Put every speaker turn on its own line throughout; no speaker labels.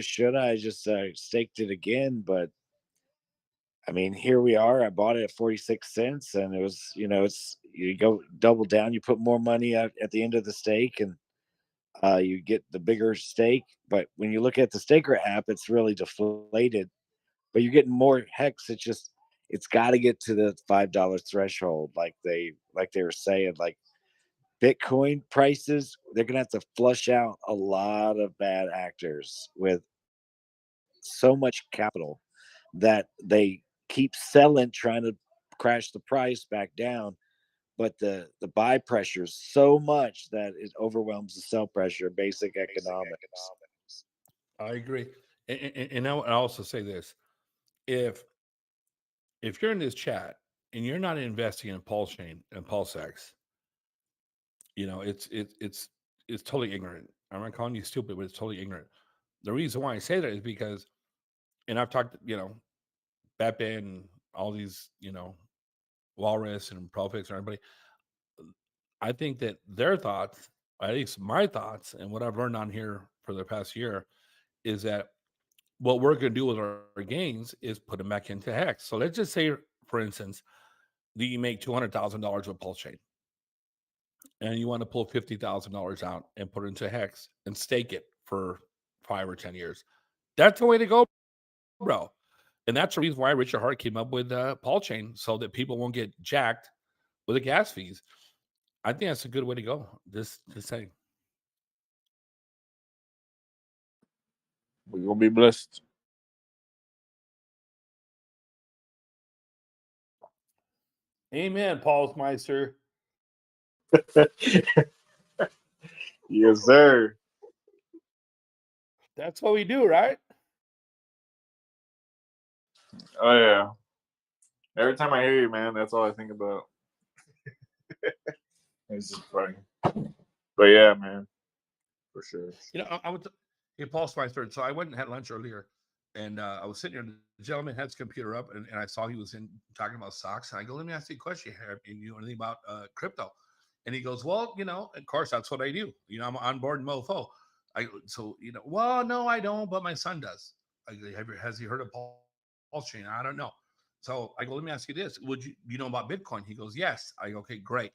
should I just staked it again? But I mean, here we are. I bought it at 46 cents, and it was, it's you go double down, you put more money at the end of the stake, and you get the bigger stake. But when you look at the staker app, it's really deflated. But you're getting more hex. It's got to get to the $5 threshold, like they were saying. Like Bitcoin prices, they're gonna have to flush out a lot of bad actors with so much capital that they keep selling, trying to crash the price back down. But the buy pressure is so much that it overwhelms the sell pressure. Basic economics.
I agree. And I also say this: if you're in this chat and you're not investing in Pulsechain and PulseX, it's totally ignorant. I'm not calling you stupid, but it's totally ignorant. The reason why I say that is because, and I've talked, Beppe and all these, Walrus and Profix and everybody. I think that their thoughts, at least my thoughts, and what I've learned on here for the past year, is that what we're going to do with our gains is put them back into Hex. So let's just say, for instance, that you make $200,000 with Pulsechain, and you want to pull $50,000 out and put it into Hex and stake it for 5 or 10 years. That's the way to go, bro. And that's the reason why Richard Hart came up with Pulsechain, so that people won't get jacked with the gas fees. I think that's a good way to go. Just saying.
We're gonna be blessed.
Amen, Paulsmeister.
Yes, sir.
That's what we do, right?
Oh yeah. Every time I hear you, man, that's all I think about. It's just funny. But yeah, man, for sure.
I went to Paulsmeister. So I went and had lunch earlier, and I was sitting here. The gentleman had his computer up, and I saw he was talking about stocks. And I go, "Let me ask you a question here. And you know anything about crypto?" And he goes, "Well, of course that's what I do. I'm on board mofo." Well, no, I don't, but my son does. I go, has he heard of Pulsechain? I don't know. So I go, let me ask you this: would you know about Bitcoin? He goes, yes. I go, okay, great.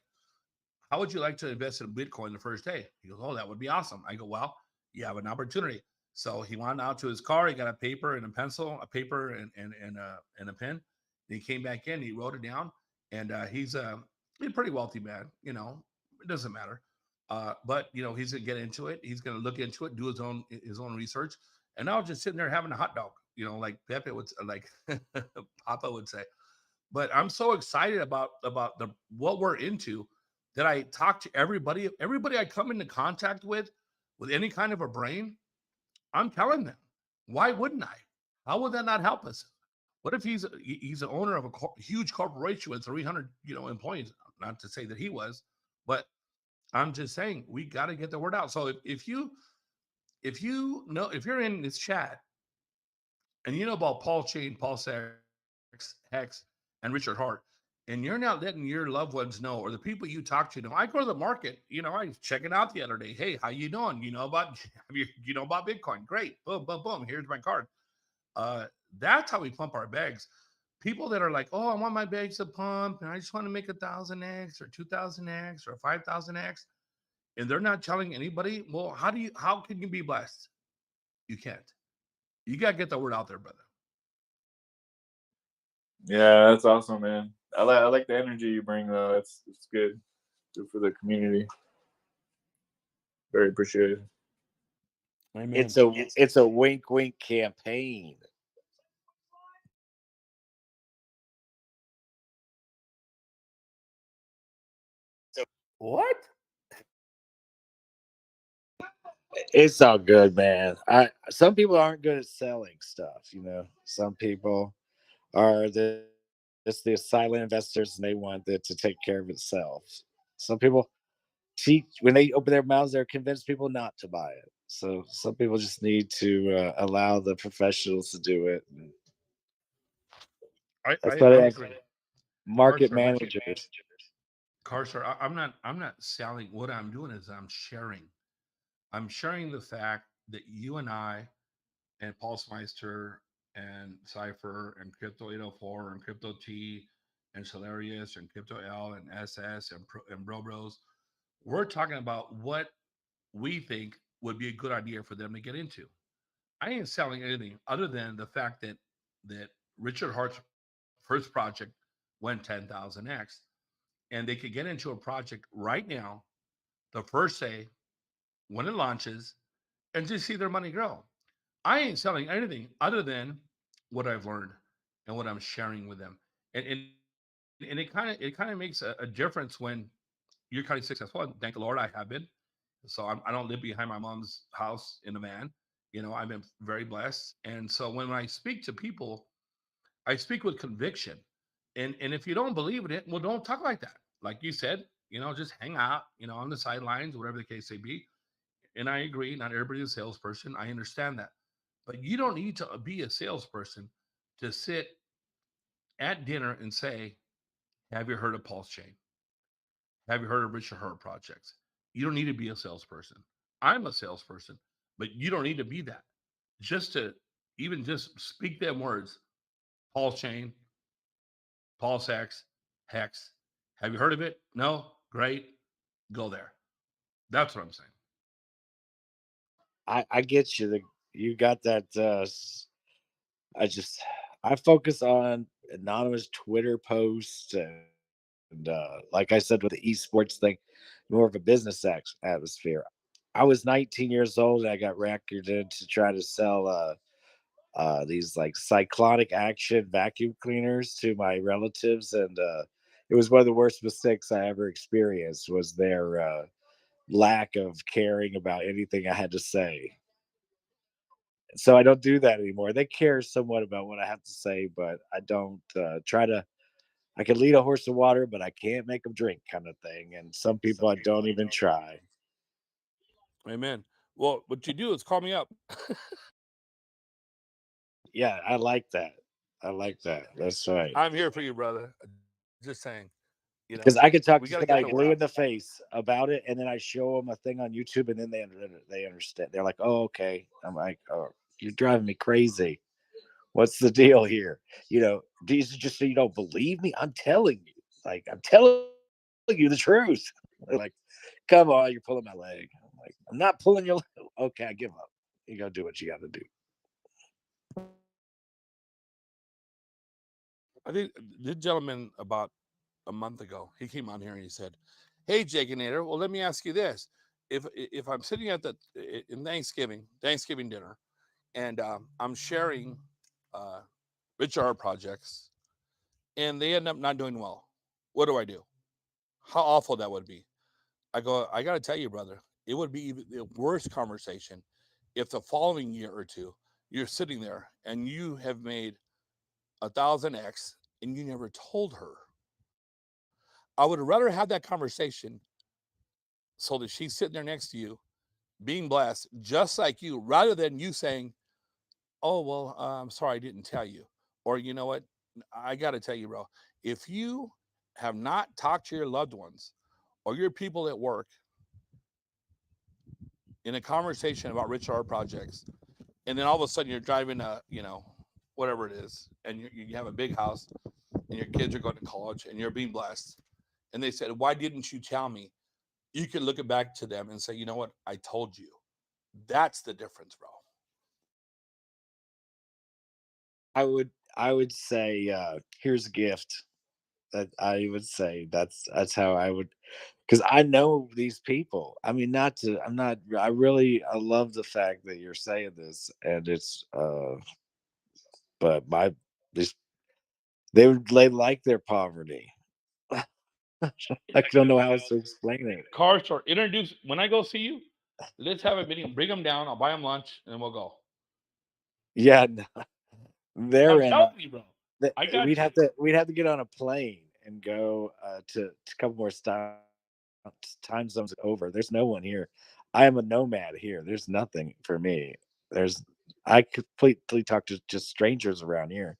How would you like to invest in Bitcoin the first day? He goes, oh, that would be awesome. I go, well, you have an opportunity. So he went out to his car. He got a paper and a pencil, a paper and a pen. And he came back in. He wrote it down. And he's a pretty wealthy man. It doesn't matter. But he's gonna get into it. He's gonna look into it, do his own research. And I was just sitting there having a hot dog. Like Pepe would, like Papa would say. But I'm so excited about the what we're into that I talk to everybody I come into contact with any kind of a brain. I'm telling them, why wouldn't I? How would that not help us? What if he's the owner of a huge corporation with 300 employees? Not to say that he was, but I'm just saying we got to get the word out. So if you're in this chat and you know about Pulsechain, PulseX, Hex, and Richard Hart, and you're not letting your loved ones know, or the people you talk to know. I go to the market. I was checking out the other day. Hey, how you doing? You know about Bitcoin? Great. Boom, boom, boom. Here's my card. That's how we pump our bags. People that are like, oh, I want my bags to pump, and I just want to make 1,000x or 2,000x or 5,000x, and they're not telling anybody. Well, how can you be blessed? You can't. You got to get the word out there, brother.
Yeah, that's awesome, man. I like the energy you bring, though. It's good for the community. Very appreciated.
Amen.
It's a wink wink campaign.
What?
It's all good, man. Some people aren't good at selling stuff. Some people are just the silent investors, and they want it to take care of itself. Some people cheat when they open their mouths. They're convinced people not to buy it. So some people just need to allow the professionals to do it. That's why they have market managers.
Carcer, I'm not selling. What I'm doing is I'm sharing. I'm sharing the fact that you and I and Pulsemeister and Cypher and Crypto 804 and Crypto T and Celarius and Crypto L and SS and Bro Bros. We're talking about what we think would be a good idea for them to get into. I ain't selling anything other than the fact that Richard Hart's first project went 10,000x, and they could get into a project right now, the first day when it launches, and just see their money grow. I ain't selling anything other than what I've learned and what I'm sharing with them. And it kind of makes a difference when you're kind of successful. And thank the Lord I have been. So I don't live behind my mom's house in a van. I've been very blessed. And so when I speak to people, I speak with conviction. And if you don't believe in it, well, don't talk like that. Like you said, just hang out, on the sidelines, whatever the case may be. And I agree, not everybody's a salesperson. I understand that. But you don't need to be a salesperson to sit at dinner and say, have you heard of Pulsechain? Have you heard of Richard Hurt projects? You don't need to be a salesperson. I'm a salesperson, but you don't need to be that. Just to even just speak them words, Pulsechain, PulseX, HEX. Have you heard of it? No? Great. Go there. That's what I'm saying.
I get you. You got that. I focus on anonymous Twitter posts and like I said with the esports thing, more of a business atmosphere. I was 19 years old and I got recruited to try to sell these like cyclonic action vacuum cleaners to my relatives, and it was one of the worst mistakes I ever experienced. Was their lack of caring about anything I had to say. So I don't do that anymore. They care somewhat about what I have to say, but I don't try to. I can lead a horse to water, but I can't make them drink, kind of thing. And some people I don't even try.
Amen. Well, what you do is call me up.
Yeah, I like that. I like that. That's right.
I'm here for you, brother. Just saying.
Because I could talk
We
to
got to get
somebody
the word
blue
out.
in the face about it, and then I show them a thing on YouTube, and then they understand. They're like, "Oh, okay." I'm like, "Oh, you're driving me crazy. What's the deal here? These are just so you don't believe me. I'm telling you, like, I'm telling you the truth." They're like, "Come on, you're pulling my leg." I'm like, "I'm not pulling your leg." Okay, I give up. You gotta do what you gotta do.
I think this gentleman about a month ago, he came on here and he said, "Hey, Jaconator, well, let me ask you this: if I'm sitting at the in Thanksgiving dinner, and I'm sharing uh, Richard projects, and they end up not doing well, what do I do? How awful that would be." I go, I got to tell you, brother, it would be even the worst conversation if the following year or two you're sitting there and you have made 1,000x and you never told her. I would rather have that conversation so that she's sitting there next to you, being blessed, just like you, rather than you saying, "Oh, well, I'm sorry I didn't tell you." Or, you know what? I got to tell you, bro, if you have not talked to your loved ones or your people at work in a conversation about rich art projects, and then all of a sudden you're driving whatever it is, and you have a big house and your kids are going to college and you're being blessed, and they said, "Why didn't you tell me?" You can look it back to them and say, "You know what? I told you." That's the difference, bro.
I would say here's a gift. That I would say that's how I would, because I know these people. I mean, not to. I'm not. I love the fact that you're saying this, and it's. But my this they like their poverty. I don't know how else to explain it.
Car store. Introduce when I go see you. Let's have a meeting. Bring them down. I'll buy them lunch, and then we'll go.
Yeah, no, they're
I'm
in.
telling you, bro. I
We'd
got you.
have to get on a plane and go to a couple more time zones over. There's no one here. I am a nomad here. There's nothing for me. There's I completely talk to just strangers around here,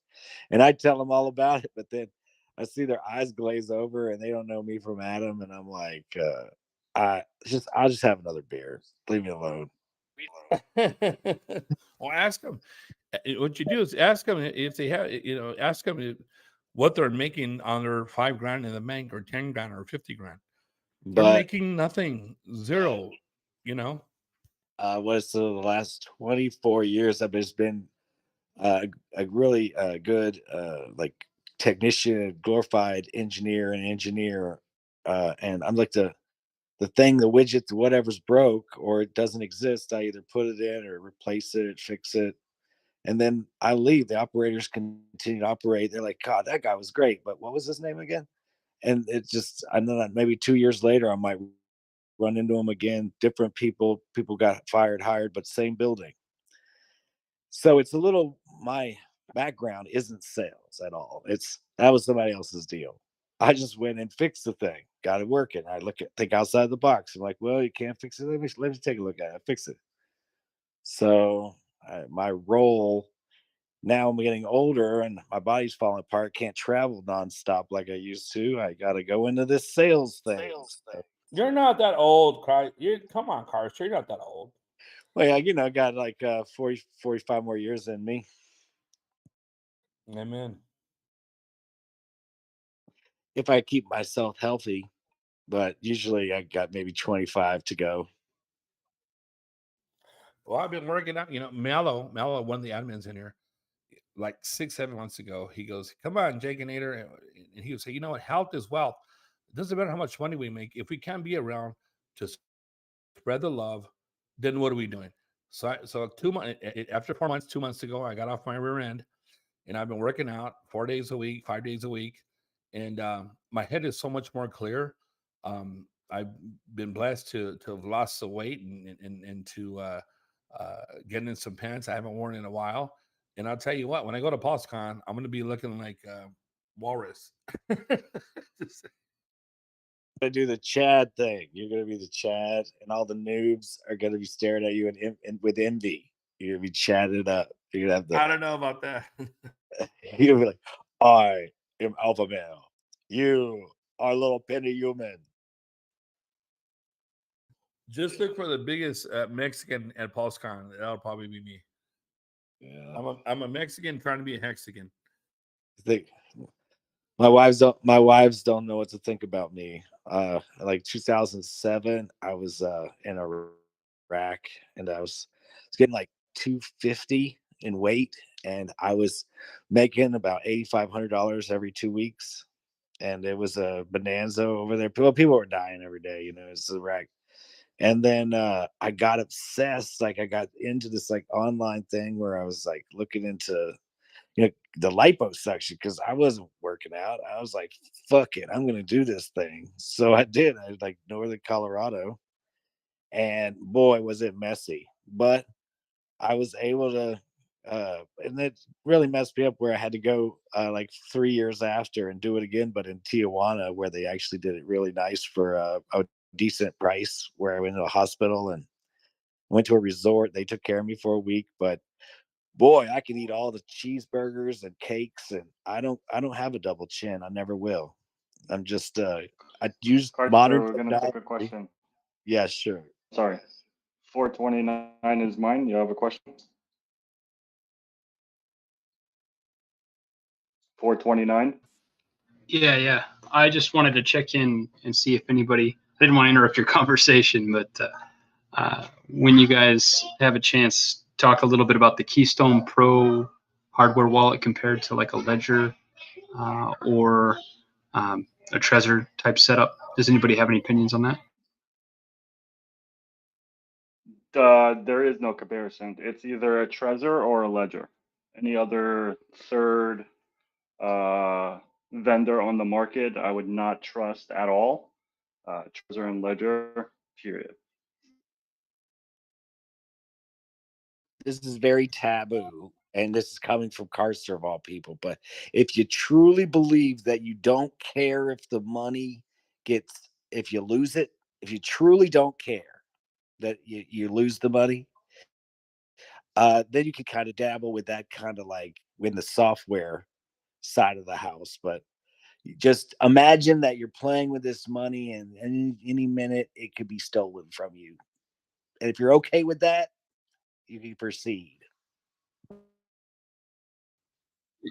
and I tell them all about it. But then I see their eyes glaze over, and they don't know me from Adam, and I'm like, I'll just have another beer. Leave me alone.
Well, ask them. What you do is ask them if they have, ask them what they're making on their $5,000 in the bank, or 10 grand, or 50 grand. They're
But
making nothing, zero.
what is the last 24 years? I've just been a really good like technician, glorified engineer, and I'm like the thing, the widget, whatever's broke or it doesn't exist, I either put it in or replace it, fix it, and then I leave. The operators continue to operate. They're like, God, that guy was great, but what was his name again? And it's just, I know that maybe 2 years later, I might run into them again. Different people got fired, hired, but same building. So it's a little, my background isn't sales at all. That was somebody else's deal. I just went and fixed the thing, got it working. I think outside the box. I'm like, well, you can't fix it. Let me take a look at it. Fix it. So my role now, I'm getting older and my body's falling apart. Can't travel nonstop like I used to. I got to go into this sales thing.
You're not that old, come on, Carster. You're not that old.
Well, yeah, got like 40, 45 more years in me.
Amen.
If I keep myself healthy, but usually I got maybe 25 to go.
Well, I've been working out. Mello, one of the admins in here, like 6-7 months ago, he goes, "Come on, Jake and Nader," and he would say, "You know what? Health is wealth. It doesn't matter how much money we make. If we can't be around to spread the love, then what are we doing?" So 2 months after 4 months, 2 months ago, I got off my rear end, and I've been working out 4 days a week, 5 days a week, and my head is so much more clear. I've been blessed to have lost some weight and to get in some pants I haven't worn in a while. And I'll tell you what, when I go to PulseCon, I'm going to be looking like walrus.
To do the Chad thing. You're going to be the Chad, and all the noobs are going to be staring at you and with envy. You're going to be chatted up. You're going to have
I don't know about that.
you're going to be like, I am Alpha Male. You are little penny human.
Just look for the biggest Mexican at PulseCon. That'll probably be me.
Yeah.
I'm a Mexican trying to be a Hexican.
I think my wives don't know what to think about me. Like 2007, I was in Iraq, and I was getting like 250 in weight, and I was making about $8,500 every 2 weeks, and it was a bonanza over there. People were dying every day, it's Iraq. And then I got obsessed. Like I got into this like online thing where I was like looking into the liposuction because I wasn't working out. I was like, fuck it, I'm gonna do this thing. So I did. I was like northern Colorado, and boy was it messy. But I was able to and it really messed me up where I had to go like 3 years after and do it again, but in Tijuana, where they actually did it really nice for a decent price, where I went to a hospital and went to a resort. They took care of me for a week, but boy, I can eat all the cheeseburgers and cakes, and I don't have a double chin. I never will. I'm just I use modern
We're gonna take a question.
Yeah, sure.
Sorry. 429 is mine. You have a question? 429?
Yeah. I just wanted to check in and see if anybody, I didn't want to interrupt your conversation, but when you guys have a chance, talk a little bit about the Keystone Pro hardware wallet compared to like a Ledger or a Trezor type setup. Does anybody have any opinions on that?
There is no comparison. It's either a Trezor or a Ledger. Any other third vendor on the market, I would not trust at all. Trezor and Ledger, period.
This is very taboo, and this is coming from Carster of all people. But if you truly believe that you don't care if the money if you lose it, if you truly don't care that you lose the money, then you can kind of dabble with that kind of like in the software side of the house. But just imagine that you're playing with this money, and any minute it could be stolen from you. And if you're okay with that, you can proceed.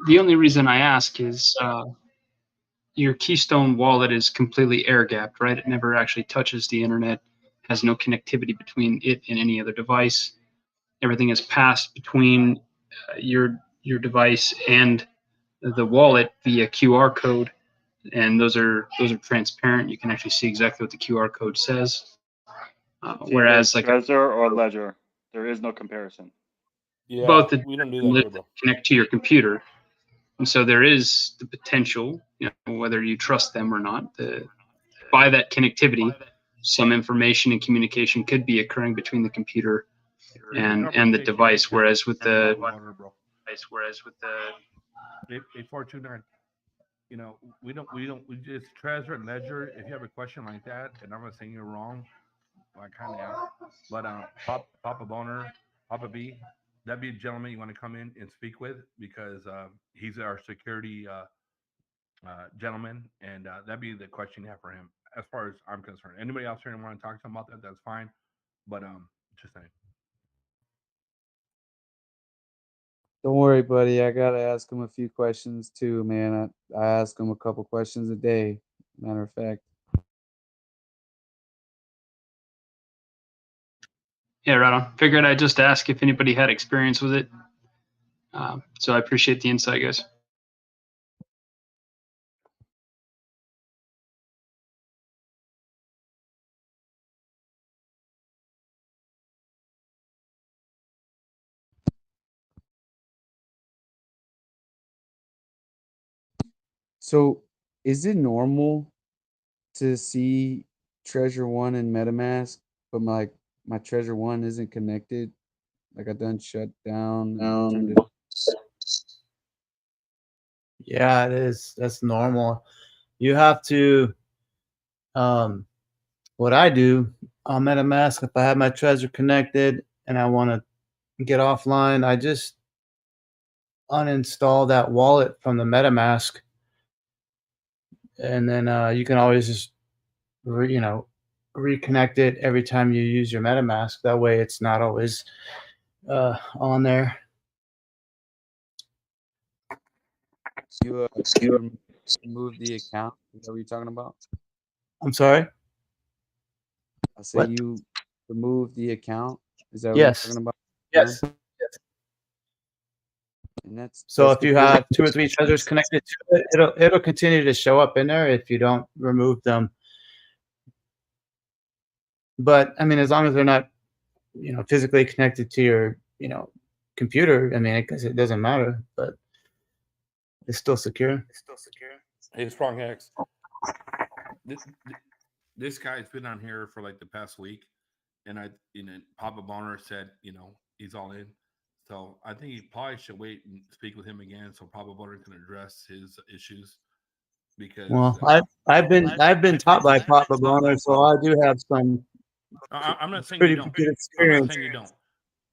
The only reason I ask is your Keystone wallet is completely air gapped, right? It never actually touches the internet, has no connectivity between it and any other device. Everything is passed between your device and the wallet via QR code, and those are transparent. You can actually see exactly what the QR code says. Whereas like
Trezor or Ledger, there is no comparison.
Yeah,
both
we don't do that here, bro.
connect to your computer, and so there is the potential, whether you trust them or not, by that connectivity, some information and communication could be occurring between the computer and the device. Whereas with the
8429. We just Trezor and Ledger. If you have a question like that, and I'm not saying you're wrong, I kind of am, but Papa Boner, Papa B, that'd be a gentleman you want to come in and speak with, because he's our security gentleman, and that'd be the question you have for him, as far as I'm concerned. Anybody else here want to talk to him about that? That's fine, but just saying.
Don't worry, buddy. I gotta ask him a few questions too, man. I ask him a couple questions a day. Matter of fact.
Yeah, right on. Figured I'd just ask if anybody had experience with it. So I appreciate the insight, guys.
So, is it normal to see Treasure One in MetaMask, but my Treasure One isn't connected? Like I done shut down, turned it.
Yeah, it is. That's normal. You have to, what I do on MetaMask, if I have my Trezor connected and I want to get offline, I just uninstall that wallet from the MetaMask, and then you can always just reconnect it every time you use your MetaMask. That way it's not always on there.
You remove the account? Is that what you're talking about?
I'm sorry?
I say
What?
you remove the account. Is that what
Yes.
you're talking about?
Yes.
And that's
So if you have 2 or 3 Trezors connected to it, it'll continue to show up in there if you don't remove them. But I mean, as long as they're not, physically connected to your, computer, I mean, it doesn't matter, but it's still secure.
Hey, Strong Hex. This guy's been on here for like the past week, and Papa Boner said, he's all in. So I think you probably should wait and speak with him again, so Papa Boner can address his issues. Because
I've been taught by Papa Boner, so I do have some.
I'm not saying
pretty
you don't.
good
I'm
experience.
not saying you don't.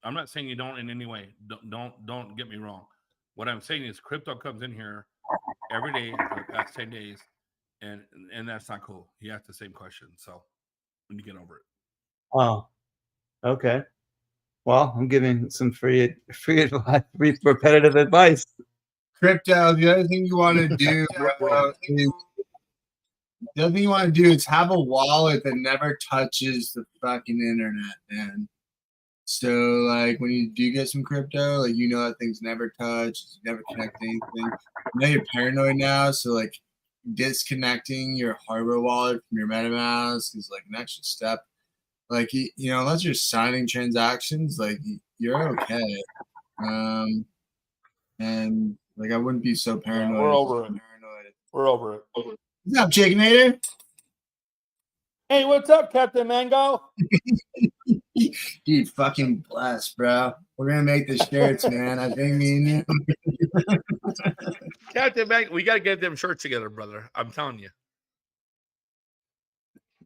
I'm not saying you don't in any way. Don't get me wrong. What I'm saying is crypto comes in here every day for the past 10 days, and that's not cool. He asked the same question, so when you get over it.
Oh, okay. Well, I'm giving some free advice, free repetitive advice.
Crypto, the other thing you want to do, is have a wallet that never touches the fucking internet, man. So, like, when you do get some crypto, like, that things never touch, never connect to anything. I know you're paranoid now, so, like, disconnecting your hardware wallet from your MetaMask is, like, an extra step. Like, unless you're signing transactions, like, you're okay. And like, I wouldn't be so paranoid.
Yeah, we're over it.
What's up, Chickenator?
Hey, what's up, Captain Mango?
Dude, fucking blessed, bro. We're gonna make the shirts, man. I think me and you.
Captain Mango, we gotta get them shirts together, brother. I'm telling you.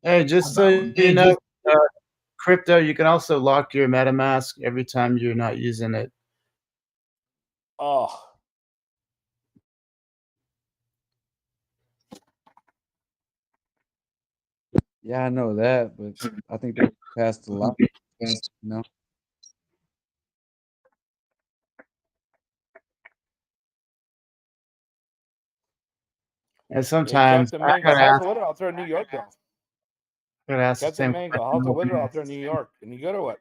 Hey, just so you know, crypto, you can also lock your MetaMask every time you're not using it.
Oh.
Yeah, I know that, but I think they passed a lot.
And sometimes
Captain
I
Mango,
gotta
how's
ask,
the weather out there in New York, though?
gotta ask the
Captain
same
Mango,
question
how's the
over
weather
here.
out there in New York? Any good or what?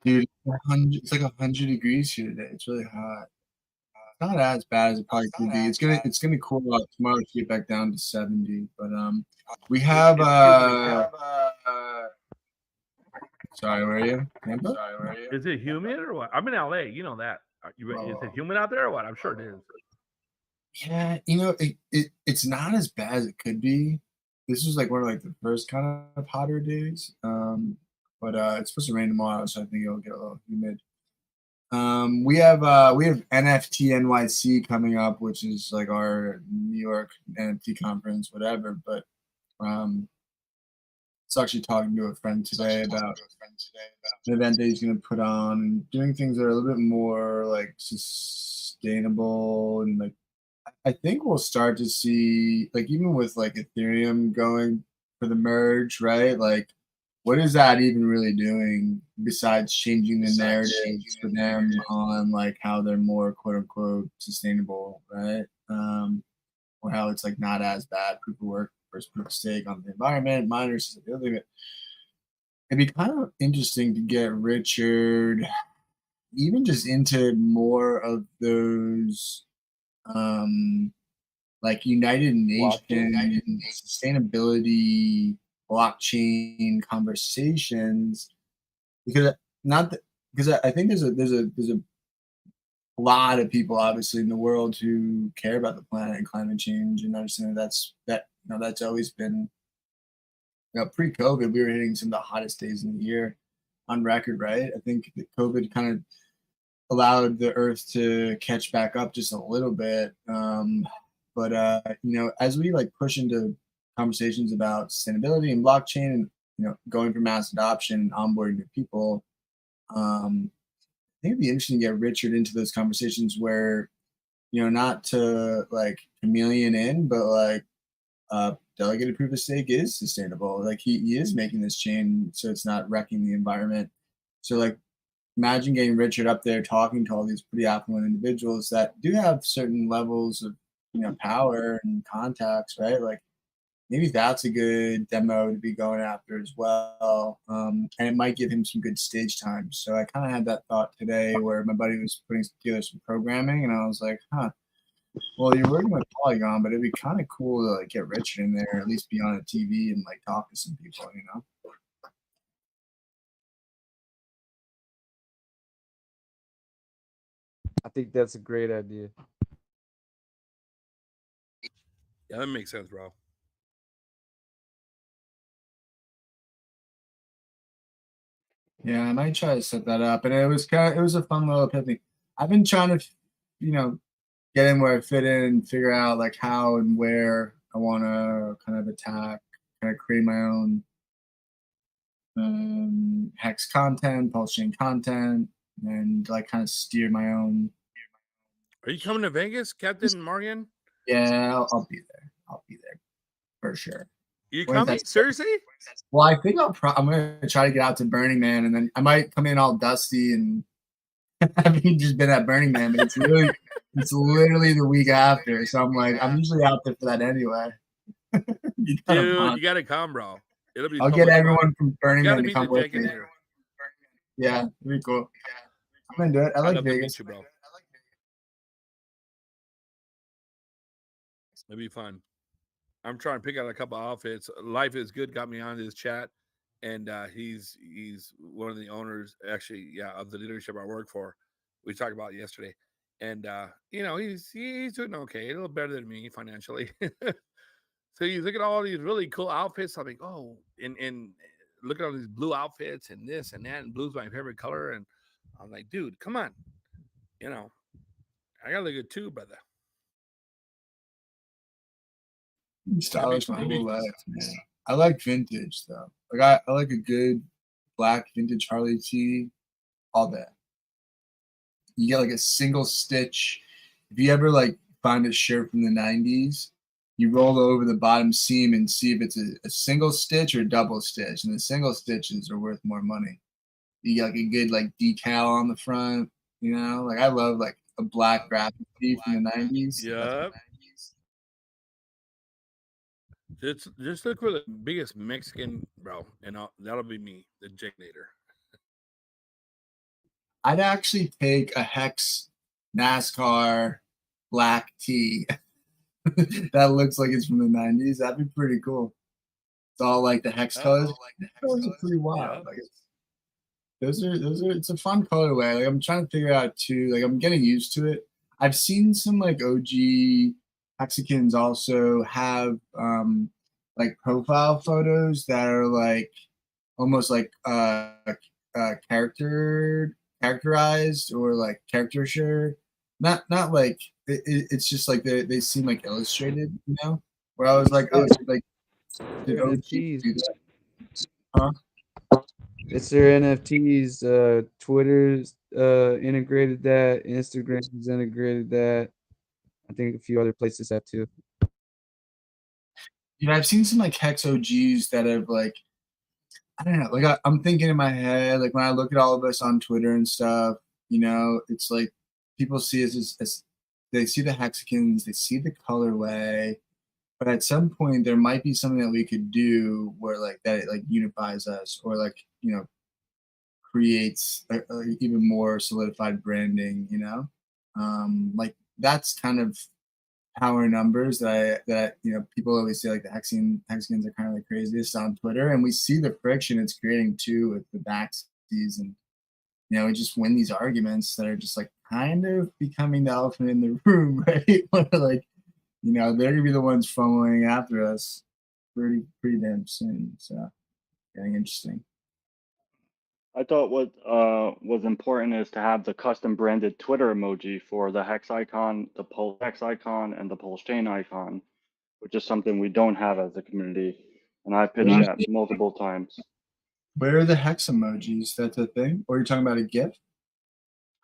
Dude, it's like 100 degrees here today. It's really hot. It's not as bad as it probably could be. It's gonna cool out tomorrow to get back down to 70. But we have sorry, where are you? Tampa?
Is it humid or what? I'm in LA. You know that. Is it humid out there or what? I'm sure it is.
Yeah, it's not as bad as it could be. This was like one of like the first kind of hotter days. But it's supposed to rain tomorrow, so I think it'll get a little humid. We have NFT NYC coming up, which is like our New York NFT conference, whatever. But it's actually talking to a friend today about an event that he's going to put on and doing things that are a little bit more like sustainable, and like I think we'll start to see, like, even with like Ethereum going for the merge, right? Like, what is that even really doing besides changing the narratives for them on like how they're more quote unquote sustainable, right? Or how it's like not as bad proof of work versus proof of stake on the environment, miners, the other thing. It'd be kind of interesting to get Richard even just into more of those like United Nations sustainability blockchain conversations, because I think there's a lot of people obviously in the world who care about the planet and climate change, and understand that's always been, pre-COVID we were hitting some of the hottest days in the year on record, right? I think that COVID kind of allowed the earth to catch back up just a little bit. But as we like push into conversations about sustainability and blockchain, and going for mass adoption and onboarding new people, I think it'd be interesting to get Richard into those conversations where, not to like chameleon in, but like delegated proof of stake is sustainable. Like he is making this chain so it's not wrecking the environment. So like imagine getting Richard up there talking to all these pretty affluent individuals that do have certain levels of power and contacts, right? Like maybe that's a good demo to be going after as well. And it might give him some good stage time. So I kind of had that thought today where my buddy was putting together some programming, and I was like, well, you're working with Polygon, but it'd be kind of cool to like get Richard in there, at least be on a TV and like talk to some people,
I think that's a great idea.
Yeah, that makes sense, bro.
Yeah, I might try to set that up. And it was a fun little epiphany. I've been trying to, get in where I fit in and figure out like how and where I want to kind of attack, kind of create my own hex content, Pulsechain content, and like kind of steer my own.
Are you coming to Vegas, Captain Morgan?
Yeah, I'll be there. I'll be there for sure.
You coming? Seriously?
Well, I think I'm going to try to get out to Burning Man, and then I might come in all dusty and having just been at Burning Man, but it's literally the week after. So I'm like, I'm usually out there for that anyway.
Dude, you got to come, bro.
I'll get everyone from Burning Man to come with me.
Here.
Yeah, it'd be cool. I'm into it. I like Vegas.
To meet you, bro. It'd be fun. I'm trying to pick out a couple of outfits. Life is Good got me on this chat, and he's one of the owners, actually, of the leadership I work for. We talked about it yesterday, and he's doing okay, a little better than me financially. So you look at all these really cool outfits. I'm like, oh, and look at all these blue outfits and this and that, and blue's my favorite color. And I'm like, dude, come on, I gotta look good too, brother.
Stylish my whole life, man. I like vintage though. Like I like a good black vintage Harley tee all day. You get like a single stitch. If you ever like find a shirt from the 90s, you roll over the bottom seam and see if it's a single stitch or a double stitch. And the single stitches are worth more money. You get like a good like decal on the front, Like I love like a black graphic tee from the 90s.
Yeah. Just look for the biggest Mexican, bro, and that'll be me, the Jignator.
I'd actually take a Hex NASCAR black tee that looks like it's from the 90s. That'd be pretty cool. It's all like the Hex colors. Those are pretty wild.
Yeah.
Like those are it's a fun colorway. Like I'm trying to figure out too. Like I'm getting used to it. I've seen some like OG Mexicans also have like profile photos that are like almost like characterized or like caricature. Not like it's just like they seem like illustrated, you know. Where I was like, oh, like did OG
NFTs.
do that? Huh?
It's their NFTs. Twitter's integrated that. Instagram's integrated that. I think a few other places have too.
You know, I've seen some like Hex OGs that have like, I don't know, like I'm thinking in my head, like when I look at all of us on Twitter and stuff, you know, it's like people see us as they see the Hexicans, they see the colorway, but at some point there might be something that we could do where like that it like unifies us or like, you know, creates a even more solidified branding, you know? Like that's kind of power numbers that you know people always say like the Hexicans are kind of the craziest on Twitter, and we see the friction it's creating too with the backsies, and you know we just win these arguments that are just like kind of becoming the elephant in the room, right? Where like you know they're gonna be the ones following after us pretty damn soon. So getting interesting.
I thought what was important is to have the custom branded Twitter emoji for the Hex icon, the PulseX icon, and the Pulsechain icon, which is something we don't have as a community. And I pitched that multiple times.
Where are the Hex emojis? That's a thing? Or are you talking about a GIF?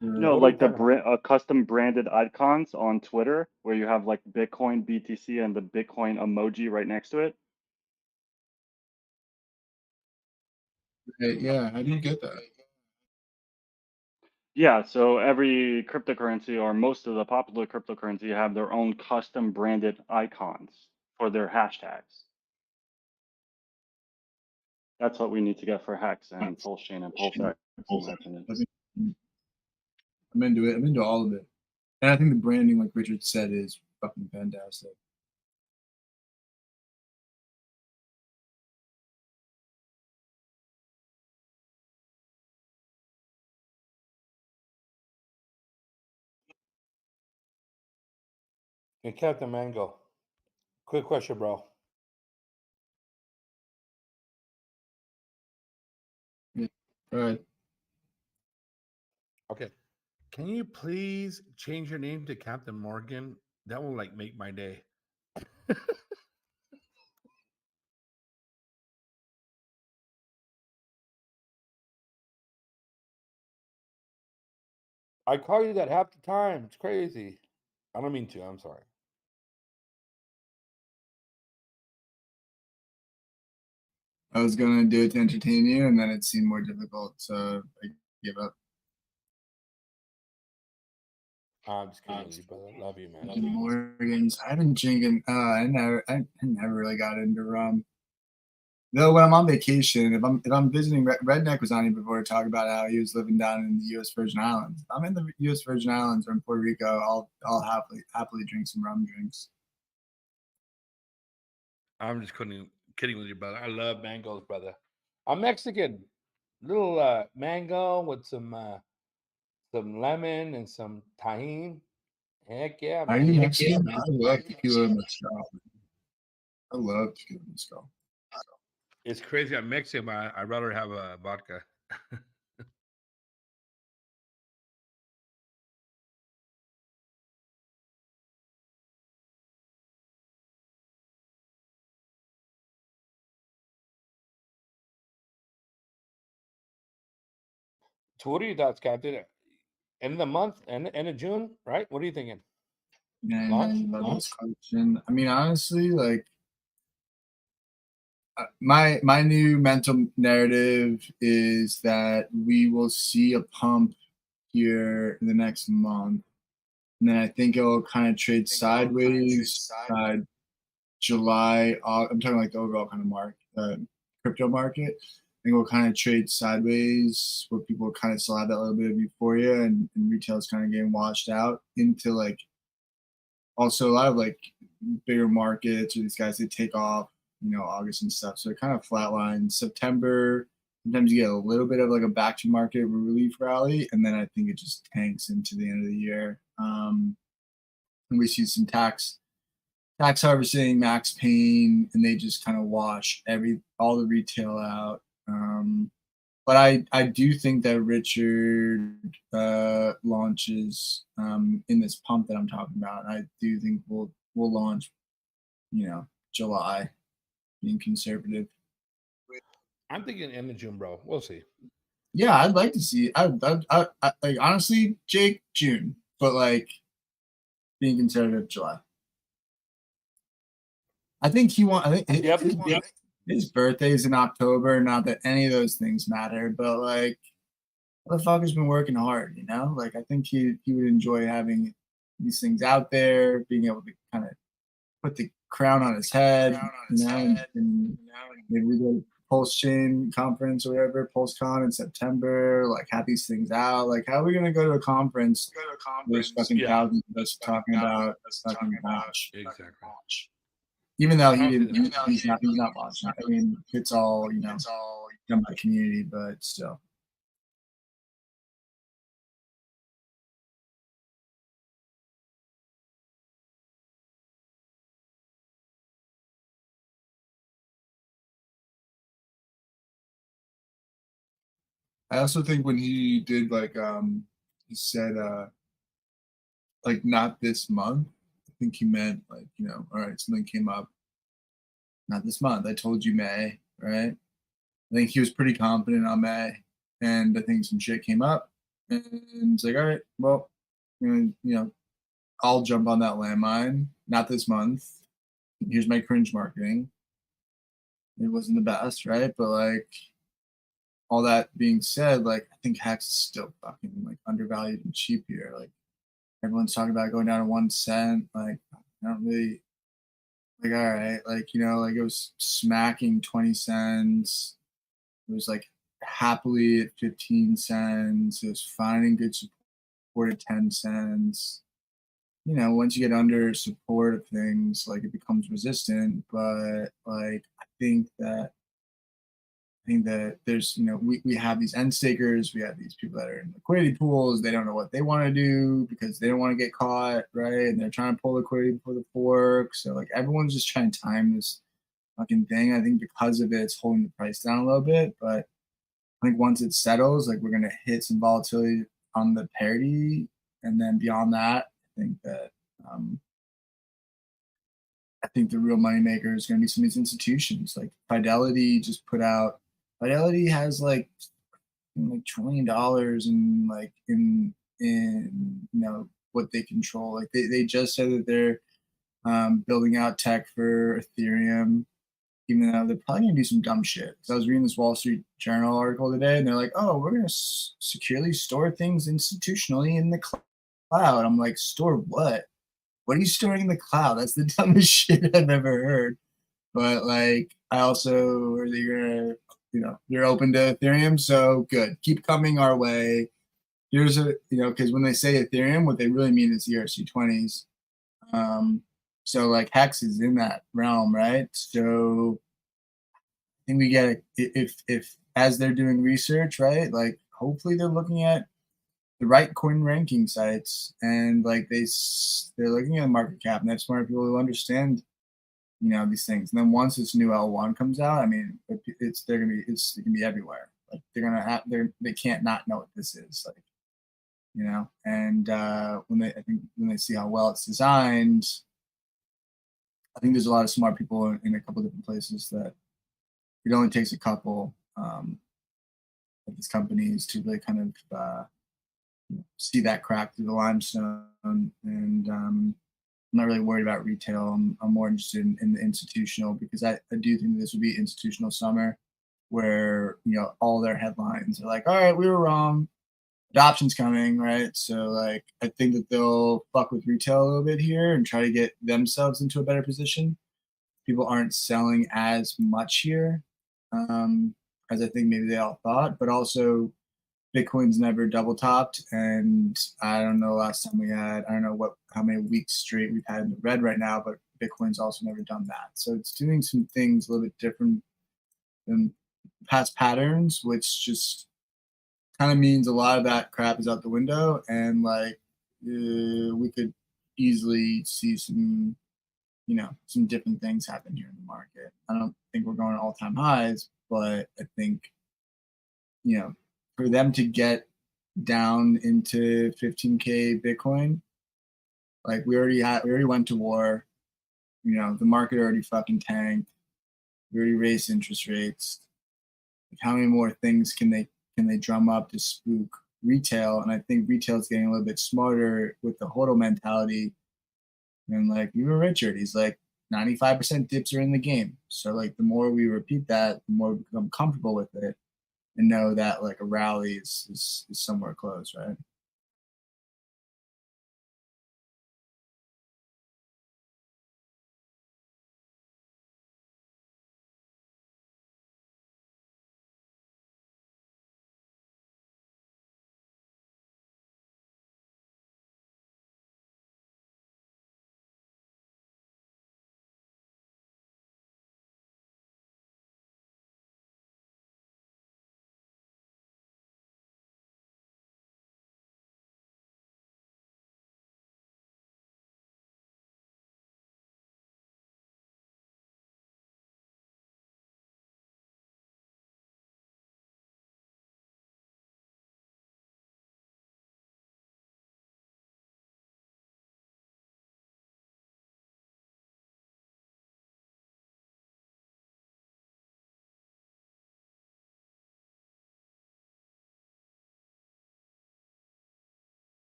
No, like the custom branded icons on Twitter, where you have like Bitcoin BTC and the Bitcoin emoji right next to it.
Yeah, how do you get that?
Yeah, so every cryptocurrency or most of the popular cryptocurrency have their own custom branded icons for their hashtags. That's what we need to get for Hex and Pulsechain and PulseX, in my opinion.
I'm into it. I'm into all of it. And I think the branding, like Richard said, is fucking fantastic.
Hey, Captain Mango, quick question, bro.
Yeah. All right.
Okay, can you please change your name to Captain Morgan? That will like make my day. I call you that half the time. It's crazy. I don't mean to. I'm sorry.
I was gonna do it to entertain you, and then it seemed more difficult, so I gave up.
I'm just kidding with you, brother. Love you, man.
Morgans. I've been drinking. I never really got into rum. Though when I'm on vacation, if I'm visiting, Redneck was on here before to talk about how he was living down in the U.S. Virgin Islands. If I'm in the U.S. Virgin Islands or in Puerto Rico, I'll happily drink some rum drinks.
I'm just kidding with you, brother. I love mangoes, brother. I'm Mexican. Little mango with some lemon and some tahini. Heck yeah,
Are
man.
you Mexican? I love tequila mezcal. I love tequila mezcal.
It's crazy. I'm Mexican, but I'd rather have a vodka. So what are your thoughts, Captain? End of the month, end of June, right? What are you thinking?
Yeah,
Launch?
I love this question. I mean, honestly, like my new mental narrative is that we will see a pump here in the next month, and then I think it will kind of trade sideways, July, I'm talking like the overall kind of crypto market. I think we'll kind of trade sideways where people kind of still have that little bit of euphoria and retail is kind of getting washed out into like also a lot of like bigger markets or these guys, they take off, August and stuff. So it kind of flatlines. September, sometimes you get a little bit of like a back to market relief rally. And then I think it just tanks into the end of the year. And we see some tax harvesting, max pain, and they just kind of wash all the retail out. But I do think that Richard launches in this pump that I'm talking about. I do think we'll launch, July, being conservative.
I'm thinking end of June, bro. We'll see.
Yeah, I'd like to see. I like honestly, Jake, June, but like being conservative, July. I think his birthday's in October. Not that any of those things matter, but like, motherfucker's been working hard, Like, I think he would enjoy having these things out there, being able to kind of put the crown on his head, and maybe we go to Pulsechain conference or whatever, PulseCon in September. Like, have these things out. Like, how are we gonna go to a conference? There's fucking thousands of us talking about fucking launch.
Exactly.
Even though he's not launching. I mean, it's all done by the community, but still. I also think when he did he said like not this month. I think he meant like, all right, something came up. Not this month. I told you May, right? I think he was pretty confident on May. And I think some shit came up. And it's like, all right, well, I'll jump on that landmine. Not this month. Here's my cringe marketing. It wasn't the best, right? But like all that being said, like I think Hex is still fucking like undervalued and cheap here. Like everyone's talking about going down to 1 cent. Like I don't really like, all right, like like it was smacking 20 cents. It was like happily at 15 cents. It was finding good support at 10 cents. Once you get under support of things, like it becomes resistant. But like I think that there's we have these end stakers, we have these people that are in liquidity pools, they don't know what they want to do because they don't want to get caught, right? And they're trying to pull liquidity before the fork. So like everyone's just trying to time this fucking thing. I think because of it, it's holding the price down a little bit. But I think once it settles, like we're gonna hit some volatility on the parity, and then beyond that, I think that I think the real moneymaker is going to be some of these institutions. Like Fidelity has like $1 trillion in what they control. Like they just said that they're building out tech for Ethereum, even though they're probably gonna do some dumb shit. So I was reading this Wall Street Journal article today, and they're like, "Oh, we're gonna securely store things institutionally in the cloud." I'm like, "Store what? What are you storing in the cloud? That's the dumbest shit I've ever heard." But like, I also heard that you're open to Ethereum, so good. Keep coming our way. Here's because when they say Ethereum, what they really mean is ERC20s. So like Hex is in that realm, right? So I think we get if as they're doing research, right? Like hopefully they're looking at the right coin ranking sites, and like they're looking at market cap, and they have smart people who understand these things. And then once this new L1 comes out, I mean, it's gonna be everywhere. Like they can't not know what this is, like And when they see how well it's designed, I think there's a lot of smart people in a couple different places that it only takes a couple of these companies to really kind of see that crack through the limestone. And I'm not really worried about retail. I'm more interested in the institutional, because I do think this will be institutional summer where all their headlines are like, all right, we were wrong, adoption's coming, right? So like I think that they'll fuck with retail a little bit here and try to get themselves into a better position. people aren't selling as much here as I think maybe they all thought. But also, Bitcoin's never double topped, and I don't know last time we had, I don't know how many weeks straight we've had in the red right now, but Bitcoin's also never done that. So it's doing some things a little bit different than past patterns, which just kind of means a lot of that crap is out the window, and like we could easily see some, some different things happen here in the market. I don't think we're going all-time highs, but I think, for them to get down into 15K Bitcoin, like we already went to war. The market already fucking tanked. We already raised interest rates. Like, how many more things can they drum up to spook retail? And I think retail is getting a little bit smarter with the hodl mentality. And like even Richard, he's like 95% dips are in the game. So like the more we repeat that, the more we become comfortable with it and know that like a rally is somewhere close, right?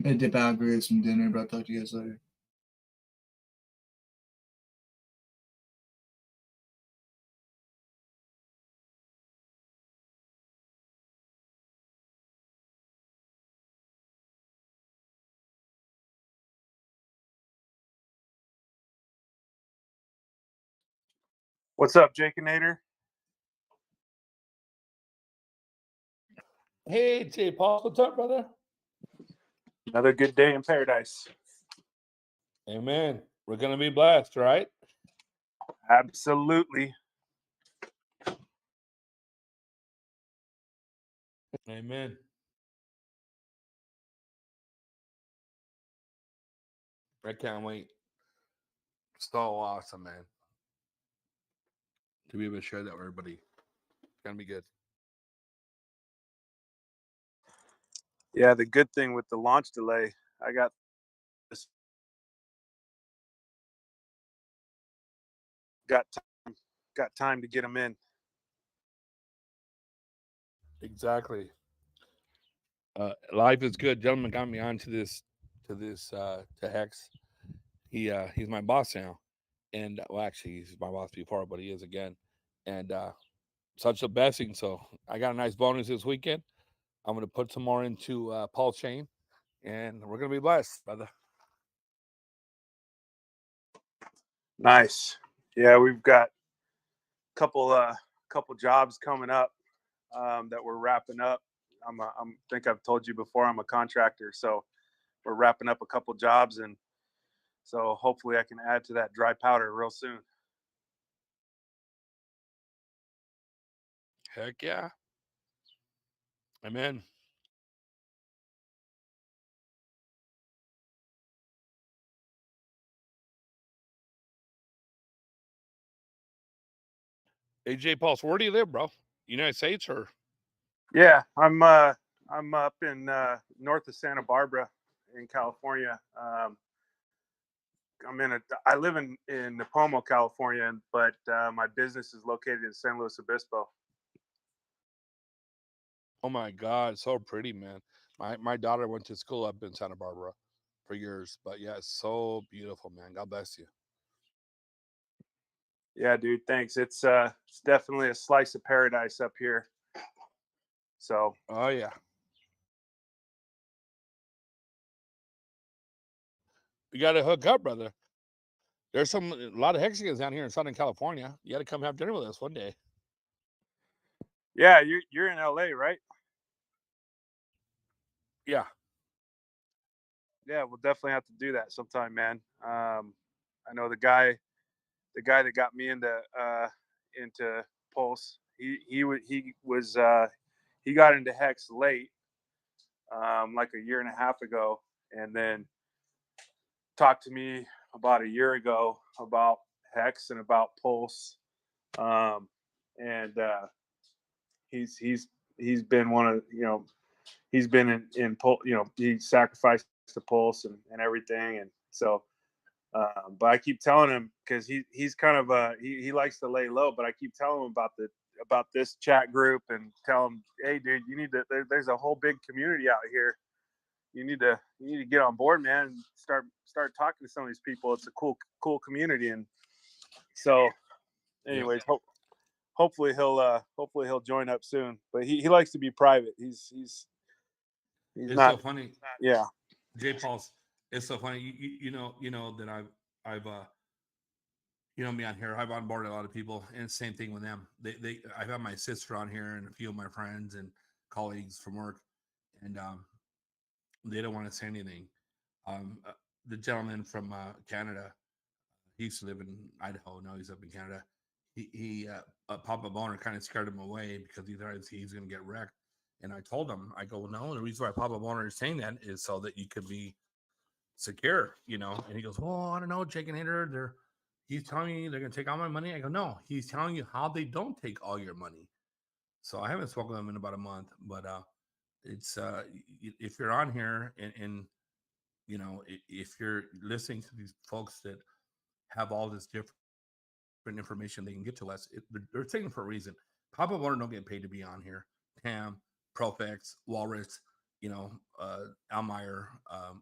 I dip out, go get some dinner, but I'll talk to you guys later.
What's up, Jake and Nader?
Hey, J. Paul, what's up, brother?
Another good day in paradise.
Amen. We're gonna be blessed, right?
Absolutely.
Amen. I can't wait. So awesome, man. To be able to share that with everybody. It's gonna be good.
Yeah, the good thing with the launch delay, I got this. Got time to get them in.
Exactly. Life is good. Gentleman got me on to Hex. He's my boss now, and well, actually, he's my boss before, but he is again, and such a blessing. So I got a nice bonus this weekend. I'm gonna put some more into Pulsechain, and we're gonna be blessed, brother.
Nice. Yeah, we've got a couple jobs coming up that we're wrapping up. I think I've told you before, I'm a contractor, so we're wrapping up a couple jobs, and so hopefully I can add to that dry powder real soon.
Heck yeah. Amen. AJ Pulse, where do you live, bro? United States or?
Yeah, I'm up in north of Santa Barbara in California. I live in Napomo, California, but my business is located in San Luis Obispo.
Oh my God, so pretty, man. My daughter went to school up in Santa Barbara for years, but yeah, it's so beautiful, man. God bless you.
Yeah, dude, thanks. It's definitely a slice of paradise up here. So,
oh yeah. You got to hook up, brother. There's a lot of Hexicans down here in Southern California. You got to come have dinner with us one day.
Yeah, you're in LA, right?
Yeah.
Yeah, we'll definitely have to do that sometime, man. I know the guy that got me into Pulse. He got into Hex late, like a year and a half ago, and then talked to me about a year ago about Hex and about Pulse. And he's been one of, he's been in Pulse, he sacrificed the Pulse and everything. And so, but I keep telling him, because he's kind of he likes to lay low, but I keep telling him about this chat group and tell him, hey dude, you need to, there's a whole big community out here. You need to get on board, man, and start talking to some of these people. It's a cool community. And so anyways, hopefully he'll join up soon. But he likes to be private. He's
It's
not
so funny.
Yeah.
J Pulse, it's so funny. You know that I've me on here. I've onboarded a lot of people, and same thing with them. I've had my sister on here and a few of my friends and colleagues from work, and they don't want to say anything. The gentleman from Canada, he used to live in Idaho. Now he's up in Canada. He Papa Boner kind of scared him away because he thought he's going to get wrecked. And I told him, I go, no, the reason why Papa Boner is saying that is so that you could be secure, And he goes, well, I don't know, Jake and Hater, he's telling me they're going to take all my money. I go, no, he's telling you how they don't take all your money. So I haven't spoken to them in about a month, but it's if you're on here and if you're listening to these folks that have all this different information they can get to us, they're taking it for a reason. Papa Warner don't get paid to be on here. Tam, Profex, Walrus, Almeyer,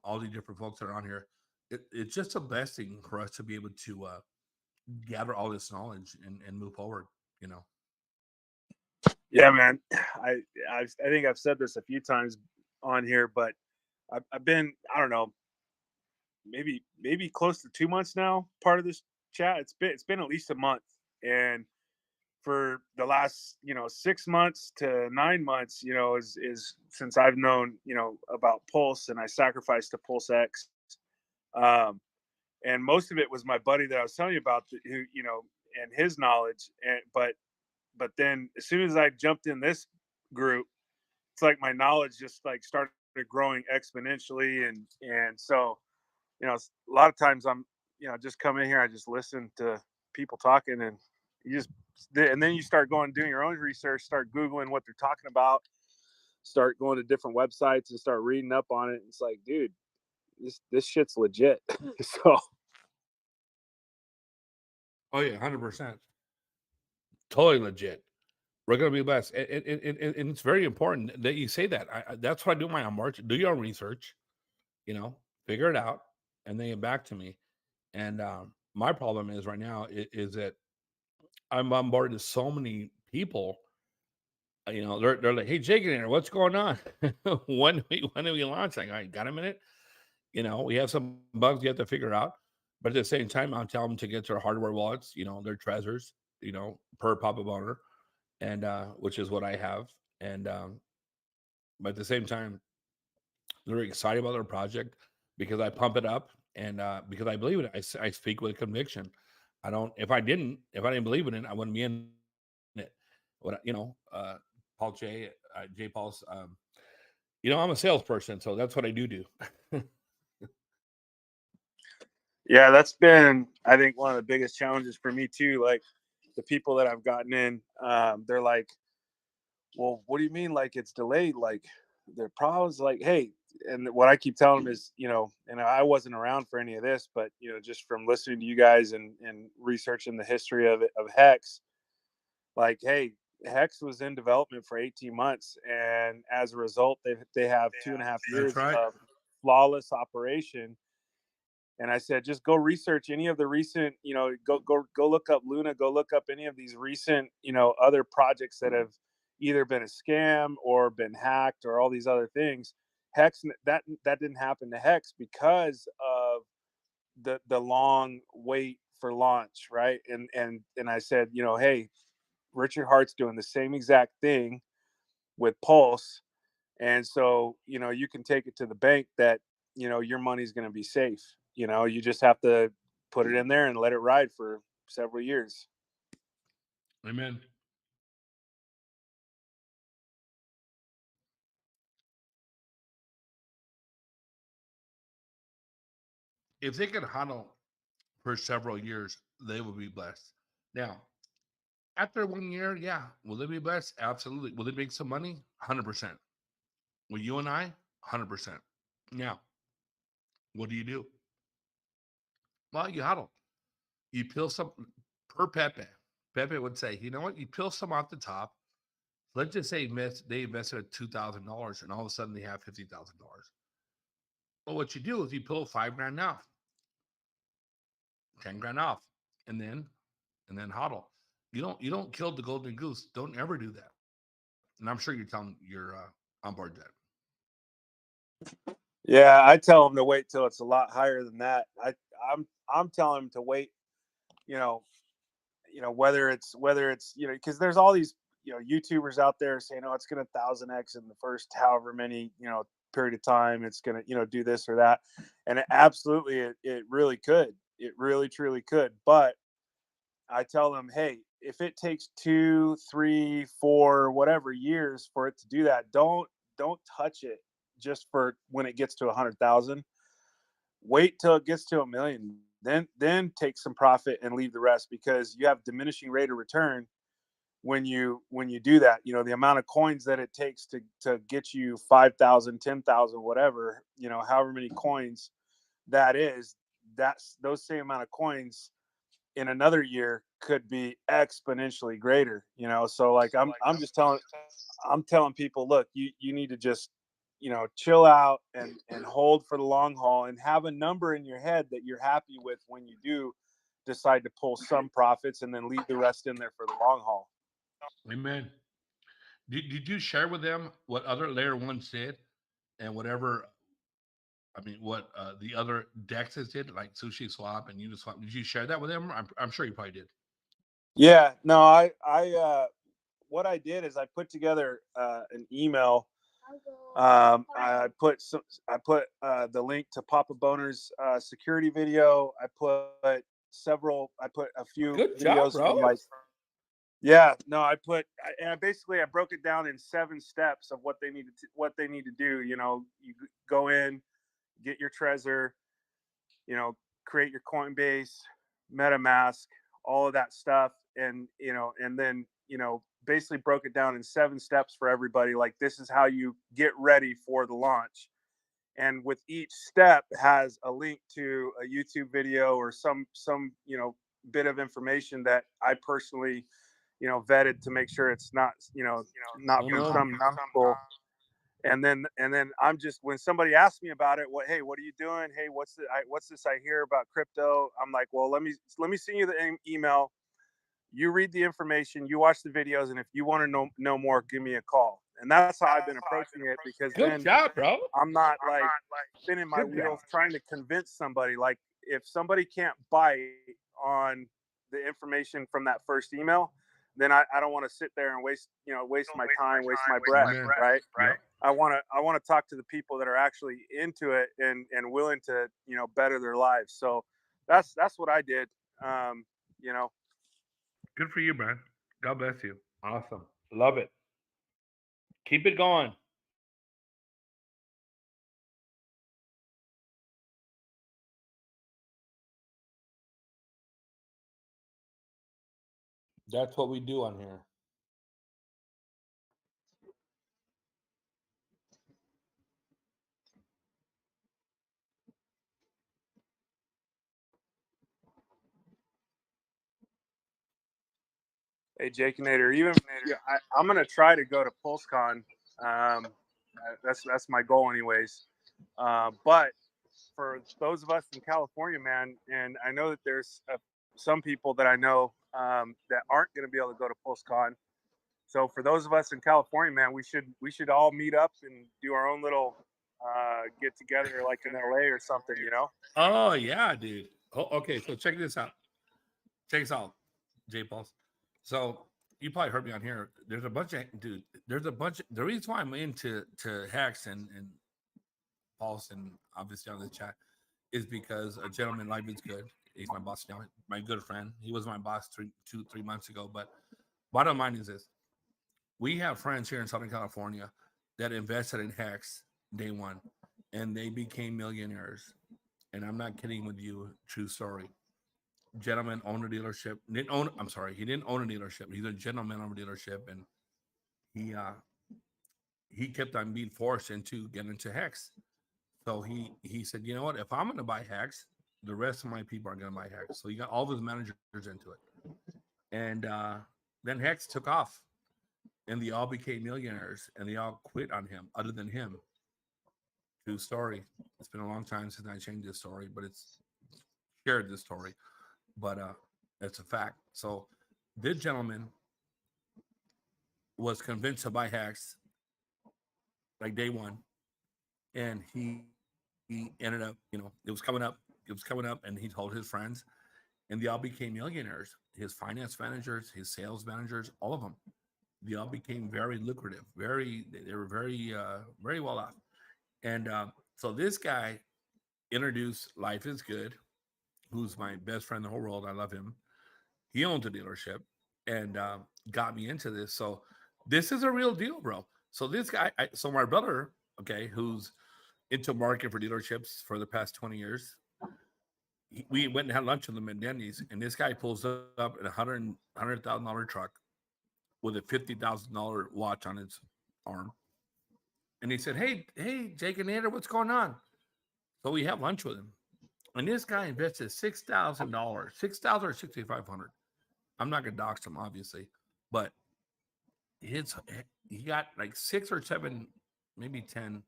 all the different folks that are on here. It's just a blessing for us to be able to gather all this knowledge and move forward.
Yeah, man. I think I've said this a few times on here, but I've been, I don't know, maybe close to 2 months now, part of this chat. It's been at least a month. And for the last 6 months to 9 months, is since I've known about Pulse, and I sacrificed to PulseX. And most of it was my buddy that I was telling you about, who and his knowledge. And but then as soon as I jumped in this group, it's like my knowledge just like started growing exponentially. And so a lot of times I'm just come in here, I just listen to people talking, and then you start doing your own research, start Googling what they're talking about, start going to different websites and start reading up on it. It's like, dude, this shit's legit. So
oh yeah, 100%, totally legit. We're gonna be blessed, and it's very important that you say that. That's what I do my on March. Do your own research, figure it out, and then get back to me. And my problem is right now is that I'm bombarded with so many people. They're like, "Hey, Jake, in here, what's going on? when do we launch?" Like, I got a minute. We have some bugs you have to figure out, but at the same time, I'll tell them to get their hardware wallets. Their treasures. Per Papa Boner, and which is what I have. And but at the same time, they're excited about their project because I pump it up, and because I believe in it. I speak with conviction. I don't. If I didn't believe in it, I wouldn't be in it. Paul J. J. Paul's. I'm a salesperson, so that's what I do.
yeah, that's been, I think, one of the biggest challenges for me too. Like the people that I've gotten in, they're like, well, what do you mean? Like it's delayed? Like their problems? Like, hey, and what I keep telling them is, and I wasn't around for any of this, but just from listening to you guys and researching the history of Hex, like, hey, Hex was in development for 18 months, and as a result, they have 2.5 years of flawless operation. And I said, just go research any of the recent, go look up Luna, go look up any of these recent, other projects that have either been a scam or been hacked or all these other things. Hex, that didn't happen to Hex because of the long wait for launch, right? And I said, you know, hey, Richard Hart's doing the same exact thing with Pulse, and so you know you can take it to the bank that you know your money's going to be safe. You know, you just have to put it in there and let it ride for several years.
Amen. If they can hodl for several years, they will be blessed. Now, after 1 year, yeah, will they be blessed? Absolutely. Will they make some money? 100%. Will you and I? 100%. Now, what do? Well, you hodl. You peel some per Pepe. Pepe would say, you know what? You peel some off the top. Let's just say they invested at $2,000 and all of a sudden they have $50,000. Well, what you do is you pull $5,000 off, $10,000 off, and then hodl. You don't kill the golden goose. Don't ever do that. And I'm sure you're telling you're on board that.
Yeah, I tell them to wait till it's a lot higher than that. I'm telling them to wait. You know, whether it's you know, because there's all these YouTubers out there saying, oh, it's going to 1,000x in the first however many period of time. It's going to do this or that, and it really could. It really truly could. But I tell them, hey, if it takes 2, 3, 4, whatever years for it to do that, don't touch it just for when it gets to 100,000. Wait till it gets to 1 million. Then take some profit and leave the rest, because you have diminishing rate of return when you do that. You know, the amount of coins that it takes to get you 5,000, 10,000, whatever, however many coins that is, that's those same amount of coins in another year could be exponentially greater, so like I'm telling people, look, you need to just chill out and hold for the long haul, and have a number in your head that you're happy with when you do decide to pull some profits, and then leave the rest in there for the long haul.
Amen. Did you share with them what other layer ones did, and whatever? I mean, what the other dexes did, like Sushi Swap and Uniswap? Did you share that with them? I'm sure you probably did.
Yeah, no, I what I did is I put together an email. I put the link to Papa Boner's security video. I put a few
Good
videos
job, bro.
from like. Yeah, no, I basically broke it down in 7 steps of what they need to do. You go in, get your Trezor, create your Coinbase, MetaMask, all of that stuff, and then basically broke it down in 7 steps for everybody. Like, this is how you get ready for the launch, and with each step has a link to a YouTube video or some bit of information that I personally vetted to make sure it's not not from some numbskull. And then I'm just, when somebody asks me about it, what are you doing? Hey, what's this I hear about crypto? I'm like, well, let me send you the email. You read the information, you watch the videos, and if you want to know more, give me a call. And that's how I've been approaching it, because
Good job, bro.
I'm not like spinning my wheels trying to convince somebody. Like, if somebody can't bite on the information from that first email, then I don't want to sit there and waste my time, waste my breath, right?
Yep.
I want to talk to the people that are actually into it and willing to better their lives. So that's what I did.
Good for you, man. God bless you. Awesome. Love it. Keep it going. That's what we do on here.
Hey, Jake and Nader, I'm gonna try to go to PulseCon. That's my goal, anyways. But for those of us in California, man, and I know that there's some people that I know that aren't going to be able to go to PulseCon. So for those of us in California, man, we should all meet up and do our own little get together like in LA or something, you know?
Oh yeah, dude. Oh, okay, so check this out. Check this out, J Pulse. So you probably heard me on here. There's a bunch of dude. There's a bunch of the reason why I'm into Hex and Pulse and obviously on the chat is because a gentleman, life is good. He's my boss now, my good friend. He was my boss 3 months ago. But bottom line is this: we have friends here in Southern California that invested in Hex day one, and they became millionaires. And I'm not kidding with you. True story. Gentleman owned a dealership. He didn't own a dealership. He's a gentleman owned a dealership, and he kept on being forced into getting into Hex. So he said, you know what? If I'm going to buy Hex, the rest of my people are going to buy Hex. So he got all those managers into it, and then Hex took off, and they all became millionaires, and they all quit on him. Other than him, true story. It's been a long time since I changed this story, but it's shared this story. But it's a fact. So this gentleman was convinced to buy Hex like day one, and he ended up, it was coming up, and he told his friends, and they all became millionaires. His finance managers, his sales managers, all of them, they all became very lucrative. They were very well off. And so this guy introduced Life is Good, who's my best friend in the whole world. I love him. He owns a dealership and got me into this. So this is a real deal, bro. So this guy, so my brother, okay, who's into market for dealerships for the past 20 years, we went and had lunch with him at Denny's, and this guy pulls up in a $100,000 truck with a $50,000 watch on his arm. And he said, hey, Jake and Andrew, what's going on? So we have lunch with him. And this guy invested $6,000, $6,000 or $6,500. I'm not going to dox him, obviously, but he got like 6 or 7, maybe 10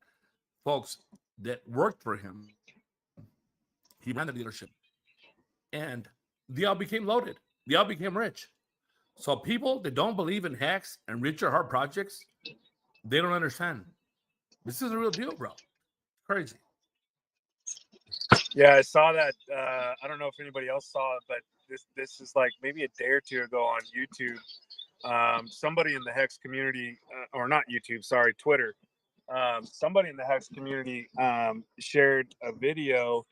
folks that worked for him. He ran the dealership, and they all became loaded. They all became rich. So people that don't believe in Hex and richer heart projects, they don't understand. This is a real deal, bro. Crazy.
Yeah, I saw that. I don't know if anybody else saw it, but this is like maybe a day or two ago on YouTube. Somebody in the Hex community, or not YouTube, sorry, Twitter. Somebody in the Hex community shared a video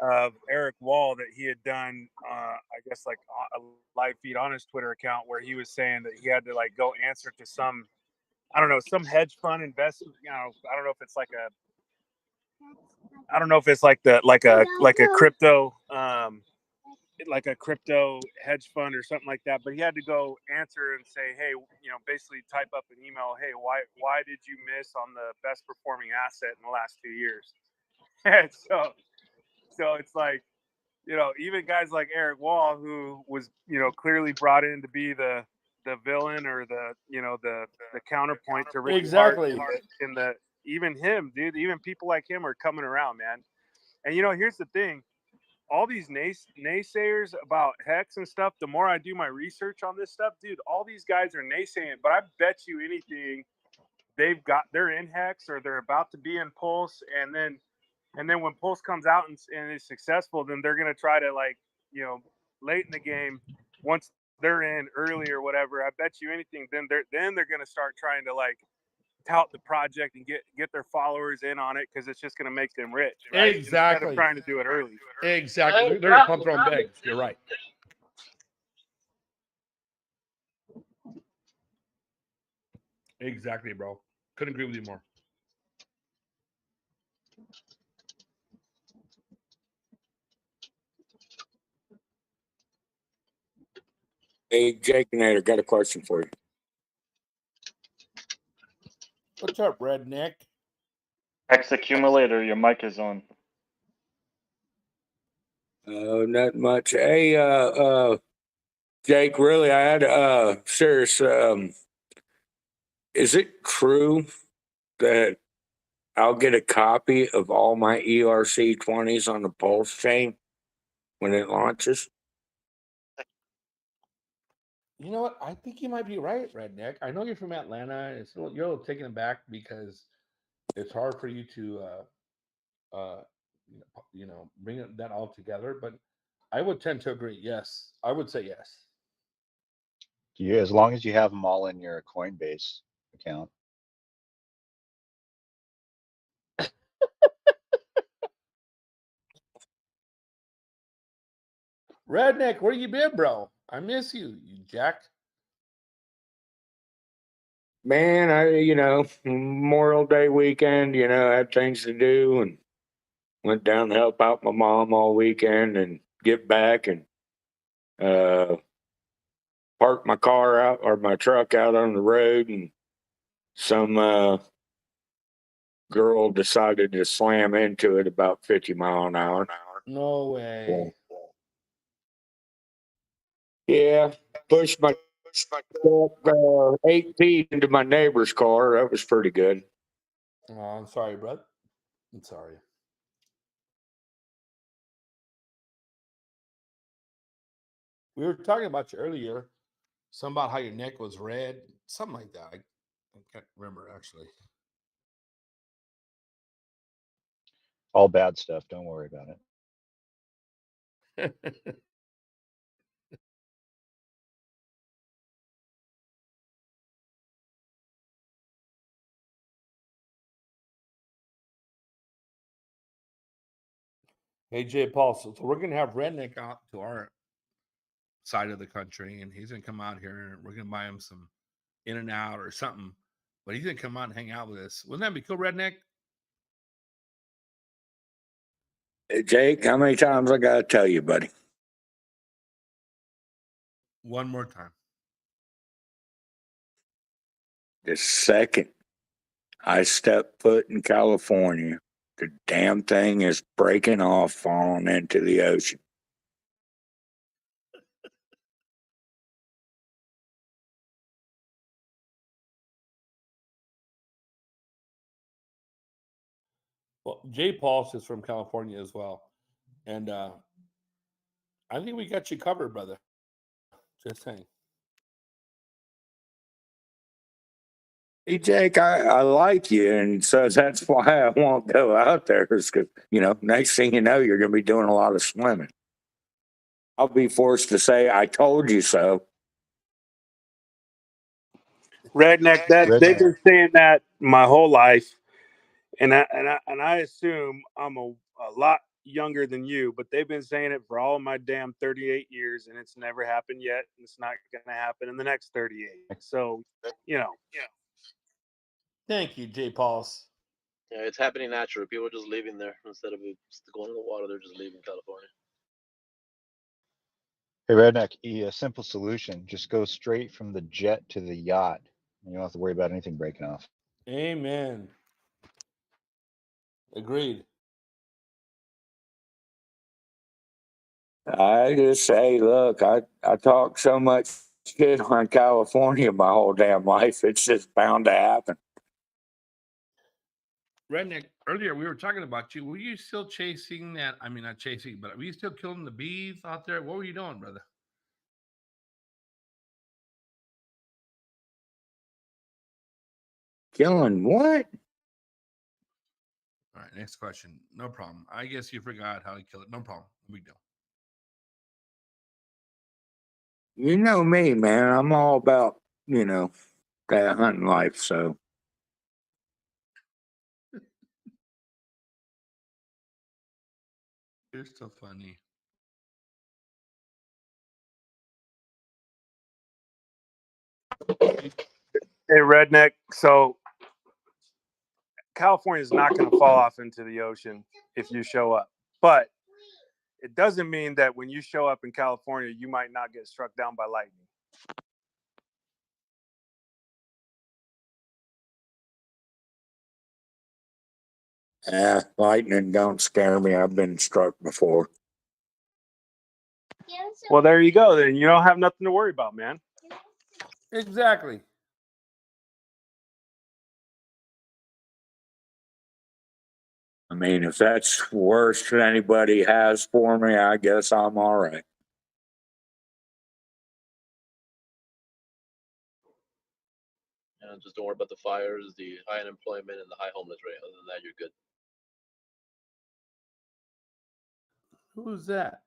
of Eric Wall that he had done, I guess like a live feed on his Twitter account, where he was saying that he had to like go answer to some, I don't know, some hedge fund investment. I don't know if it's like a, I don't know if it's like a crypto, like a crypto hedge fund or something like that. But he had to go answer and say, hey, basically type up an email. Hey, why did you miss on the best performing asset in the last 2 years? And so it's like, even guys like Eric Wall, who was, clearly brought in to be the villain or the counterpoint to Ricky
Exactly.
Hart in the even him, dude, even people like him are coming around, man. And here's the thing. All these naysayers about Hex and stuff, the more I do my research on this stuff, dude, all these guys are naysaying, but I bet you anything they're in Hex or they're about to be in Pulse, and then when Pulse comes out and is successful, then they're going to try to, like, late in the game, once they're in early or whatever, I bet you anything, then they're going to start trying to, like, tout the project and get their followers in on it, because it's just going to make them rich, right?
Exactly.
Instead of trying to do it early.
Exactly. They're going to pump their own bags. You're right. Exactly, bro. Couldn't agree with you more.
Hey, Jake and I got a question for you.
What's up, redneck?
Hex accumulator, your mic is on.
Not much. Hey, Jake, really, I had serious. Is it true that I'll get a copy of all my ERC20s on the Pulsechain when it launches?
You know what? I think you might be right, redneck. I know you're from Atlanta. You're a little taken aback because it's hard for you to bring that all together. But I would tend to agree. Yes, I would say yes.
As long as you have them all in your Coinbase account.
Redneck, where you been, bro? I miss you, you jack.
Man, Memorial Day weekend, had things to do and went down to help out my mom all weekend and get back and parked my car out or my truck out on the road, and some girl decided to slam into it about 50 mile an hour.
No way.
Yeah, pushed my truck 8 feet into my neighbor's car. That was pretty good.
Oh, I'm sorry, bro. I'm sorry. We were talking about you earlier. Something about how your neck was red. Something like that. I can't remember, actually.
All bad stuff. Don't worry about it.
Hey, Jay Paul. So we're going to have Redneck out to our side of the country, and he's going to come out here, and we're going to buy him some In-N-Out or something. But he's going to come out and hang out with us. Wouldn't that be cool, Redneck?
Hey, Jake, how many times I got to tell you, buddy?
One more time.
The second I step foot in California, the damn thing is breaking off, falling into the ocean.
Well, Jay Paul is from California as well. And I think we got you covered, brother. Just saying.
Hey, Jake, I like you, and so that's why I won't go out there. Is because next thing you know, you're going to be doing a lot of swimming. I'll be forced to say, "I told you so."
Redneck, they've been saying that my whole life, and I assume I'm a lot younger than you, but they've been saying it for all of my damn 38 years, and it's never happened yet, and it's not going to happen in the next 38. So,
Thank you, Jay Pauls.
Yeah, it's happening naturally. People are just leaving there instead of going to the water. They're just leaving California.
Hey, Redneck, a simple solution. Just go straight from the jet to the yacht. You don't have to worry about anything breaking off.
Amen. Agreed.
I just say, look, I talk so much shit on California my whole damn life. It's just bound to happen.
Redneck, earlier we were talking about you. Were you still chasing that? I mean, not chasing, but were you still killing the bees out there? What were you doing, brother?
Killing what?
All right, next question. No problem. I guess you forgot how to kill it. No problem. No big deal.
You know me, man. I'm all about, that hunting life. So
You're so funny.
hey, Redneck. So California is not going to fall off into the ocean if you show up, but it doesn't mean that when you show up in California, you might not get struck down by lightning.
lightning don't scare me. I've been struck before.
Well, there you go. Then you don't have nothing to worry about, man.
Exactly.
I mean, if that's worse than anybody has for me, I guess I'm all right.
Just don't worry about the fires, the high unemployment, and the high homeless rate. Other than that, you're good.
Who's that?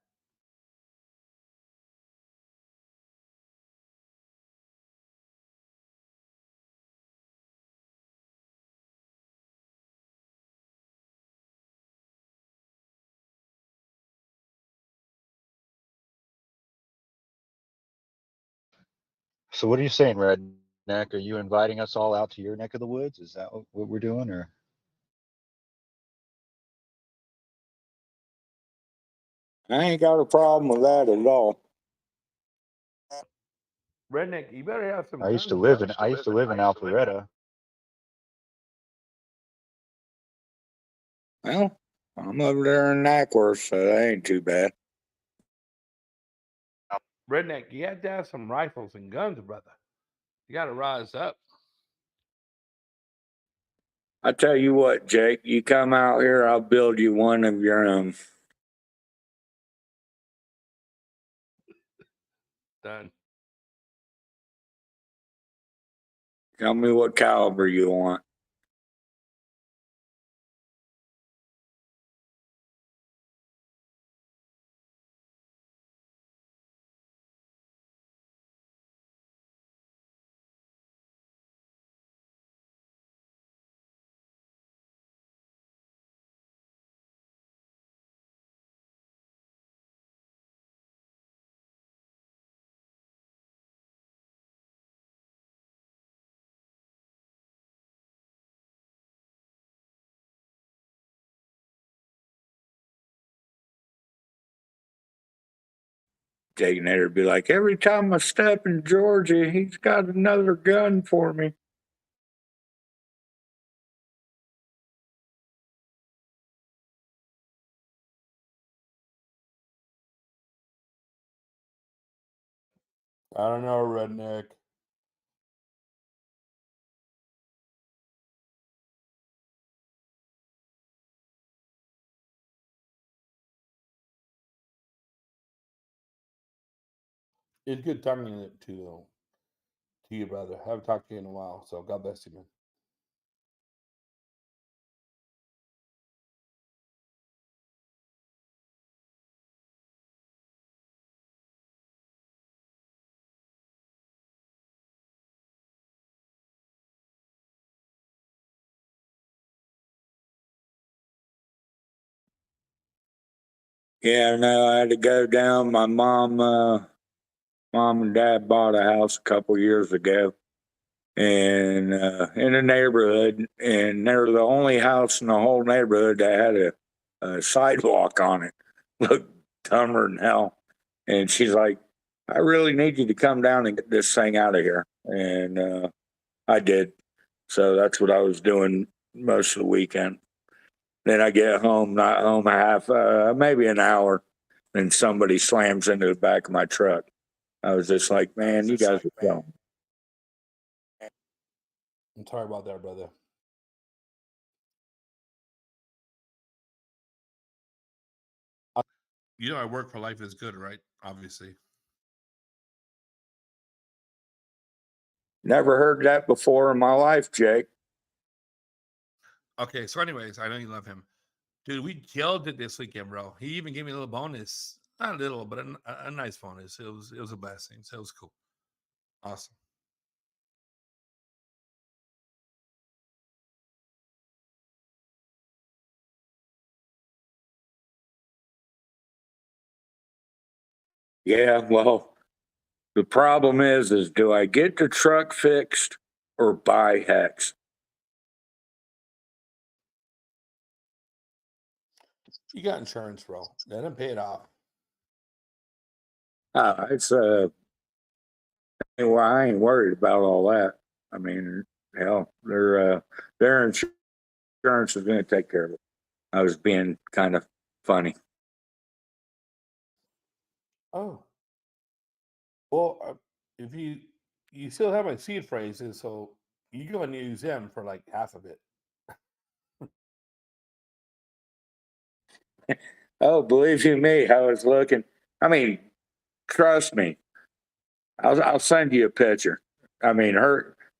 So what are you saying, Redneck? Are you inviting us all out to your neck of the woods? Is that what we're doing, or?
I ain't got a problem with that at all.
Redneck, you better have some
I used to
guns,
live
brother.
in Alpharetta.
Well, I'm over there in Nackworth, so that ain't too bad.
Redneck, you have to have some rifles and guns, brother. You got to rise up.
I tell you what, Jake, you come out here, I'll build you one of your own.
Done.
Tell me what caliber you want. Jake Nader would be like, every time I step in Georgia, he's got another gun for me.
I don't know, Redneck. It's good talking to you, brother. I haven't talked to you in a while, so God bless you, man.
Yeah, no, I had to go down. My mom and dad bought a house a couple years ago, and in a neighborhood, and they're the only house in the whole neighborhood that had a sidewalk on it. Looked dumber than hell. And she's like, I really need you to come down and get this thing out of here. And I did. So that's what I was doing most of the weekend. Then I get home, not home a half, maybe an hour, and somebody slams into the back of my truck. I was just like, man, you guys are dumb.
I'm sorry about that, brother. You know, I work for life is good, right? Obviously.
Never heard that before in my life, Jake.
Okay, so anyways, I know you love him. Dude, we killed it this weekend, bro. He even gave me a little bonus. Not a little, but a nice bonus. It was a blessing. So it was cool. Awesome.
Yeah, well, the problem is do I get the truck fixed or buy Hex?
You got insurance, bro. Let him pay it off.
It's well, I ain't worried about all that. I mean, hell, their insurance is going to take care of it. I was being kind of funny.
Oh. Well, if you still have my seed phrases, so you go and use them for like half of it.
Oh, believe you me, I was looking. I mean, trust me. I'll send you a picture. I mean,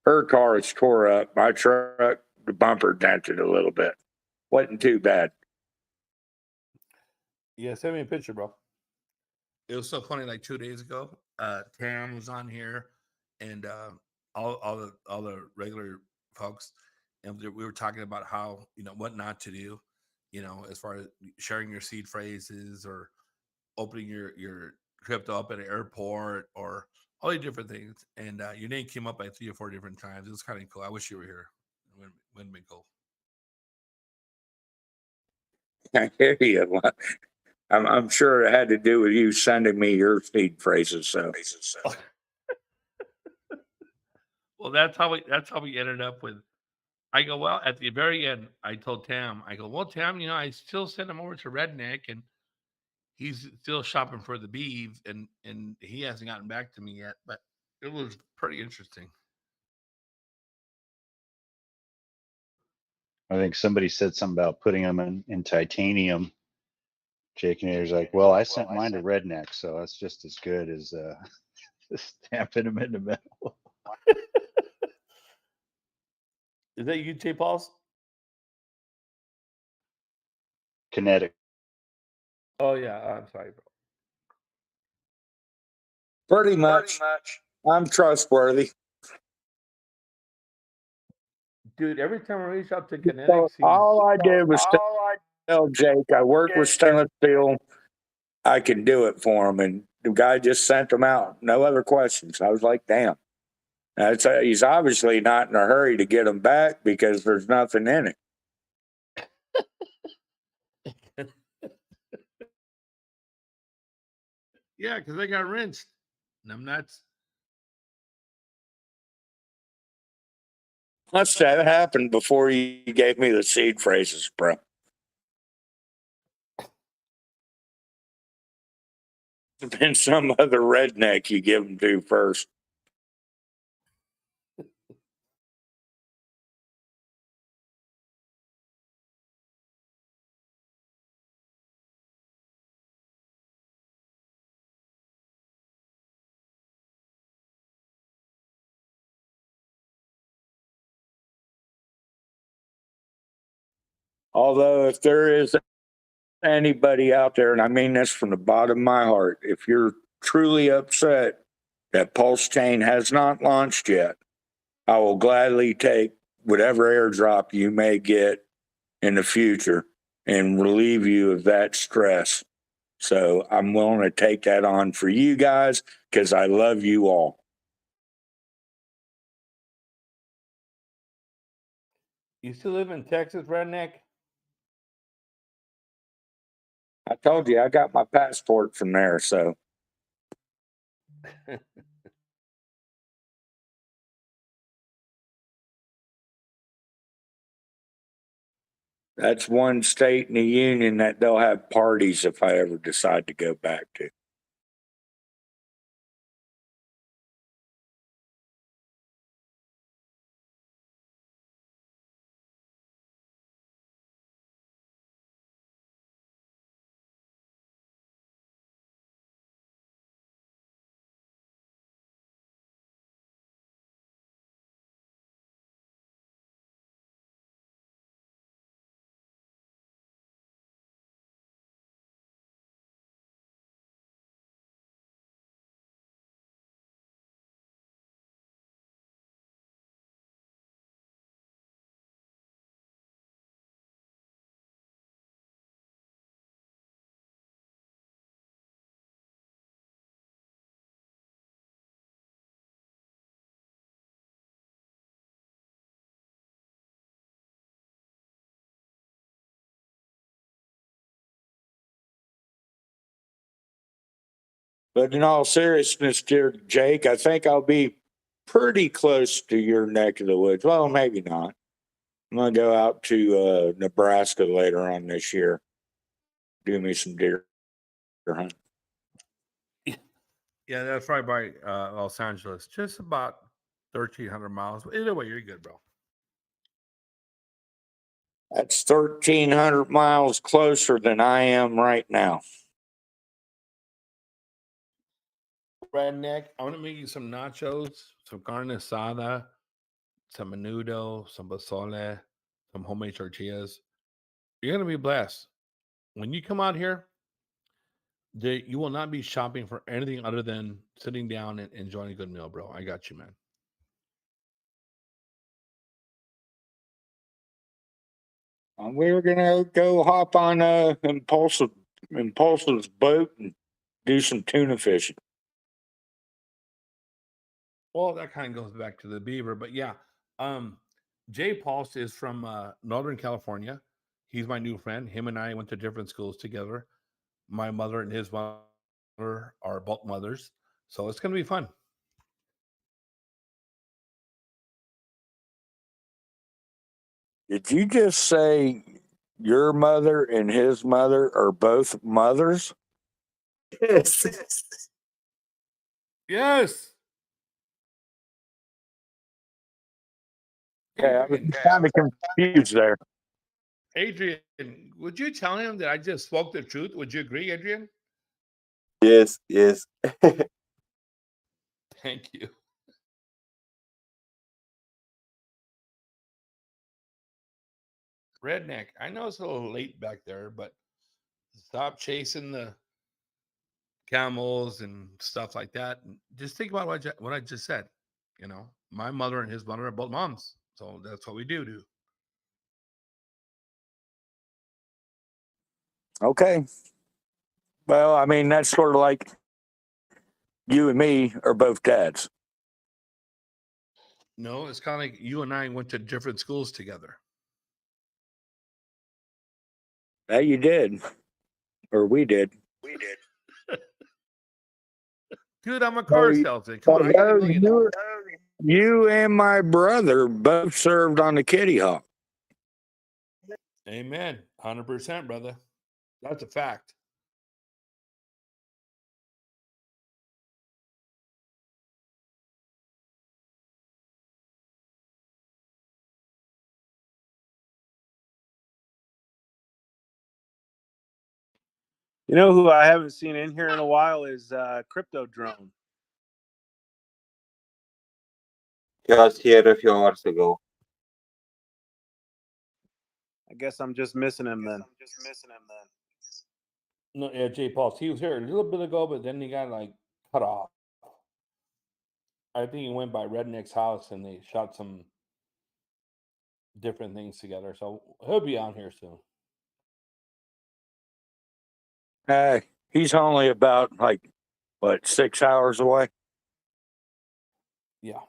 Her car is tore up. My truck, the bumper dented a little bit. Wasn't too bad.
Yeah, send me a picture, bro. It was so funny. Like 2 days ago, Tam was on here, and all the regular folks, and we were talking about how, you know, what not to do, you know, as far as sharing your seed phrases or opening your crypto up at an airport or all these different things. And your name came up like 3 or 4 different times. It was kind of cool. I wish you were here. It would have been cool.
I hear you. I'm sure it had to do with you sending me your seed phrases. So
Well, that's how we ended up with. I go, well, at the very end, I told Tam, I go, well, Tam, you know, I still sent him over to Redneck, and he's still shopping for the beeves, and he hasn't gotten back to me yet. But it was pretty interesting.
I think somebody said something about putting them in titanium. Jake and Air's like, well, I sent mine to Redneck, so that's just as good as stamping them in the middle.
Is that you, J. Pauls?
Kinetic.
Oh yeah, I'm sorry, bro.
pretty much, I'm trustworthy.
Dude, every time I reach out to Kinetics,
So all I did was tell Jake I work with stainless steel. I can do it for him, and the guy just sent them out. No other questions. I was like, damn. He's obviously not in a hurry to get them back because there's nothing in it.
yeah, because they got rinsed. I'm nuts.
Must have happened before you gave me the seed phrases, bro. It's been some other redneck you give them to first. Although if there is anybody out there, and I mean this from the bottom of my heart, if you're truly upset that Pulsechain has not launched yet, I will gladly take whatever airdrop you may get in the future and relieve you of that stress. So I'm willing to take that on for you guys because I love you all.
You still live in Texas, Redneck?
I told you I got my passport from there, so that's one state in the union that they'll have parties if I ever decide to go back to. But in all seriousness, dear Jake, I think I'll be pretty close to your neck of the woods. Well, maybe not. I'm going to go out to Nebraska later on this year. Do me some deer hunt.
Yeah, that's right by Los Angeles. Just about 1,300 miles. Either way, you're good, bro.
That's 1,300 miles closer than I am right now.
Redneck, I want to make you some nachos, some carne asada, some menudo, some pozole, some homemade tortillas. You're gonna be blessed. When you come out here, you will not be shopping for anything other than sitting down and enjoying a good meal, bro. I got you, man.
We were gonna go hop on Impulsive's boat and do some tuna fishing.
Well, that kind of goes back to the beaver, but yeah. Jay Pulse is from Northern California. He's my new friend. Him and I went to different schools together. My mother and his mother are both mothers, so it's gonna be fun.
Did you just say your mother and his mother are both mothers?
Yes.
Yes.
Yeah, I was kind of confused there.
Adrian, would you tell him that I just spoke the truth? Would you agree, Adrian?
Yes, yes.
Thank you. Redneck, I know it's a little late back there, but stop chasing the camels and stuff like that. And just think about what I just said. You know, my mother and his mother are both moms, so that's what we do.
Okay. Well, I mean, that's sort of like you and me are both dads.
No, it's kind of like you and I went to different schools together.
Yeah, you did. Or we did.
Dude, I'm a car salesman. Come on, I got $1 million.
You and my brother both served on the Kitty Hawk.
Amen. 100%, brother. That's a fact.
You know who I haven't seen in here in a while is Crypto Drone.
He was here a few hours ago.
I guess I'm just missing him then.
No, yeah, Jay Pauls. He was here a little bit ago, but then he got like cut off. I think he went by Redneck's house and they shot some different things together. So he'll be on here soon.
He's only about 6 hours away.
Yeah.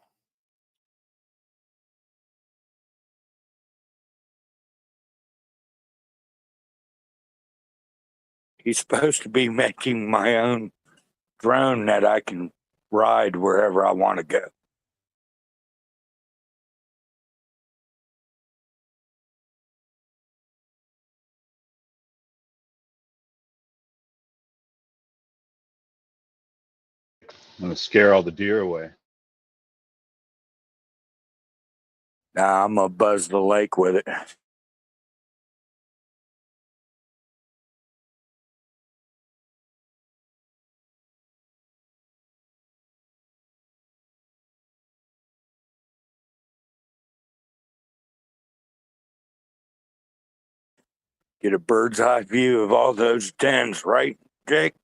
He's supposed to be making my own drone that I can ride wherever I want to go.
I'm gonna scare all the deer away.
Nah, I'm going to buzz the lake with it. Get a bird's eye view of all those dens, right, Jake?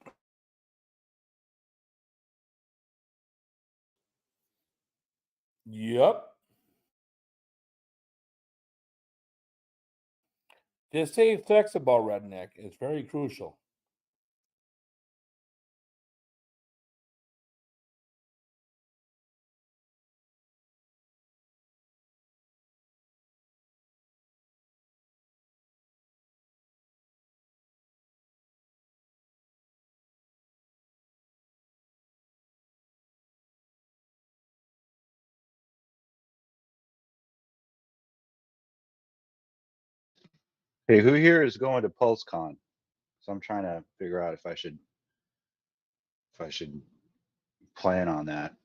Yep. Just stay flexible, Redneck. It's very crucial.
Hey, who here is going to PulseCon? So I'm trying to figure out if I should plan on that.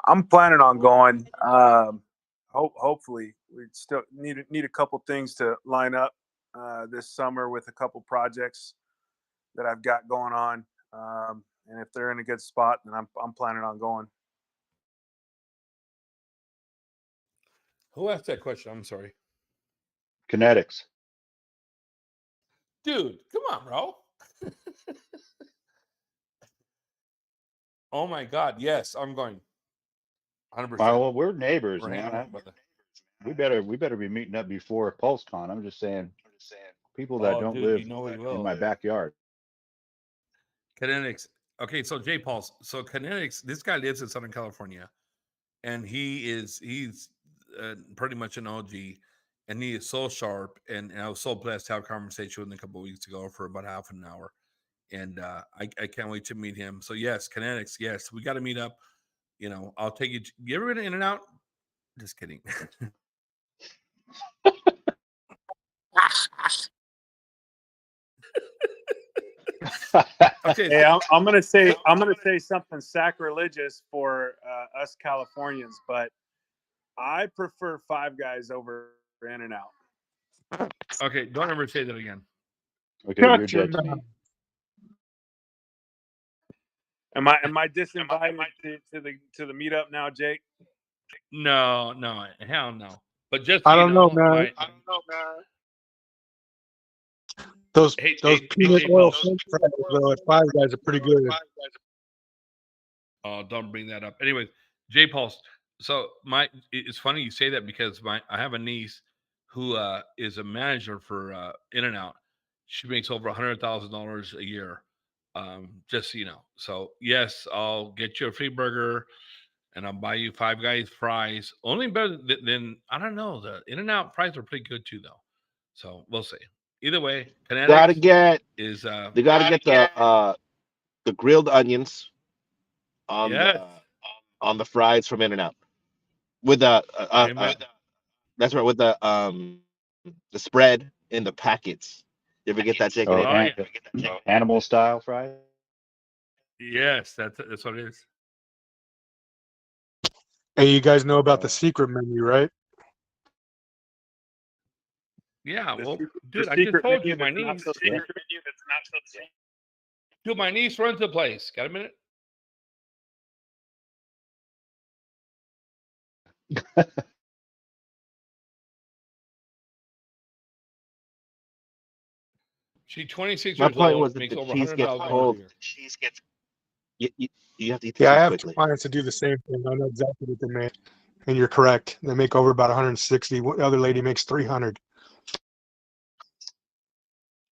I'm planning on going. Hopefully, we still need a couple things to line up this summer with a couple projects that I've got going on, and if they're in a good spot, then I'm planning on going.
Who asked that question? I'm sorry.
Kinetics.
Dude, come on, bro. Oh my God. Yes, I'm going. 100%.
Well, we're neighbors,
We're
man.
hanging out with it.
We better be meeting up before PulseCon. I'm just saying, people that
Oh,
don't
dude,
live
you know we
in
will.
my backyard.
Kinetics. Okay, so J Pulse. So Kinetics, this guy lives in Southern California, and he's pretty much an OG, and he is so sharp. And I was so blessed to have a conversation with him a couple of weeks ago for about half an hour, and I can't wait to meet him. So yes, Kinetics. Yes, we got to meet up. You know, I'll take you. You ever been in and out? Just kidding. Okay.
Hey, I'm gonna say something sacrilegious for us Californians, but I prefer Five Guys over In and Out.
Okay, don't ever say that again.
Okay, you're dead to me.
Am I disinvited to the meetup now, Jake?
No, hell no. But just
I
so
don't
you
know,
know,
man.
my
Those
hey,
peanut
J
oil
Pulse.
French fries though at Five Guys are pretty good.
Oh, don't bring that up. Anyways, J Pulse. So it's funny you say that because I have a niece who is a manager for In and Out. She makes over $100,000 a year. Just so you know. So yes, I'll get you a free burger, and I'll buy you Five Guys fries. Only better than I don't know. The In and Out fries are pretty good too, though. So we'll see. Either way,
Gotta
Kinetics
get
is
they gotta get the grilled onions on
yes.
the fries from In and Out with
Amen.
that's right, with the spread in the packets. You ever get that, Jake?
Oh,
Oh yeah.
animal style fries.
Yes, that's what it is.
Hey, you guys know about the secret menu, right?
Yeah, well,
The
dude, I just
secret
told
menu
you my
that's not
niece.
so secret.
Dude, my niece runs the place. Got a minute? She's 26
My
years
point
old,
was that
makes
the
over
cheese gets
$100,000 a
cold.
year.
You have to eat the
Yeah, I
cheese
have
quickly.
clients that do the same thing. I know exactly what they make, and you're correct. They make over about 160. The other lady makes 300.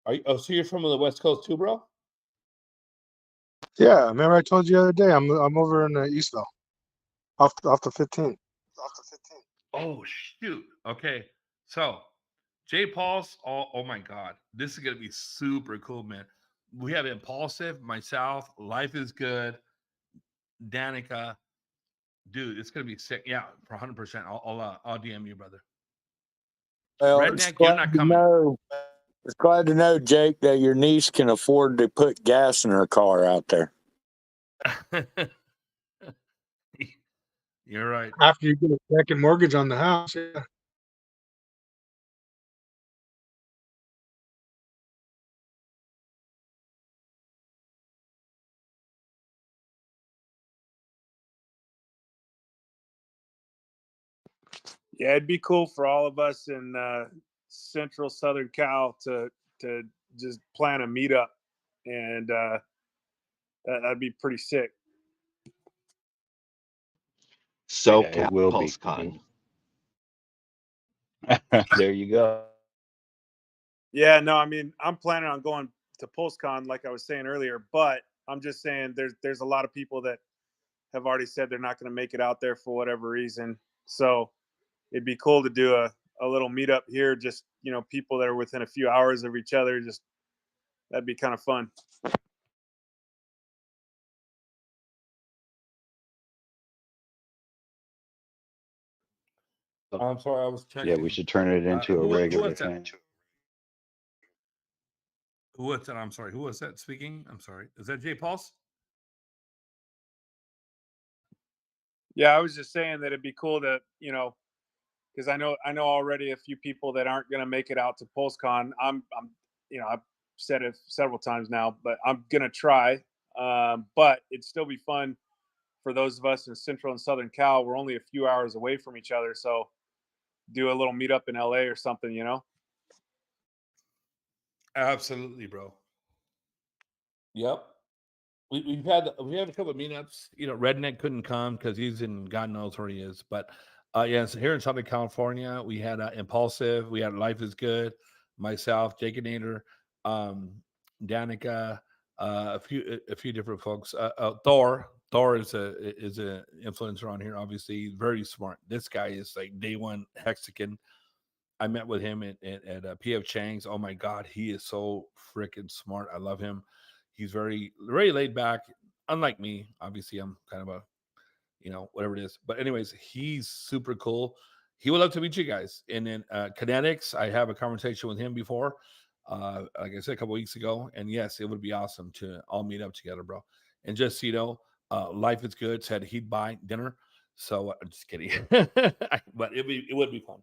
So you're from the West Coast too, bro?
Yeah, remember I told you the other day I'm over in Eastville, off the 15.
Oh shoot. Okay. So J Pulse, oh my God. This is gonna be super cool, man. We have Impulsive, myself, Life is Good, Danica. Dude, it's gonna be sick. Yeah, for 100%. I'll DM you, brother.
Well, it's
Redneck, you're
glad
not
to
coming.
know. It's glad to know, Jake, that your niece can afford to put gas in her car out there.
You're right.
After you get a second mortgage on the house, yeah.
Yeah, it'd be cool for all of us in Central Southern Cal to just plan a meetup, and that'd be pretty sick.
So
Yeah, it will be.
PulseCon.
There you go.
Yeah, no, I mean, I'm planning on going to PulseCon, like I was saying earlier, but I'm just saying there's a lot of people that have already said they're not going to make it out there for whatever reason. So it'd be cool to do a little meetup here, just, people that are within a few hours of each other. Just that'd be kind of fun.
I'm sorry, I was checking.
Yeah, we should turn it into a regular
who
thing.
Who was that? I'm sorry. Who was that speaking? I'm sorry. Is that J Pulse?
Yeah, I was just saying that it'd be cool to, because I know already a few people that aren't going to make it out to PulseCon. I've said it several times now, but I'm going to try. But it'd still be fun for those of us in Central and Southern Cal. We're only a few hours away from each other, so do a little meetup in LA or something, you know?
Absolutely, bro. Yep. We had a couple of meetups. You know, Redneck couldn't come because he's in God knows where he is. But yeah, so here in Southern California, we had Impulsive, we had Life is Good, myself, Jaconator, Danica, a few different folks. Thor is a influencer on here. Obviously, he's very smart. This guy is like day one Hexagon. I met with him at PF Chang's. Oh my God, he is so freaking smart. I love him. He's very laid back. Unlike me, obviously, I'm kind of a, you know, whatever it is. But anyways, he's super cool. He would love to meet you guys. And then Kinetics, I have a conversation with him before, like I said a couple weeks ago. And yes, it would be awesome to all meet up together, bro. And just so you know, Life is Good said he'd buy dinner. So I'm just kidding, but it would be fun.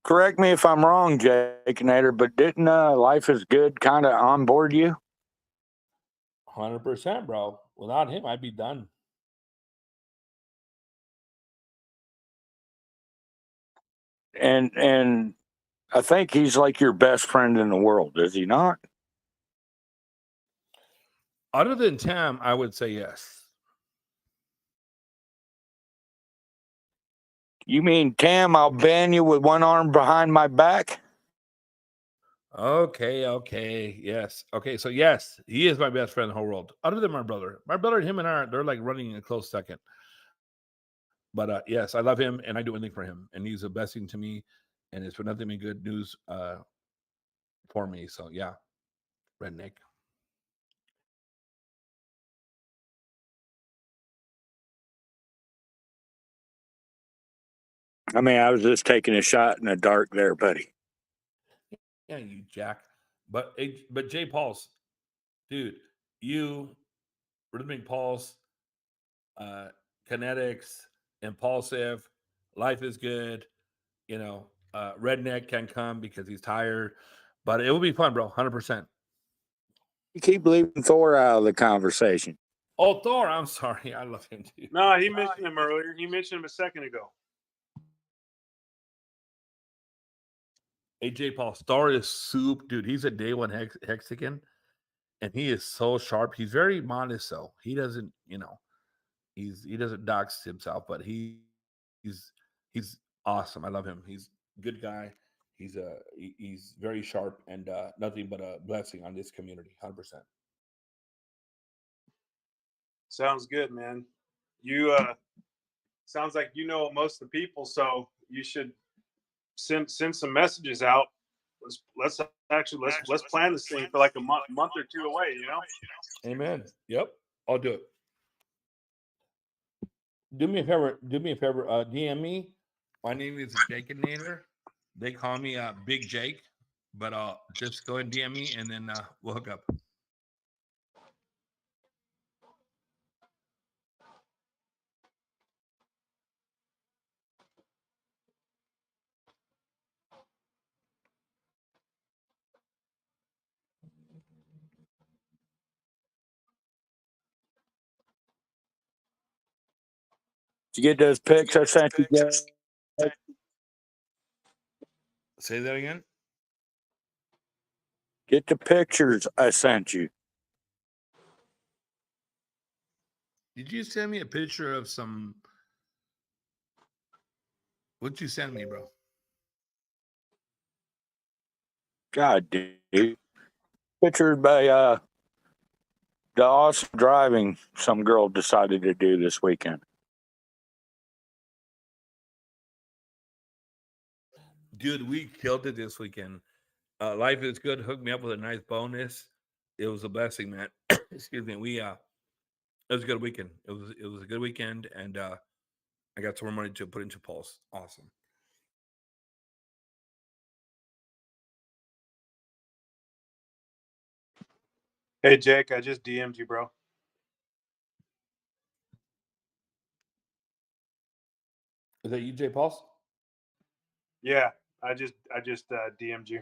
Correct me if I'm wrong, Jaconator, but didn't Life is Good kind of onboard you?
100%, bro. Without him, I'd be done.
And I think he's like your best friend in the world, is he not?
Other than Tam, I would say yes.
You mean Tam, I'll ban you with one arm behind my back?
Okay, yes. Okay, so yes, he is my best friend in the whole world. Other than my brother. My brother and him and I, they're like running a close second. But yes, I love him and I do anything for him. And he's a blessing to me. And it's for nothing but good news for me. So yeah, Redneck.
I mean, I was just taking a shot in the dark there, buddy.
Yeah, you jack. But Jay Pauls, dude, you, Rhythmic Pulse, Kinetics, Impulsive, Life is Good, you know, Redneck can come because he's tired. But it will be fun, bro. 100%.
You keep leaving Thor out of the conversation.
Oh, Thor, I'm sorry. I love him too.
No, he mentioned him earlier. He mentioned him a second ago.
AJ Paul, Thor is soup, dude. He's a day one Hexagon, and he is so sharp. He's very modest, though. He doesn't, you know, he doesn't dox himself, but he's awesome. I love him. He's a good guy. He's very sharp and nothing but a blessing on this community. 100%.
Sounds good, man. You sounds like you know most of the people, so you should send some messages out. Let's plan this thing for like a month or two away, you know?
Amen. Yep, I'll do it. Do me a favor. DM me. My name is Jaconator. They call me Big Jake, but just go and DM me, and then we'll hook up.
Did you get those pics I sent you, guys?
Say that again.
Get the pictures I sent you.
Did you send me a picture of some? What'd you send me, bro?
God, dude. Pictured by the awesome driving some girl decided to do this weekend.
Dude, we killed it this weekend. Life is Good hooked me up with a nice bonus. It was a blessing, man. Excuse me. It was a good weekend. It was a good weekend, and I got some more money to put into Pulse. Awesome.
Hey Jake, I just DM'd you, bro.
Is that you, Jay Pulse?
Yeah, I just DM'd you.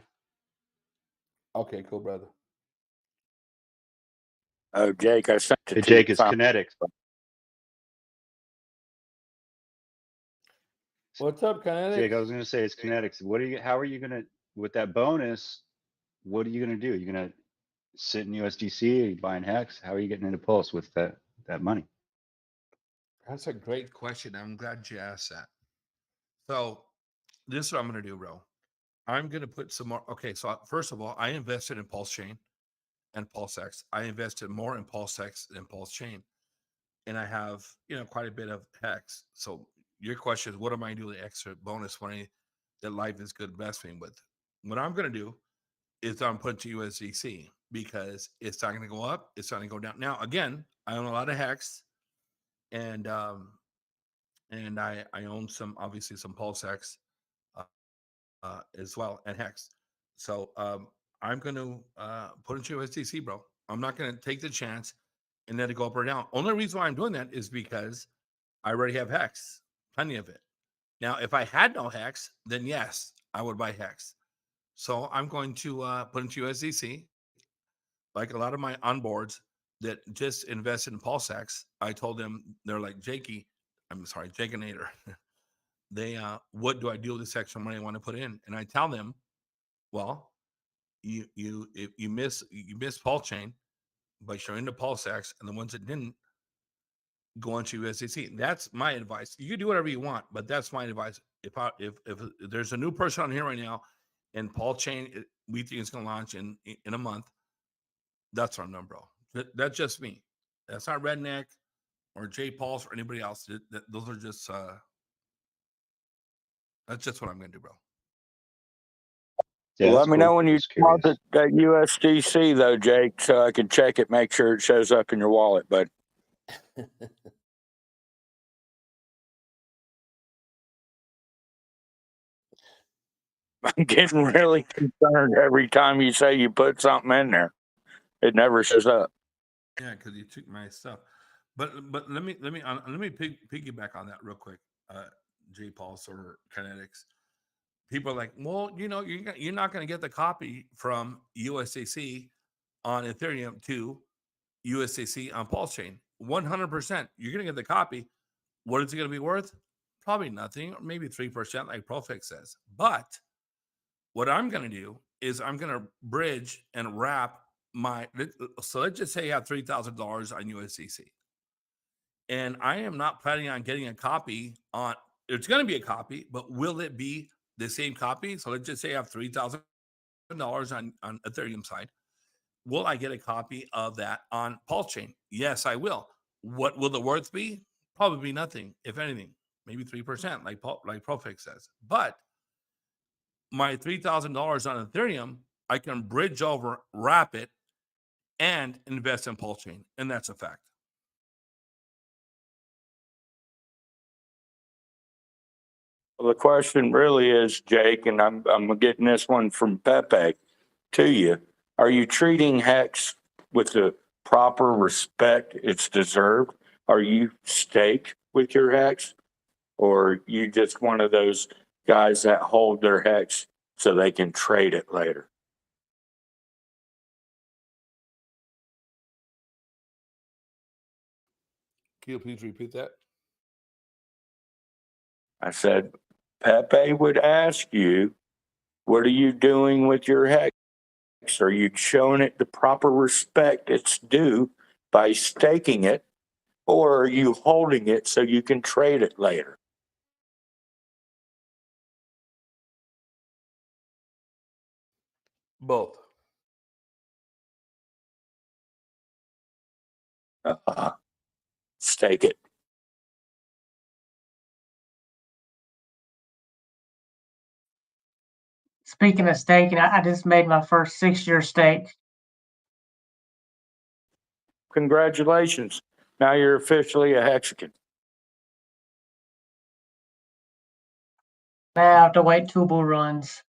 Okay, cool, brother.
Oh, Jake, I sent it
Hey,
to
Jake,
you.
it's kinetics.
What's up, Kinetics?
Jake, I was going to say it's kinetics. How are you going to, with that bonus, what are you going to do? Are you going to sit in USDC? Are you buying Hex? How are you getting into Pulse with that money?
That's a great question. I'm glad you asked that. So this is what I'm going to do, bro. I'm going to put some more. Okay, so first of all, I invested in Pulsechain and PulseX. I invested more in PulseX than Pulsechain, and I have quite a bit of Hex. So your question is, what am I doing the extra bonus money that life is good investing with? What I'm going to do is I'm putting to USDC because it's not going to go up. It's not going to go down. Now, again, I own a lot of Hex, and I own obviously some PulseX as well, and Hex. So I'm going to put into USDC, bro. I'm not going to take the chance and let it go up or down. Only reason why I'm doing that is because I already have Hex, plenty of it. Now, if I had no Hex, then yes, I would buy Hex. So I'm going to put into USDC. Like a lot of my onboards that just invested in PulseX, I told them, they're like, Jakey, I'm sorry, Jakeinator. They what do I do with this extra money I want to put in? And I tell them, well, if you miss Pulsechain, but you're into PulseX, and the ones that didn't go into USDC. That's my advice. You can do whatever you want, but that's my advice. If there's a new person on here right now, and Pulsechain we think it's going to launch in a month, that's our number, bro. That's just me. That's not Redneck or J Pulse or anybody else. Those are just that's just what I'm going to do, bro.
Yeah,
Well,
that's
let me
cool.
know when you
Just curious.
deposit that USDC, though, Jake, so I can check it, make sure it shows up in your wallet. But I'm getting really concerned every time you say you put something in there. It never shows up.
Yeah, because you took my stuff. But let me piggyback on that real quick, J Pulse or Kinetics. People are like, well, you're not going to get the copy from USDC on Ethereum to USDC on Pulsechain. 100%. You're going to get the copy. What is it going to be worth? Probably nothing, or maybe 3%, like PulseX says. But what I'm going to do is I'm going to bridge and wrap so let's just say you have $3,000 on USDC. And I am not planning on getting a copy on, it's going to be a copy, but will it be the same copy? So let's just say I have $3,000 on Ethereum side. Will I get a copy of that on Pulsechain? Yes, I will. What will the worth be? Probably nothing, if anything, maybe 3%, like PulseX says. But my $3,000 on Ethereum, I can bridge over, wrap it, and invest in Pulsechain, and that's a fact.
Well, the question really is, Jake, and I'm getting this one from Pepe to you. Are you treating Hex with the proper respect it's deserved? Are you staked with your Hex? Or are you just one of those guys that hold their Hex so they can trade it later?
Can you please repeat that?
I said, Pepe would ask you, what are you doing with your Hex? Are you showing it the proper respect it's due by staking it? Or are you holding it so you can trade it later?
Both.
Stake it.
Speaking of staking, I just made my first 6-year stake.
Congratulations. Now you're officially a Hexican.
Now I have to wait 2 bull runs.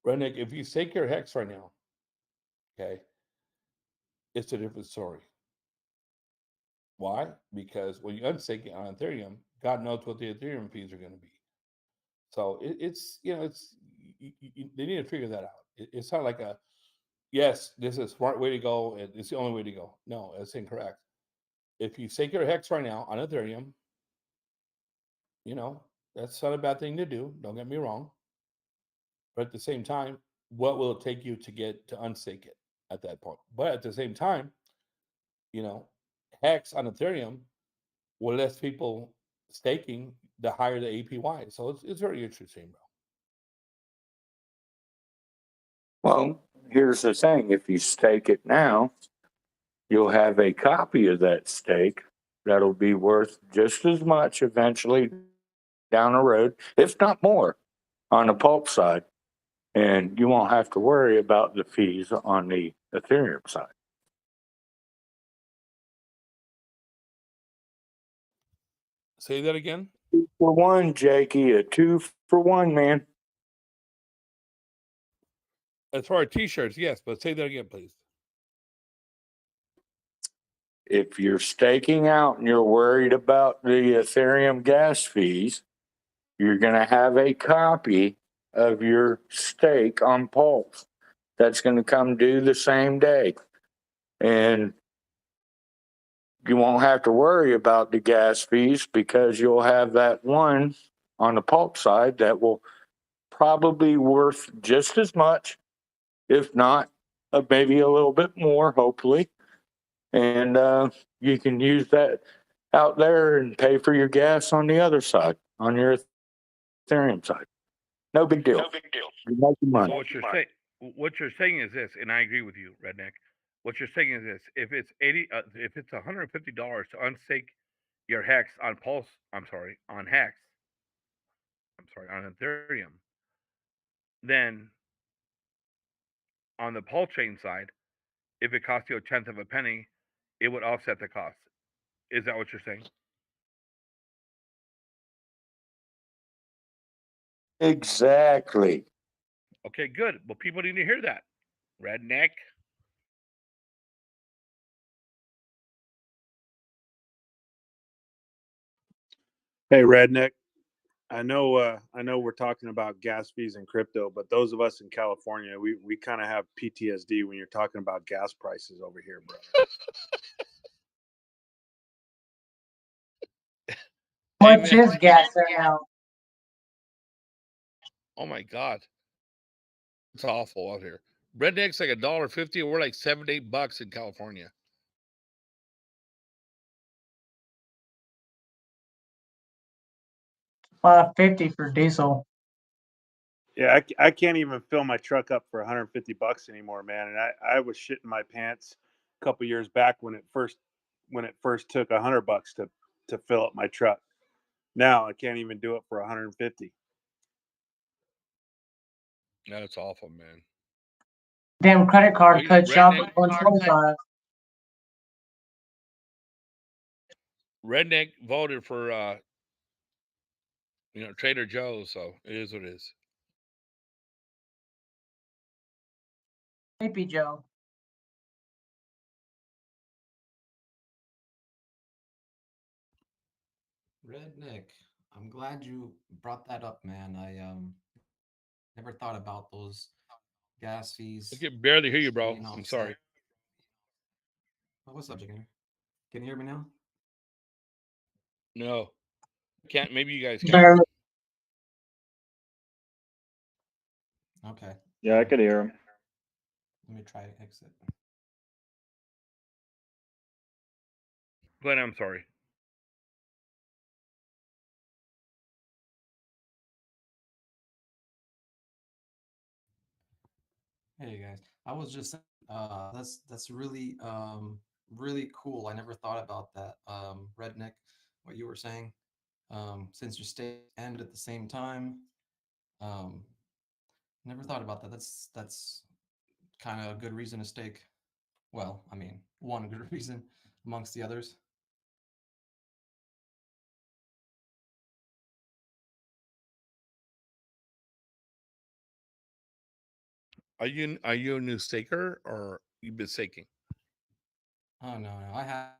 Redneck, if you stake your hex right now, okay, it's a different story. Why? Because when you unstake it on Ethereum, God knows what the Ethereum fees are going to be. So it's they need to figure that out. It's not like a yes, this is a smart way to go, and it's the only way to go. No, that's incorrect. If you stake your hex right now on Ethereum, that's not a bad thing to do. Don't get me wrong. But at the same time, what will it take you to get to unstake it at that point? But at the same time, hex on Ethereum, with less people staking, the higher the APY. So it's very interesting, bro.
Well, here's the thing. If you stake it now, you'll have a copy of that stake that'll be worth just as much eventually down the road, if not more, on the pulp side. And you won't have to worry about the fees on the Ethereum side.
Say that again.
2 for 1, Jakey. A 2 for 1, man.
As far as t-shirts, yes, but say that again, please.
If you're staking out and you're worried about the Ethereum gas fees, you're going to have a copy of your stake on Pulse that's going to come due the same day. And you won't have to worry about the gas fees because you'll have that one on the Pulse side that will probably worth just as much, if not maybe a little bit more, hopefully. And you can use that out there and pay for your gas on the other side, on your Ethereum side. No big deal. You're making money.
So what you're saying is this, and I agree with you, Redneck. What you're saying is this: if it's $150 to unstake your hex on on Ethereum, then on the Pulsechain side, if it costs you a tenth of a penny, it would offset the cost. Is that what you're saying?
Exactly.
Okay, good. Well, people need to hear that. Redneck.
Hey, Redneck. I know we're talking about gas fees and crypto, but those of us in California, we kind of have PTSD when you're talking about gas prices over here, bro.
How much is gas there now?
Oh my God, it's awful out here. Redneck's like $1.50, and we're like $7 to $8 in California.
$5.50 for diesel.
Yeah, I can't even fill my truck up for $150 anymore, man. And I was shitting my pants a couple years back when it first took $100 to fill up my truck. Now I can't even do it for 150.
That's awful, man.
Damn credit card could shop at 125.
Redneck voted for Trader Joe's, so it is what it is.
Sleepy Joe.
Redneck, I'm glad you brought that up, man. I never thought about those gas fees.
I can barely hear you, bro.
being
I'm
offset.
sorry.
Oh, what's up, Jigger? Can you hear me now?
No, can't. Maybe you guys can.
Barely.
Okay.
Yeah, I could hear him.
Let me try to exit.
Glenn, I'm sorry.
Hey guys, I was just that's really really cool. I never thought about that. Redneck, what you were saying. Since your state end at the same time. Um, never thought about that. That's kind of a good reason to stake. Well, I mean, one good reason amongst the others.
Are you a new staker or you've been staking?
Oh no, I have,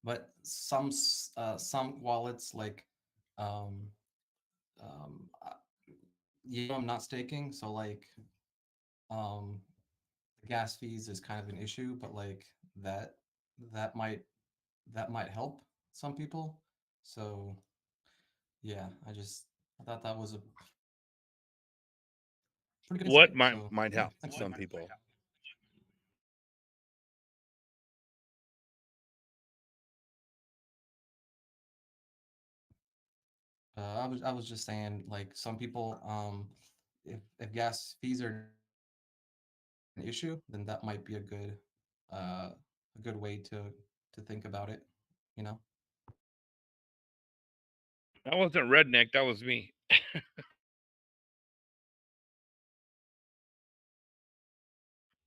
but some wallets like, um, uh, I'm not staking, so like, um, the gas fees is kind of an issue, but like that that might that might help some people. So yeah, I thought that was a pretty good
What
insight. So
might
yeah,
help
thanks.
some people?
I was just saying, like some people, if gas fees are an issue, then that might be a good way to think about it, you know.
That wasn't redneck. That was me.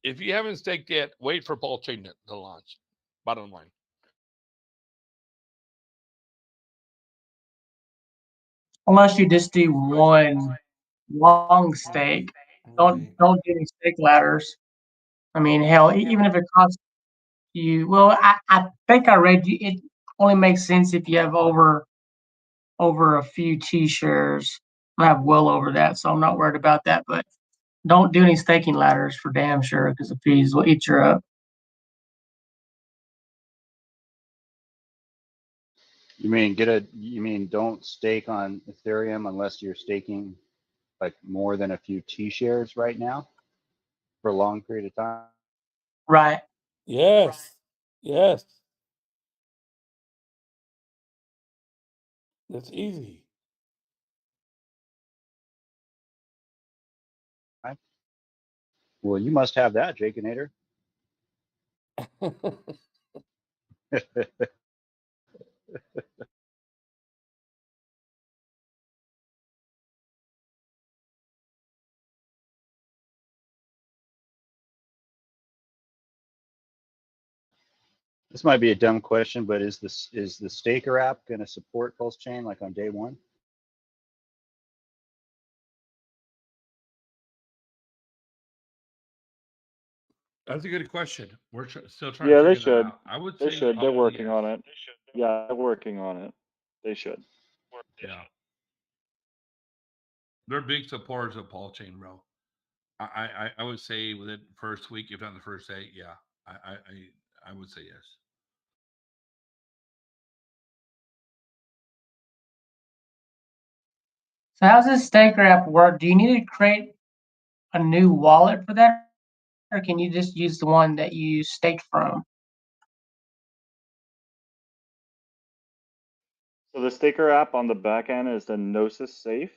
If you haven't staked yet, wait for Pulsechain to launch. Bottom line.
Unless you just do one long stake. Don't do any stake ladders. I mean, hell, even if it costs you, well, I think I read you. It only makes sense if you have over a few T-shares. I have well over that, so I'm not worried about that. But don't do any staking ladders for damn sure, because the fees will eat you up.
You mean don't stake on Ethereum unless you're staking like more than a few T shares right now for a long period of time?
Right.
Yes. Yes. That's easy.
Well, you must have that, Jakeinator. This might be a dumb question, but is the Staker app going to support Pulsechain like on day one?
That's a good question. We're still trying
Yeah,
to
they
figure that
should.
out. I would
They
say
should. They're
probably
working
yes.
on it. Yeah, they're working on it. They should.
Yeah. They're big supporters of Pulsechain, bro. I would say within the first week, if not the first day, yeah. I would say yes.
So how's this staker app work? Do you need to create a new wallet for that, or can you just use the one that you staked from?
So the Staker app on the back end is the Gnosis Safe,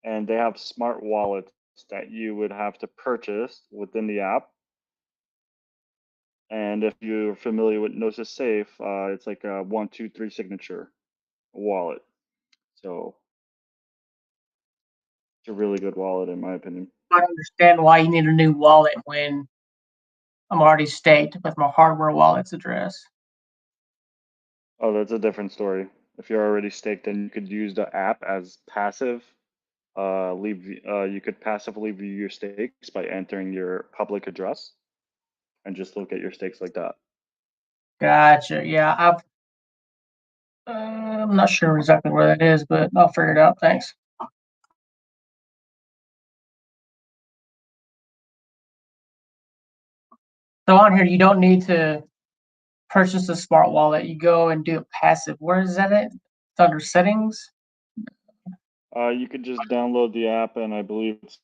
and they have smart wallets that you would have to purchase within the app. And if you're familiar with Gnosis Safe, it's like a 1, 2, 3 signature wallet. So it's a really good wallet, in my opinion.
I don't understand why you need a new wallet when I'm already staked with my hardware wallet's address.
Oh, that's a different story. If you're already staked, then you could use the app as passive. You could passively view your stakes by entering your public address and just look at your stakes like that.
Gotcha. Yeah, I'm not sure exactly where that is, but I'll figure it out. Thanks. So on here, you don't need to purchase a smart wallet. You go and do it passive. Where is that at? It's under settings.
You could just download the app, and I believe it's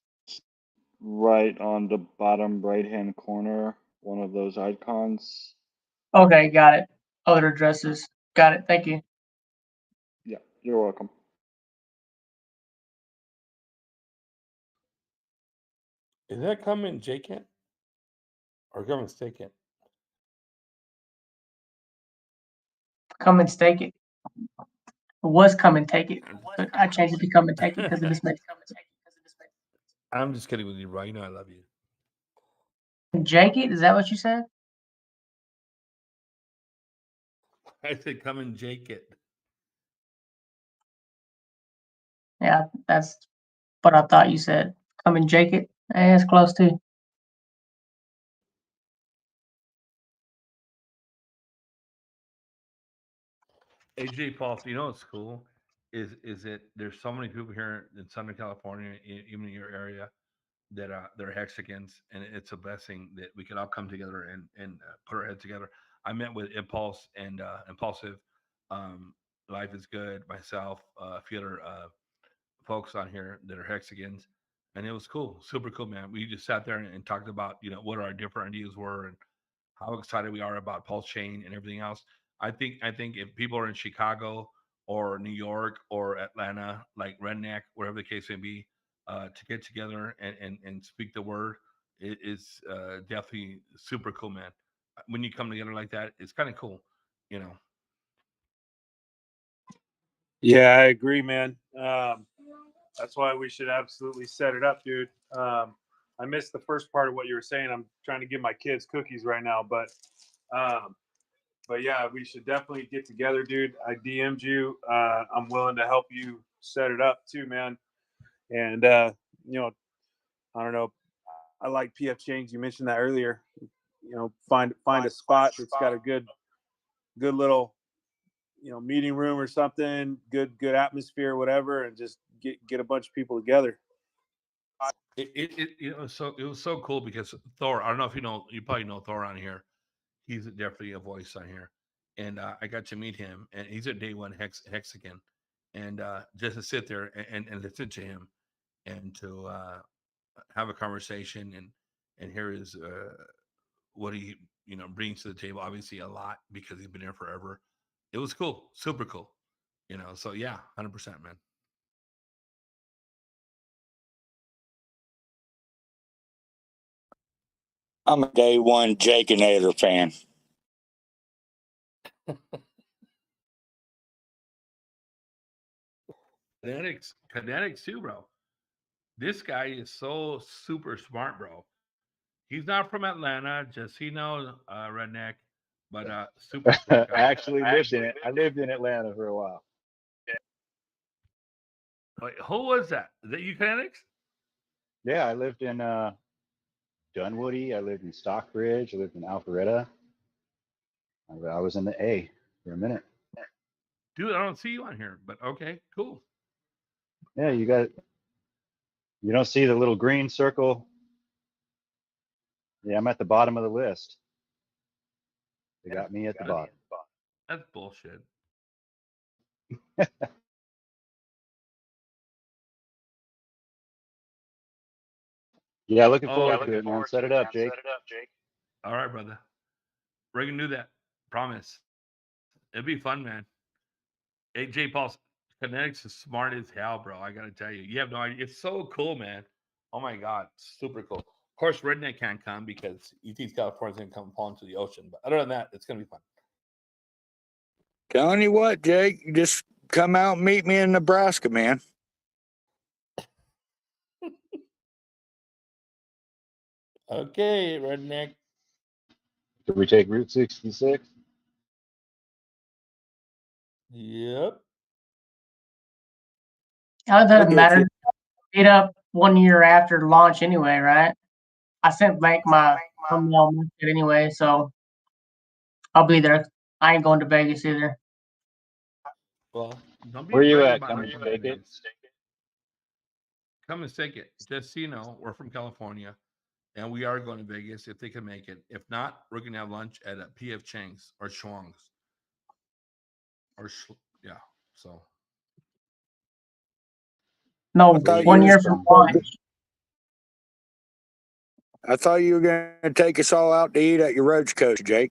right on the bottom right-hand corner, one of those icons.
Okay, got it. Other addresses. Got it. Thank you.
Yeah, you're welcome.
Is that coming J-Kent or coming Stake-Kent?
Come and stake it. It was come and take it, but I changed it to come and take it because it just makes
I'm just kidding with you, bro. You know I love you.
Jake it. Is that what you said?
I said come and Jake it.
Yeah, that's what I thought you said. Come and Jake it. Eh, it's close too.
AJ Paul, you know what's cool is that there's so many people here in Southern California, even in your area, that are Hexagons, and it's a blessing that we could all come together and put our heads together. I met with Impulse and Impulsive, um, Life is Good, myself, a few other folks on here that are Hexagons, and it was cool, super cool, man. We just sat there and talked about what our different ideas were and how excited we are about Pulsechain and everything else. I think if people are in Chicago or New York or Atlanta, like Redneck, whatever the case may be, to get together and speak the word is definitely super cool, man. When you come together like that, it's kind of cool, you know.
Yeah, I agree, man. That's why we should absolutely set it up, dude. I missed the first part of what you were saying. I'm trying to give my kids cookies right now, but yeah, we should definitely get together, dude. I DM'd you. I'm willing to help you set it up too, man. And you know, I don't know. I like PF Change. You mentioned that earlier. Find a spot that's got a good little meeting room or something, good atmosphere, whatever, and just get a bunch of people together.
It was so cool because Thor. I don't know if you probably know Thor on here. He's definitely a voice on here, and I got to meet him, and he's a day one Hexagon, and just to sit there and listen to him, and to have a conversation and hear his what he brings to the table. Obviously, a lot because he's been there forever. It was cool, super cool, So yeah, 100%, man.
I'm a day one Jake and Aether fan.
Kinetics too, bro. This guy is so super smart, bro. He's not from Atlanta, just redneck, but super smart
I
guy.
actually lived in it. I lived in Atlanta for a while.
Wait, who was that? Is that you, Kinetics?
Yeah, I lived in Dunwoody. I lived in Stockbridge. I lived in Alpharetta. I was in the A for a minute.
Dude, I don't see you on here, but okay, cool.
Yeah, you don't see the little green circle. Yeah, I'm at the bottom of the list. They got me at the bottom.
That's bullshit.
Yeah, looking forward to it, man. Set it up, Jake.
All right, brother. We're gonna do that. Promise. It'd be fun, man. AJ Paul, Kinetics is smart as hell, bro. I gotta tell you. You have no idea. It's so cool, man. Oh my god, super cool. Of course, Redneck can't come because he thinks California's gonna come fall into the ocean. But other than that, it's gonna be fun.
Telling you what, Jake, just come out and meet me in Nebraska, man.
Okay, Redneck.
Did we take Route 66?
Yep.
It doesn't matter. Meet up 1 year after launch anyway, right? I sent Blake my thumbnail anyway, so I'll be there. I ain't going to Vegas either.
Well, don't be
Where are you
afraid
at?
about
Come and stake it.
Come and stake it. Just so you know, we're from California, and we are going to Vegas if they can make it. If not, we're going to have lunch at a PF Chang's or Schwang's. Yeah. So.
No, 1 year from launch.
I thought you were going to take us all out to eat at your roach coach, Jake.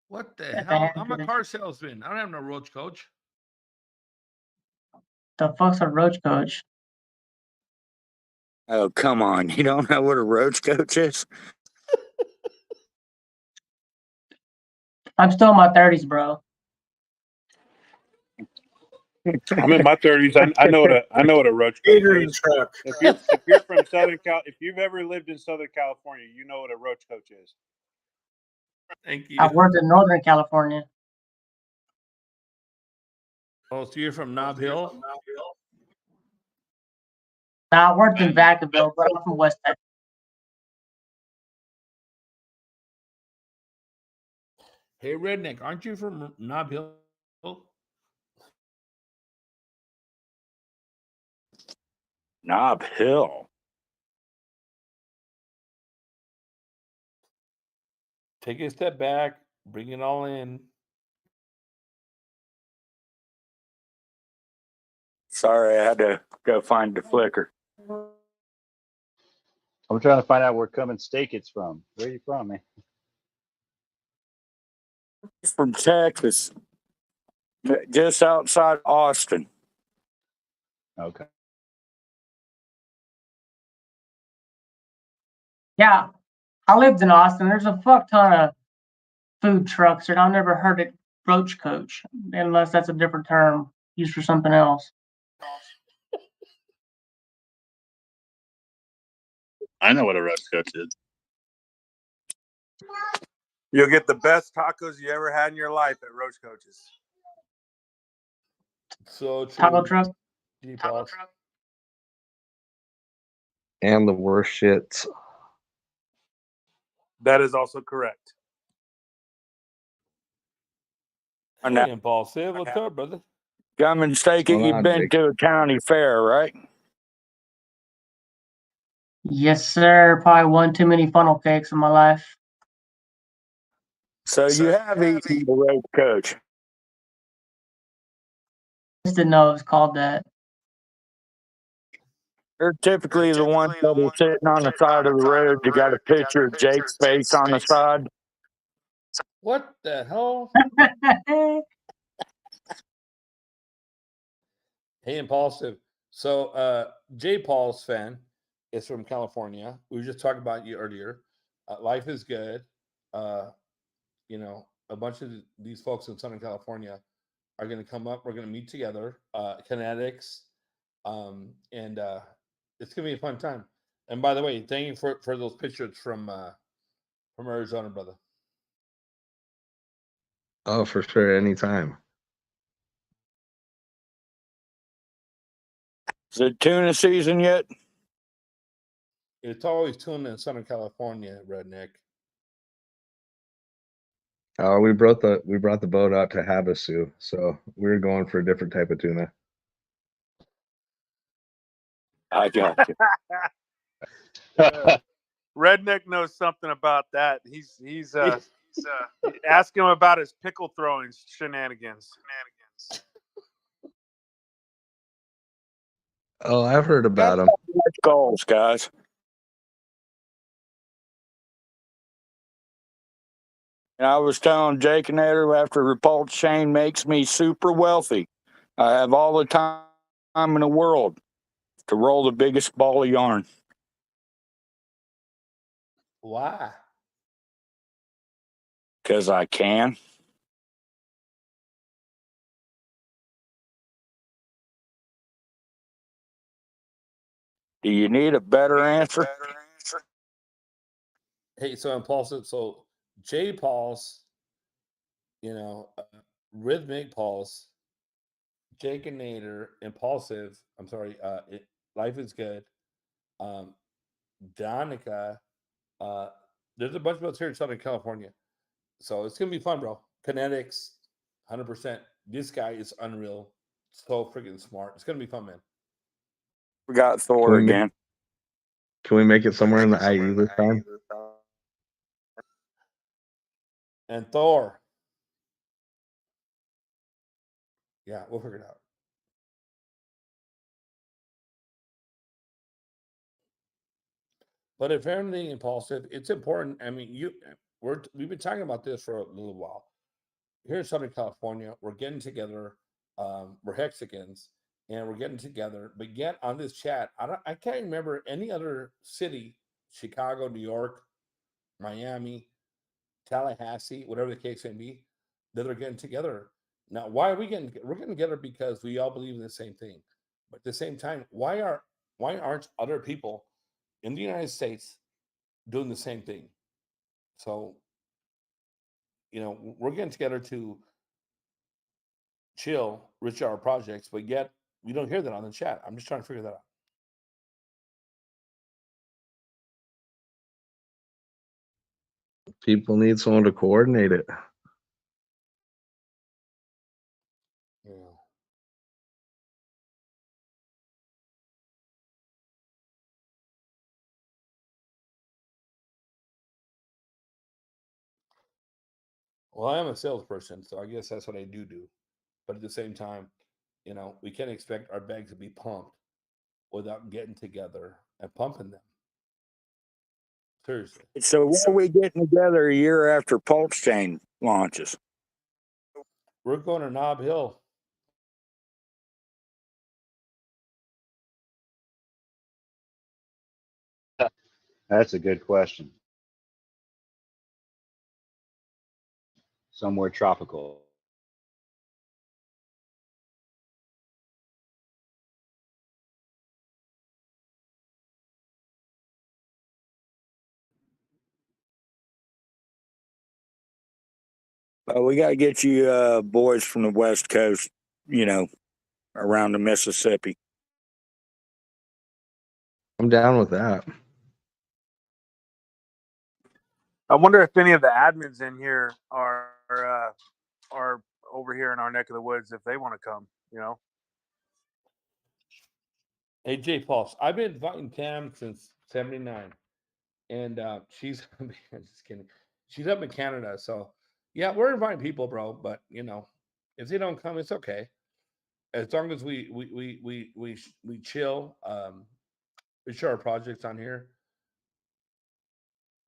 What the hell? I'm a car salesman. I don't have no roach coach.
The fuck's a roach coach?
Oh, come on. You don't know what a roach coach is?
I'm still in my 30s, bro.
I'm in my 30s. I know what a roach coach is. If you're from Southern Cal, if you've ever lived in Southern California, you know what a roach coach is.
Thank you.
I worked in Northern California.
Oh, so you're from Nob Hill?
I worked in Vacaville, but I'm from West Texas.
Hey, Redneck, aren't you from Nob Hill?
Knob Hill.
Take a step back, bring it all in.
Sorry, I had to go find the flicker.
I'm trying to find out where Come and Stake it's from. Where are you from, man?
From Texas, just outside Austin.
Okay.
Yeah, I lived in Austin. There's a fuck ton of food trucks, and I've never heard it roach coach, unless that's a different term used for something else.
I know what a roach coach is.
You'll get the best tacos you ever had in your life at Roach Coach's.
So true.
Taco truck.
Taco truck.
And the worst shits.
That is also correct.
Hey, Impulsive, what's up, brother?
Come and Stake it.
Hold
You've
on,
been
Jake.
to a county fair, right?
Yes, sir. Probably one too many funnel cakes in my life.
So you have eaten the road coach.
Just didn't know it was called that.
They're typically the ones that are sitting on the side of the road. You got a picture of Jake's face on the side.
What the hell? Hey, Impulsive. So, J. Paul's fan is from California. We were just talking about you earlier. Life is good. You know, a bunch of these folks in Southern California are going to come up. We're going to meet together, Kinetics, and it's going to be a fun time. And by the way, thank you for those pictures from Arizona, brother.
Oh, for sure. Anytime.
Is it tuna season yet?
It's always tuna in Southern California, Redneck.
We brought the boat out to Havasu, so we were going for a different type of tuna.
I got you.
Redneck knows something about that. He's ask him about his pickle throwing shenanigans.
Oh, I've heard about them.
Goals, guys. And I was telling Jake and Eder after Pulsechain makes me super wealthy. I have all the time in the world to roll the biggest ball of yarn.
Why?
Because I can. Do you need a better answer?
Hey, so Impulsive. So J. Paul's, you know, Rhythmic Pulse, Jake and Nader, Impulsive. I'm sorry. Life is good. Donica. There's a bunch of us here in Southern California, so it's gonna be fun, bro. Kinetics, 100%. This guy is unreal. So freaking smart. It's gonna be fun, man.
Forgot Thor again.
Can we make it somewhere in the IE this time?
And Thor. Yeah, we'll figure it out. But if anything Impulsive, it's important. I mean, we've been talking about this for a little while. Here in Southern California, we're getting together. We're Hexicans, and we're getting together. But yet on this chat, I can't remember any other city, Chicago, New York, Miami, Tallahassee, whatever the case may be, that are getting together. Now, why are we getting? We're getting together because we all believe in the same thing. But at the same time, why aren't other people in the United States doing the same thing? So, you know, we're getting together to chill, rich hour projects, but yet we don't hear that on the chat. I'm just trying to figure that out.
People need someone to coordinate it.
Yeah. Well, I am a salesperson, so I guess that's what I do. But at the same time, we can't expect our bags to be pumped without getting together and pumping them. Seriously.
So when are we getting together a year after Pulsechain launches?
We're going to Knob Hill.
That's a good question. Somewhere tropical.
We got to get you boys from the West Coast, around the Mississippi.
I'm down with that.
I wonder if any of the admins in here are over here in our neck of the woods if they want to come.
Hey, J Pulse, I've been inviting Tam since '79, and she's just kidding. She's up in Canada, so yeah, we're inviting people, bro. But if they don't come, it's okay. As long as we chill, we share our projects on here,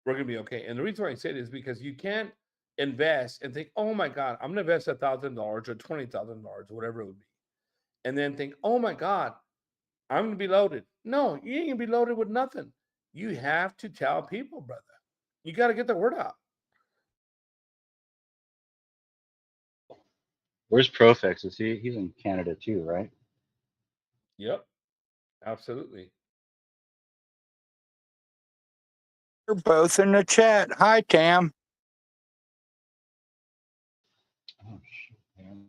we're gonna be okay. And the reason why I say it is because you can't invest and think, oh my God, I'm gonna invest $1,000 or $20,000 or whatever it would be, and then think, oh my God, I'm gonna be loaded. No, you ain't gonna be loaded with nothing. You have to tell people, brother. You got to get the word out.
Where's Profex? He's in Canada too, right?
Yep, absolutely.
You're both in the chat. Hi, Tam.
Oh shit, man.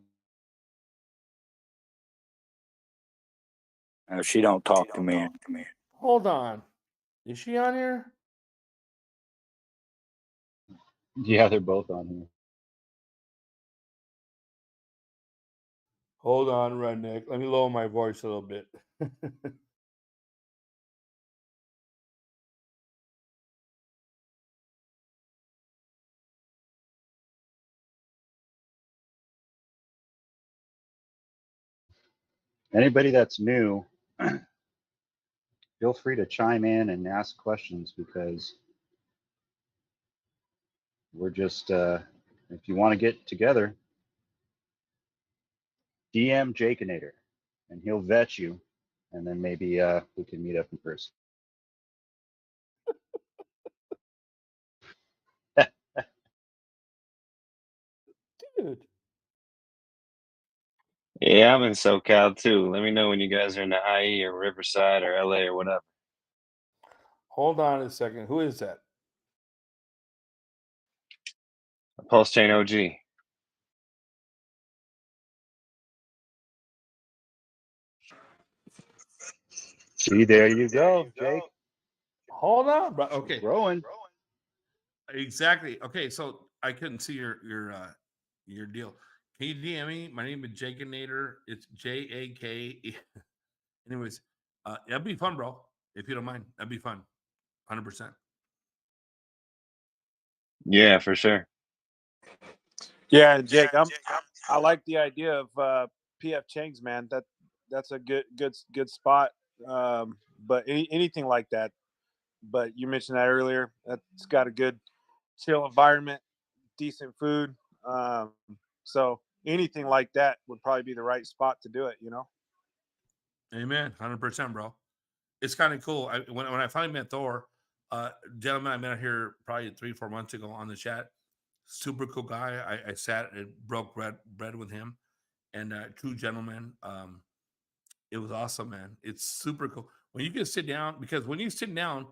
No, she don't talk to me.
Hold on. Is she on here?
Yeah, they're both on here.
Hold on, Redneck. Let me lower my voice a little bit.
Anybody that's new, feel free to chime in and ask questions because we're just, if you want to get together, DM Jakeinator and he'll vet you, and then maybe we can meet up in person.
Dude.
Yeah, I'm in SoCal too. Let me know when you guys are in the IE or Riverside or LA or whatever.
Hold on a second. Who is that?
Pulsechain OG.
See, there you go, Jake.
Hold on, bro. Okay.
Growing.
Exactly. Okay, so I couldn't see your deal. Can you DM me? My name is Jakeinator. It's JAK. Anyways, that'd be fun, bro. If you don't mind, that'd be fun. 100%.
Yeah, for sure.
Yeah, and Jake, I like the idea of PF Chang's, man. That's a good spot. But anything like that. But you mentioned that earlier. That's got a good chill environment, decent food. So anything like that would probably be the right spot to do it.
Amen. 100%, bro. It's kind of cool. When I finally met Thor, gentleman I met here probably 3-4 months ago on the chat, super cool guy. I sat and broke bread with him, and true gentleman. It was awesome, man. It's super cool when you can sit down, because when you sit down,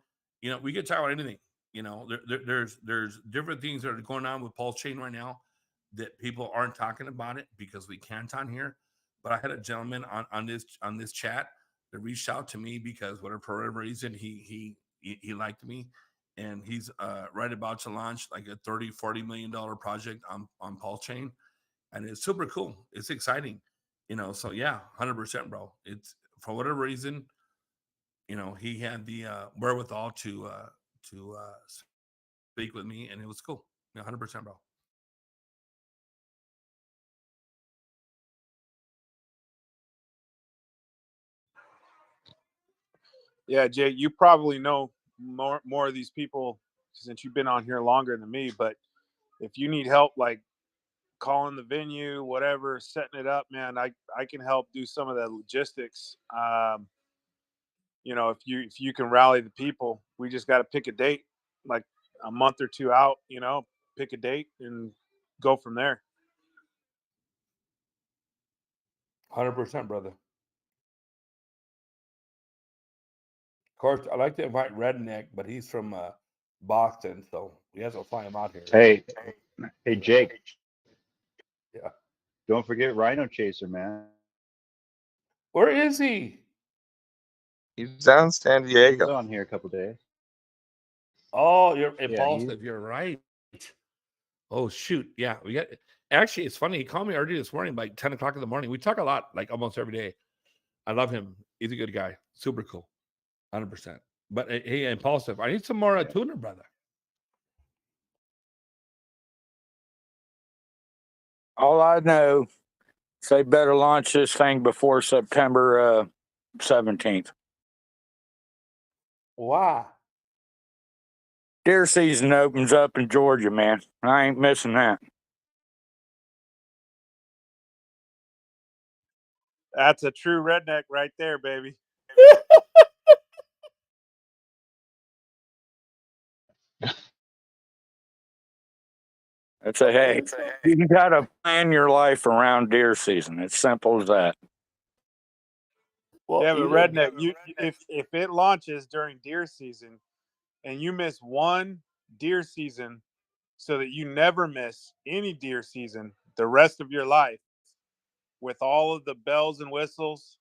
we can talk about anything. There's different things that are going on with Pulsechain right now that people aren't talking about it because we can't on here. But I had a gentleman on this chat that reached out to me because for whatever reason he liked me, and he's right about to launch like a $30-40 million project on Pulsechain, and it's super cool. It's exciting, So yeah, 100%, bro. It's for whatever reason, he had the wherewithal to speak with me, and it was cool. 100%, bro.
Yeah, Jay, you probably know more of these people since you've been on here longer than me. But if you need help, like calling the venue, whatever, setting it up, man, I can help do some of the logistics. If you can rally the people, we just got to pick a date, like a month or two out. Pick a date and go from there.
100%, brother. Of course, I like to invite Redneck, but he's from Boston, so we have to fly him out here.
Hey, Jake.
Yeah.
Don't forget Rhino Chaser, man.
Where is he?
He's down in San Diego.
He's on here a couple days.
Oh, you're
Yeah,
impulsive. You're right. Oh shoot, yeah. We got. Actually, it's funny. He called me early this morning, like 10 o'clock in the morning. We talk a lot, like almost every day. I love him. He's a good guy. Super cool. 100%. But hey, impulsive. I need some more tuner, brother.
All I know is they better launch this thing before September 17th.
Why?
Deer season opens up in Georgia, man. I ain't missing that.
That's a true redneck right there, baby.
It's a hey, you gotta plan your life around deer season. It's simple as that.
Well,
Yeah, but redneck, if it launches during deer season and you miss one deer season so that you never miss any deer season the rest of your life with all of the bells and whistles,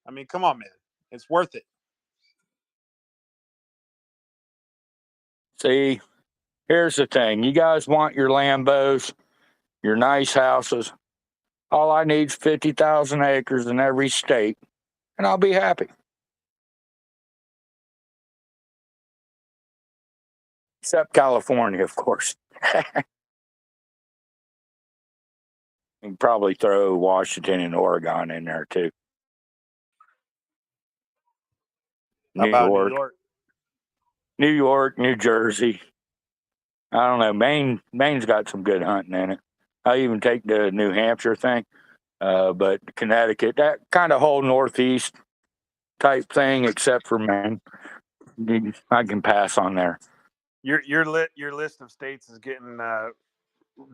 I mean, come on, man. It's worth it.
See, here's the thing. You guys want your Lambos, your nice houses. All I need is 50,000 acres in every state, and I'll be happy. Except California, of course. You can probably throw Washington and Oregon in there too.
How about New York?
New York, New Jersey. I don't know. Maine's got some good hunting in it. I even take the New Hampshire thing, but Connecticut, that kind of whole Northeast type thing, except for Maine, I can pass on there.
Your list of states is getting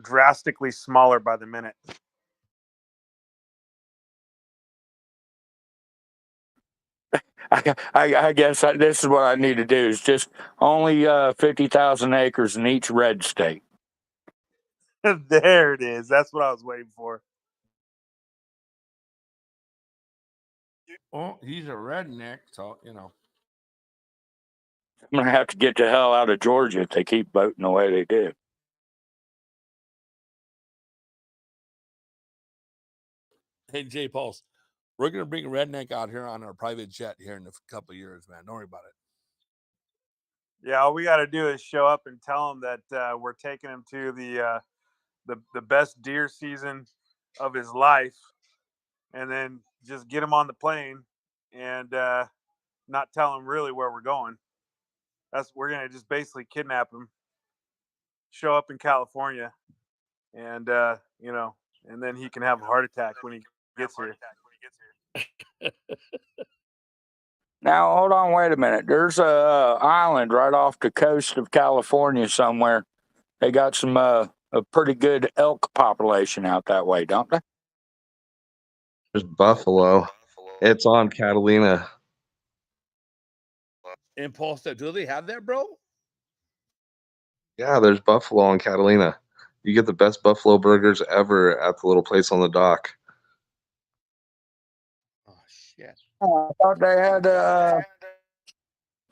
drastically smaller by the minute.
I guess this is what I need to do is just only 50,000 acres in each red state.
There it is. That's what I was waiting for.
Well, he's a redneck, so
I'm gonna have to get the hell out of Georgia if they keep voting the way they do.
Hey, Jay Pulse, we're gonna bring Redneck out here on our private jet here in a couple of years, man. Don't worry about it.
Yeah, all we got to do is show up and tell him that we're taking him to the best deer season of his life, and then just get him on the plane and not tell him really where we're going. We're gonna just basically kidnap him, show up in California, and and then he can have a heart attack when he gets here.
Now, hold on, wait a minute. There's a island right off the coast of California somewhere. They got some a pretty good elk population out that way, don't they?
There's buffalo. It's on Catalina.
Impulse, do they have that, bro?
Yeah, there's buffalo in Catalina. You get the best buffalo burgers ever at the little place on the dock.
Oh shit!
Oh, I thought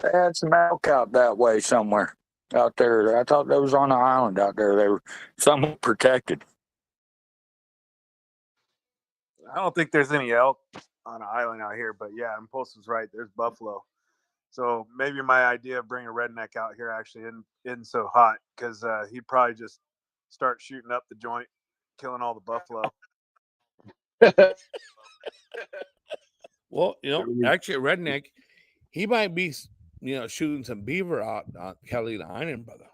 they had some elk out that way somewhere. out there. I thought they was on an island out there. They were somewhat protected.
I don't think there's any elk on an island out here, but yeah, and Pulse was right. There's buffalo. So maybe my idea of bringing a redneck out here actually isn't so hot because he'd probably just start shooting up the joint, killing all the buffalo.
Well, actually, redneck, he might be, shooting some beaver out on Kelly Island, brother.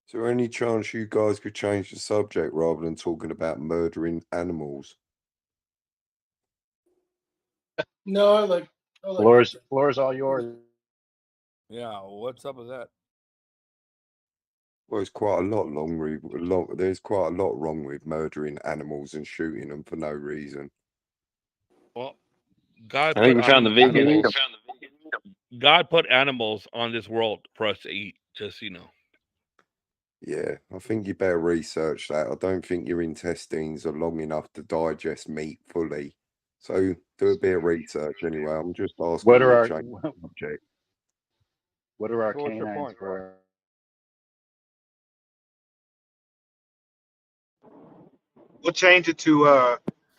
Is there any chance you guys could change the subject rather than talking about murdering animals?
No, I like
Floor's all yours.
Yeah, what's up with that?
Well, it's quite a lot there's quite a lot wrong with murdering animals and shooting them for no reason.
Well, God
I think we found the vegan.
animals. God put animals on this world for us to eat, just so you know.
Yeah, I think you better research that. I don't think your intestines are long enough to digest meat fully. So do a bit of research anyway. I'm just asking
What
you
are
to
our
change the subject.
what are our
So what's your
canines
point?
for?
We'll change it to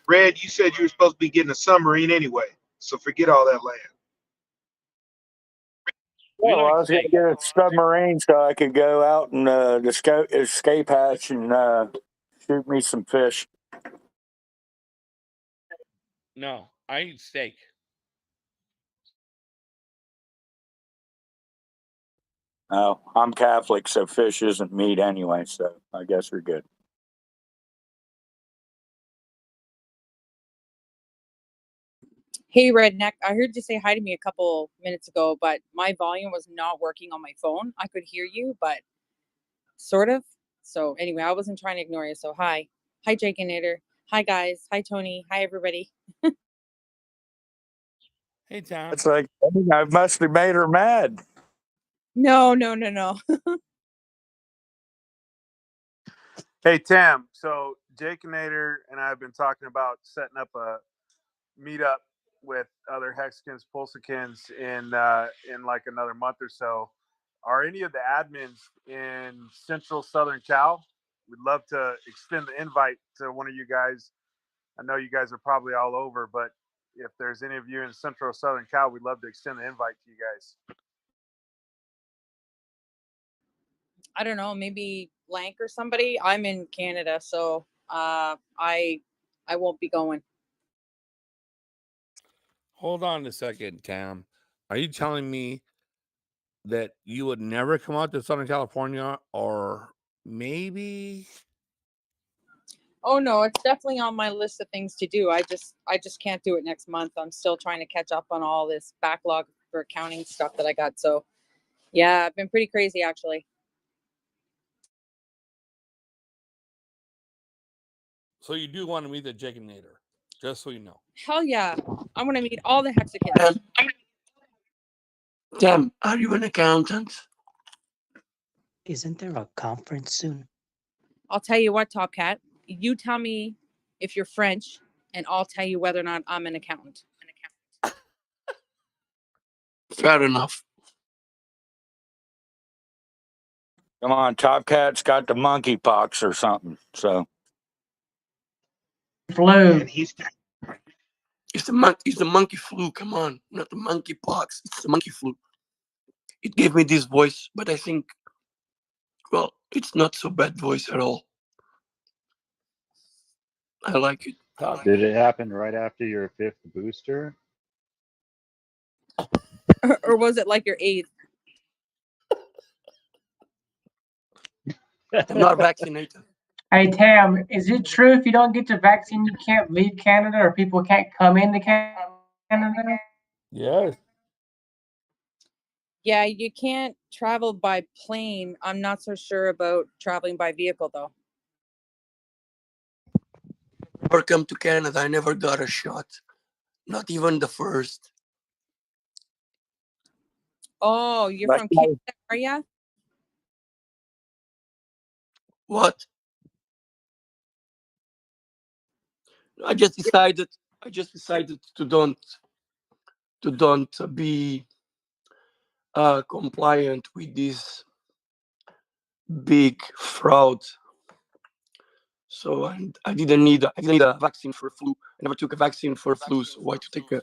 Red. You said you were supposed to be getting a submarine anyway, so forget all that land.
We
Well,
like
I was going to
steak.
get a submarine so I could go out and the escape hatch and shoot me some fish.
No, I eat steak.
Oh, I'm Catholic, so fish isn't meat anyway. So I guess we're good.
Hey, Redneck, I heard you say hi to me a couple minutes ago, but my volume was not working on my phone. I could hear you, but sort of. So anyway, I wasn't trying to ignore you. So hi. Hi, Jake and Nader. Hi, guys. Hi, Tony. Hi, everybody.
Hey, Tom.
It's like I must have made her mad.
No.
Hey, Tam. So Jake and Nader and I have been talking about setting up a meetup with other Hexicans, Pulsechans in like another month or so. Are any of the admins in Central Southern Cal? We'd love to extend the invite to one of you guys. I know you guys are probably all over, but if there's any of you in Central Southern Cal, we'd love to extend the invite to you guys.
I don't know, maybe Lank or somebody. I'm in Canada, so I won't be going.
Hold on a second, Tam. Are you telling me that you would never come out to Southern California, or maybe?
Oh no, it's definitely on my list of things to do. I just can't do it next month. I'm still trying to catch up on all this backlog for accounting stuff that I got. So yeah, I've been pretty crazy actually.
So you do want to meet the Jake and Nader, just so you know.
Hell yeah. I want to meet all the Hexicans.
Tam, are you an accountant?
Isn't there a conference soon?
I'll tell you what, Top Cat. You tell me if you're French, and I'll tell you whether or not I'm an accountant.
Fair enough.
Come on, Top Cat's got the monkey pox or something. So
Flu.
It's the monkey flu. Come on, not the monkey pox. It's the monkey flu. It gave me this voice, but I think, well, it's not so bad voice at all. I like it.
Did it happen right after your 5th booster?
Or was it like your 8th?
I'm not vaccinated.
Hey Tam, is it true if you don't get your vaccine, you can't leave Canada, or people can't come into Canada?
Yes.
Yeah, you can't travel by plane. I'm not so sure about traveling by vehicle though.
Never come to Canada. I never got a shot. Not even the first.
Oh, you're
But
from Canada, are you?
What? I just decided to don't be compliant with this big fraud. So I didn't need a vaccine for flu. I never took a vaccine for flu, so why to take a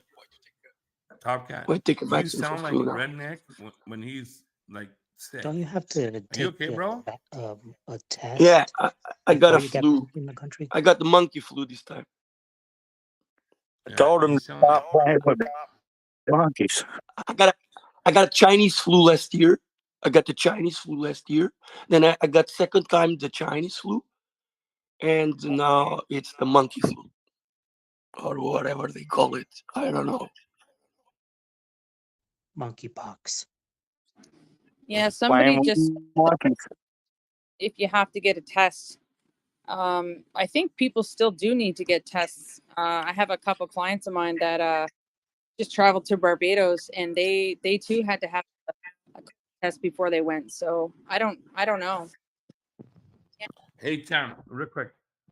Top Cat,
why take a
you
vaccine for
sound like
flu now?
Redneck when he's like sick.
Don't you have to
Are you
take
okay, bro?
a test?
Yeah, I got
before
a
you get
flu.
back in the country?
I got the monkey flu this time.
I
Yeah,
told him
you
to
sound
stop
like
playing with monkeys.
I got a Chinese flu last year. I got the Chinese flu last year. Then I got second time the Chinese flu, and now it's the monkey flu or whatever they call it. I don't know.
Monkeypox.
Yeah, somebody
Playing
just
with monkeys.
if you have to get a test. I think people still do need to get tests. I have a couple clients of mine that just traveled to Barbados, and they too had to have a test before they went. So I don't know.
Hey, Tom, real quick,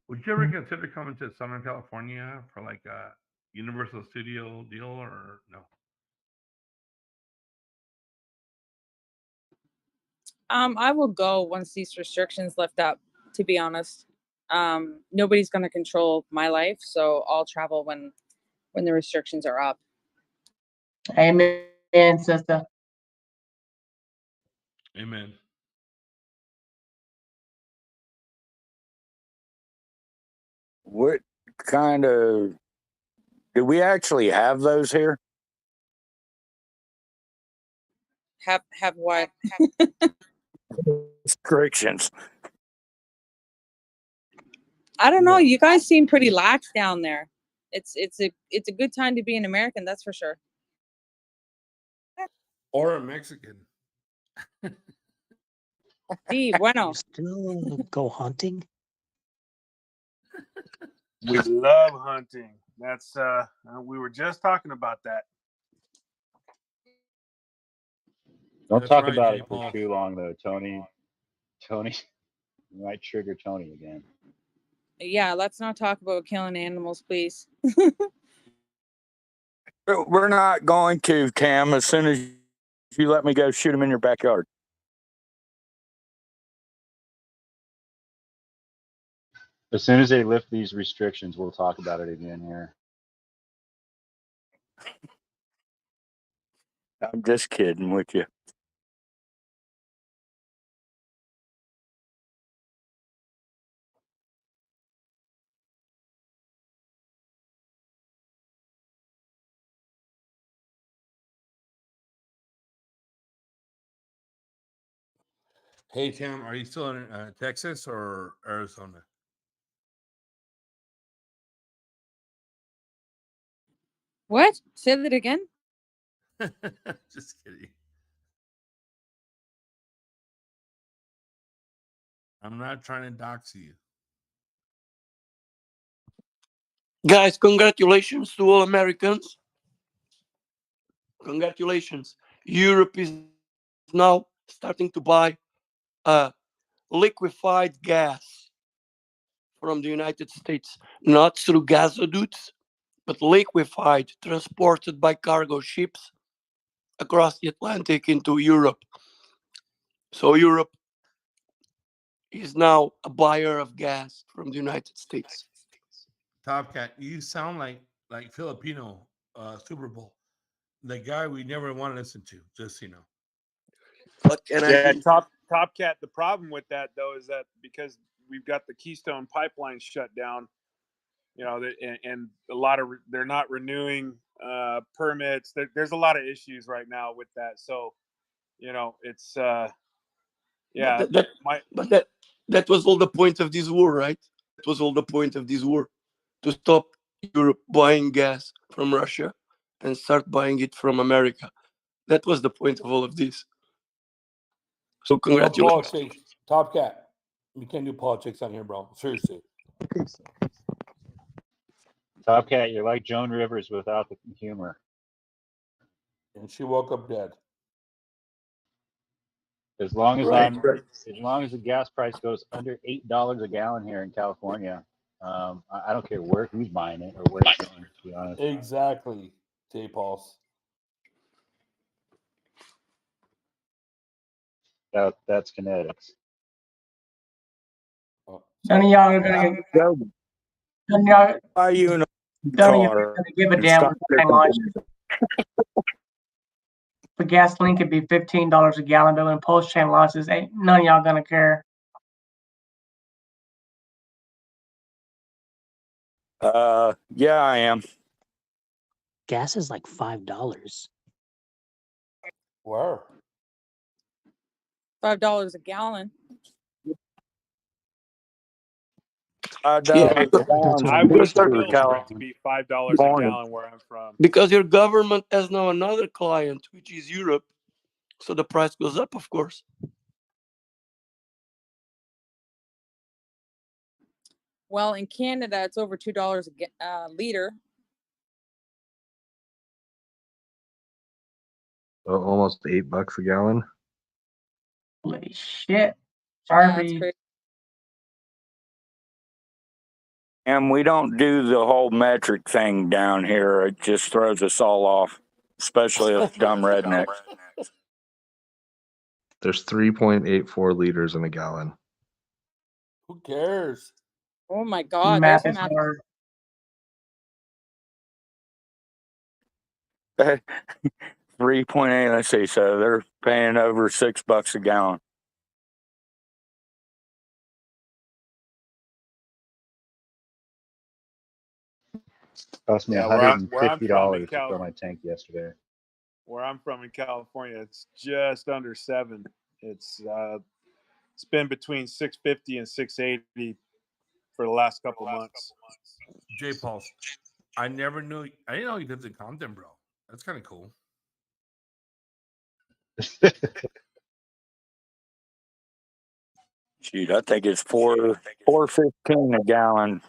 would you ever consider coming to Southern California for like a Universal Studio deal or no?
I will go once these restrictions lift up. To be honest, nobody's going to control my life, so I'll travel when the restrictions are up.
Amen, sister.
Amen.
What kind of do we actually have those here?
Have what?
Restrictions.
I don't know.
No.
You guys seem pretty lax down there. It's a good time to be an American, that's for sure.
Or a Mexican.
Sí, bueno.
You still go hunting?
We love hunting. That's we were just talking about that.
Don't
That's
talk
right,
about
J.
it for
Paul.
too long, though, Tony. Tony, you might trigger Tony again.
Yeah, let's not talk about killing animals, please.
We're not going to, Cam, as soon as you let me go shoot them in your backyard.
As soon as they lift these restrictions, we'll talk about it again here.
I'm just kidding with you.
Hey, Tim, are you still in Texas or Arizona?
What? Say that again?
Just kidding. I'm not trying to dox you.
Guys, congratulations to all Americans. Congratulations. Europe is now starting to buy liquefied gas from the United States, not through gasoducts, but liquefied, transported by cargo ships across the Atlantic into Europe. So Europe is now a buyer of gas from the United States.
Top Cat, you sound like Filipino Super Bowl. The guy we never want to listen to, just so you know.
What can I do?
Top Cat. The problem with that though is that because we've got the Keystone pipeline shut down, you know, and a lot of they're not renewing permits. There's a lot of issues right now with that. So, you know, it's yeah.
But that was all the point of this war, right? That was all the point of this war, to stop Europe buying gas from Russia and start buying it from America. That was the point of all of this. So
No
congratulations.
politics. Top Cat, you can't do politics on here, bro. Seriously.
Top Cat, you're like Joan Rivers without the humor.
And she woke up dead.
As long as
Right.
as long as the gas price goes under $8 a gallon here in California, I don't care who's buying it or where it's going. To be honest.
Exactly, J. Pulse.
That's kinetics.
None of y'all are gonna get. None of y'all.
Buy you
None
a
of y'all are
car
gonna give a
and
damn
stop
when the time launches. The gasoline could be $15 a gallon, but when Pulsechain launches, ain't none of y'all gonna care.
Yeah, I am.
Gas is like $5.
Where?
$5 a gallon.
Yeah,
$5 a gallon
I
cheap
wish the
for
bills
For it to be $5 a
California.
gallon where I'm from.
because your government has now another client, which is Europe, so the price goes up, of course.
Well, in Canada, it's over $2 a liter.
So almost $8 a gallon.
Holy shit! Sorry for
That's
you.
crazy.
And we don't do the whole metric thing down here. It just throws us all off, especially us dumb rednecks.
There's 3.84 liters in a gallon.
Who cares?
Oh my God,
Math
there's
is
math.
hard.
3.8, let's see. So they're paying over $6 a gallon.
Cost me
Yeah, where I'm from in
$150 to fill my tank yesterday.
where I'm from in California, it's just under 7. It's been between 650 and 680 for the last couple months.
J Pulse. I never knew. I didn't know you lived in Compton, bro. That's kind of cool.
Shoot, I think it's $4.15 a gallon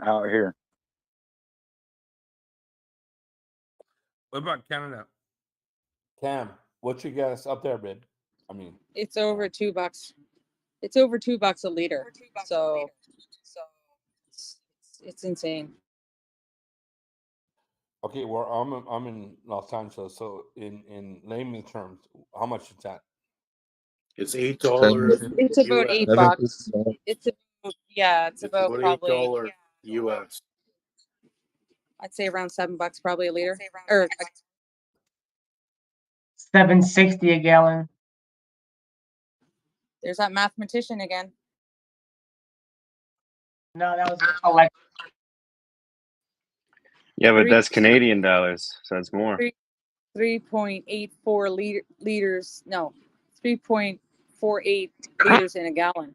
out here.
What about Canada? Cam, what's your guess up there, babe? I mean,
It's over $2. It's over $2 a liter. So it's insane.
okay, well, I'm in Los Angeles, so in layman's terms, how much is that?
It's $8.
It's about $8. It's about, yeah, it's about probably
$8 US.
I'd say around $7 probably a liter. Or
$7.60 a gallon.
there's that mathematician again.
No, that was electric.
Yeah, but
Three-
that's Canadian dollars, so that's more.
3.84 liters. No, 3.48 liters in a gallon.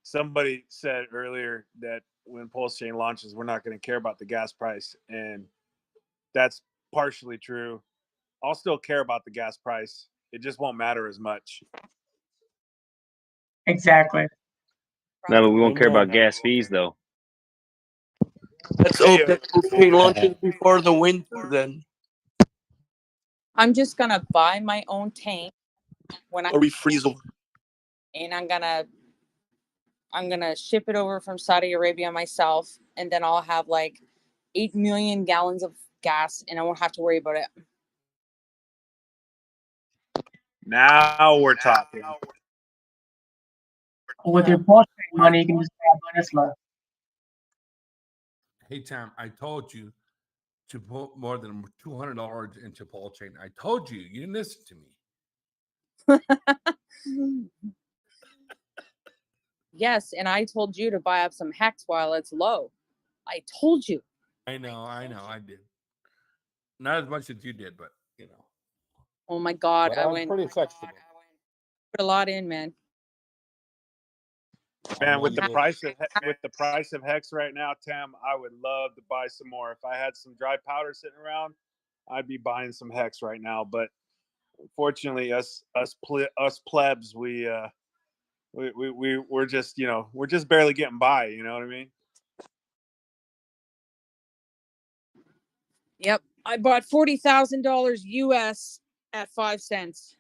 Somebody said earlier that when Pulsechain launches, we're not going to care about the gas price, and that's partially true. I'll still care about the gas price. It just won't matter as much.
Exactly.
No, but we won't care about gas fees though.
Let's hope that Pulsechain launches before the winter then.
I'm just gonna buy my own tank when I
Or we freeze them.
and I'm gonna ship it over from Saudi Arabia myself, and then I'll have like 8 million gallons of gas, and I won't have to worry about it.
Now we're talking.
With your Pulsechain money, you can just buy a Tesla.
Hey, Tam, I told you to put more than $200 into Pulsechain. I told you. You didn't listen to me.
Yes, and I told you to buy up some HEX while it's low. I told you.
I know, I did. Not as much as you did, but you know.
Oh my God,
But
I
I'm
went
pretty flexible.
put a lot in, man.
Man, with the price of Hex right now, Tam, I would love to buy some more. If I had some dry powder sitting around, I'd be buying some Hex right now. But unfortunately, us plebs, we're just we're just barely getting by. You know what I mean?
Yep, I bought $40,000 US at 5 cents.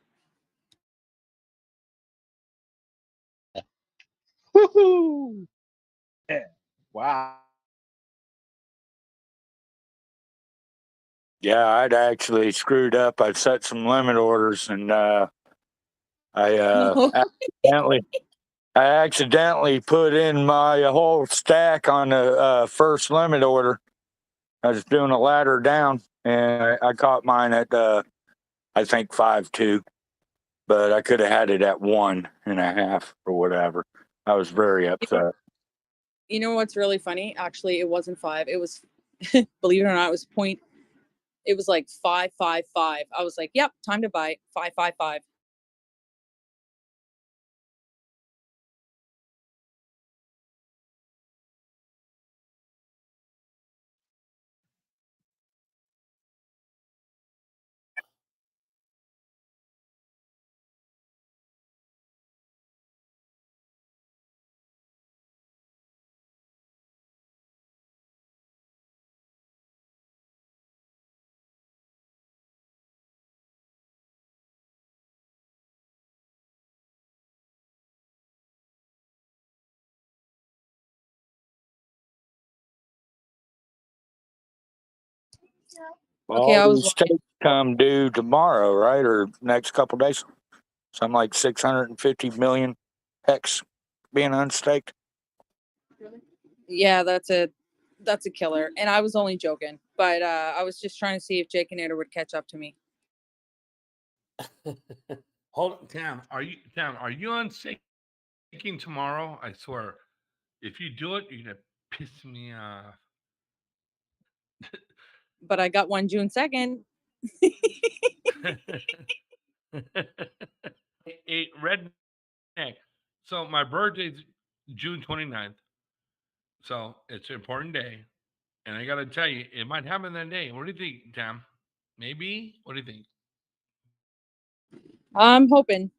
Woohoo! Yeah. Wow.
Yeah, I'd actually screwed up. I set some limit orders, and I
No.
accidentally put in my whole stack on the first limit order. I was doing a ladder down, and I caught mine at I think 5.2, but I could have had it at 1.5 or whatever. I was very upset.
You know what's really funny? Actually, it wasn't 5. It was, believe it or not, it was point. It was like 555. I was like, yep, time to buy 555. Okay,
All
I was
these stakes come due tomorrow, right, or next couple days. Something like 650 million hex being unstaked.
yeah, that's a killer. And I was only joking, but I was just trying to see if Jake and Ada would catch up to me.
Hold on, Tam. Are you on staking tomorrow? I swear. If you do it, you're gonna piss me off.
But I got one June 2nd.
Hey, redneck. So my birthday's June 29th. So it's an important day. And I gotta tell you, it might happen that day. What do you think, Tam? Maybe? What do you think?
I'm hoping.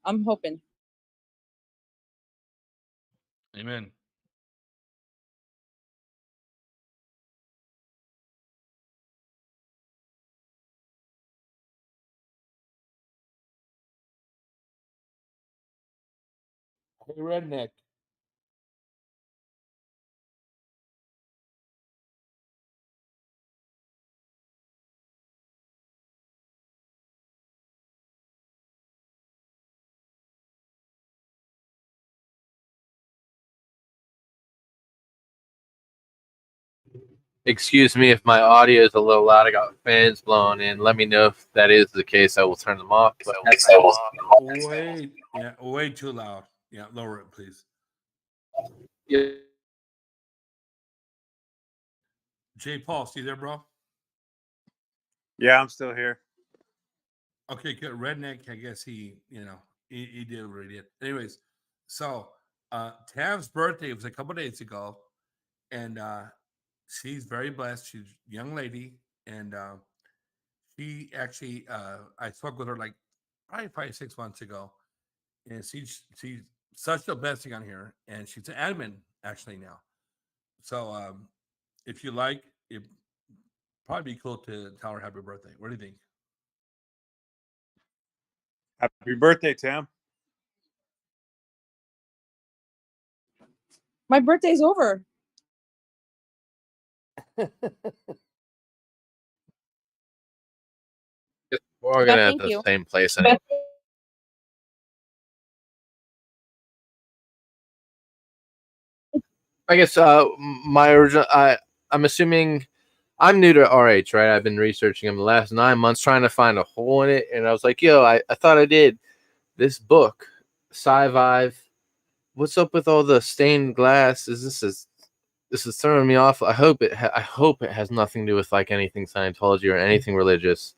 Amen. Hey, redneck.
Excuse me if my audio is a little loud. I got fans blowing in. Let me know if that is the case. I will turn them off. But
Way too loud. Yeah, lower it, please.
yeah.
J. Paul, see there, bro?
Yeah, I'm still here.
Okay, good. Redneck, I guess he did what he did. Anyways, so Tam's birthday was a couple days ago, and she's very blessed. She's a young lady, and she actually I spoke with her like probably 6 months ago, and she's such a blessing on here, and she's an admin actually now. So if you like, it probably be cool to tell her happy birthday. What do you think?
Happy birthday, Tam.
My birthday's over.
We're
Yeah,
gonna have
thank
the
you.
same place. Anyway. I guess my original. I'm assuming I'm new to RH, right? I've been researching them the last 9 months, trying to find a hole in it, and I was like, "Yo, I thought I did this book, Sci-Vive. What's up with all the stained glass? This is throwing me off. I hope it has nothing to do with like anything Scientology or anything religious.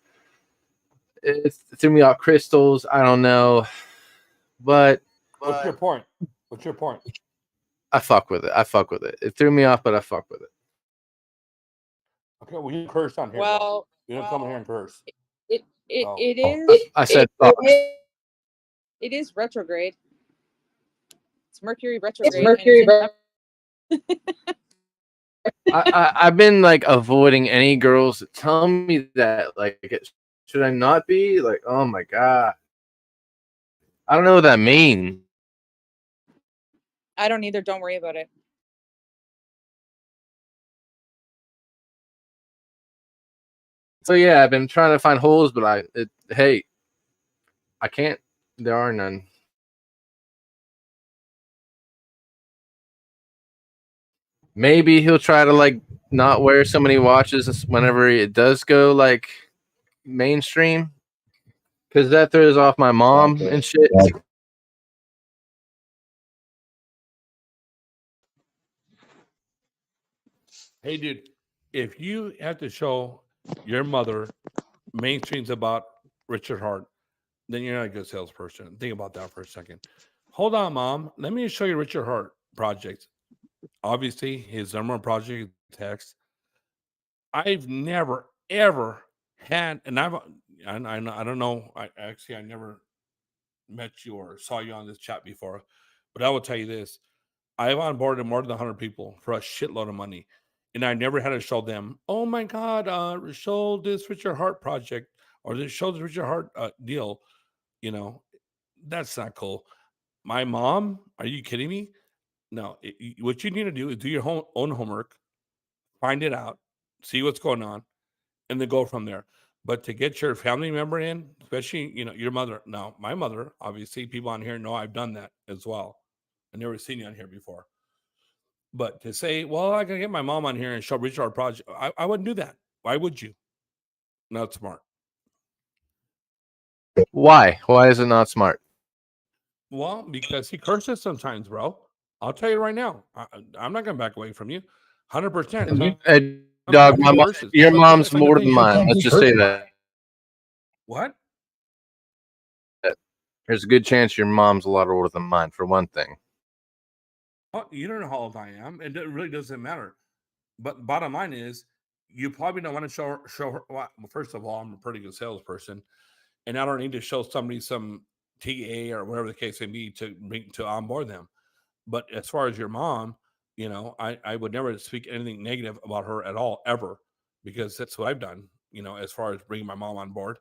It threw me off. Crystals, I don't know, but
what's your point?
I fuck with it. It threw me off, but I fuck with it.
Okay, well, you curse on here.
Well,
you don't come in here and curse.
It
Oh.
is.
I said fuck.
It is retrograde. It's Mercury retrograde.
I've been like avoiding any girls that tell me that. Like, should I not be? Like, oh my god, I don't know what that means.
I don't either. Don't worry about it.
So yeah, I've been trying to find holes, but I can't. There are none. Maybe he'll try to like not wear so many watches whenever it does go like mainstream, because that throws off my mom and shit.
Hey, dude, if you have to show your mother mainstream's about Richard Hart, then you're not a good salesperson. Think about that for a second. Hold on, Mom. Let me show you Richard Hart project. Obviously, his number one project is HEX. I've never ever had, and I don't know. I never met you or saw you on this chat before, but I will tell you this: I've onboarded more than 100 people for a shitload of money, and I never had to show them, oh my God, show this Richard Hart project or show this Richard Hart deal. You know, that's not cool. My mom, are you kidding me? No, what you need to do is do your own homework, find it out, see what's going on, and then go from there. But to get your family member in, especially, your mother. Now, my mother, obviously, people on here know I've done that as well. I've never seen you on here before. But to say, well, I can get my mom on here and show Richard Hart project, I wouldn't do that. Why would you? Not smart.
Why? Why is it not smart?
Well, because he curses sometimes, bro. I'll tell you right now. I'm not going to back away from you. 100%.
Hey, dog, your mom's more than mine. Let's just say that.
What?
There's a good chance your mom's a lot older than mine, for one thing.
Well, you don't know how old I am. It really doesn't matter. But bottom line is, you probably don't want to show her. Well, first of all, I'm a pretty good salesperson, and I don't need to show somebody some TA or whatever the case may be to onboard them. But as far as your mom, I would never speak anything negative about her at all, ever, because that's what I've done, as far as bringing my mom on board.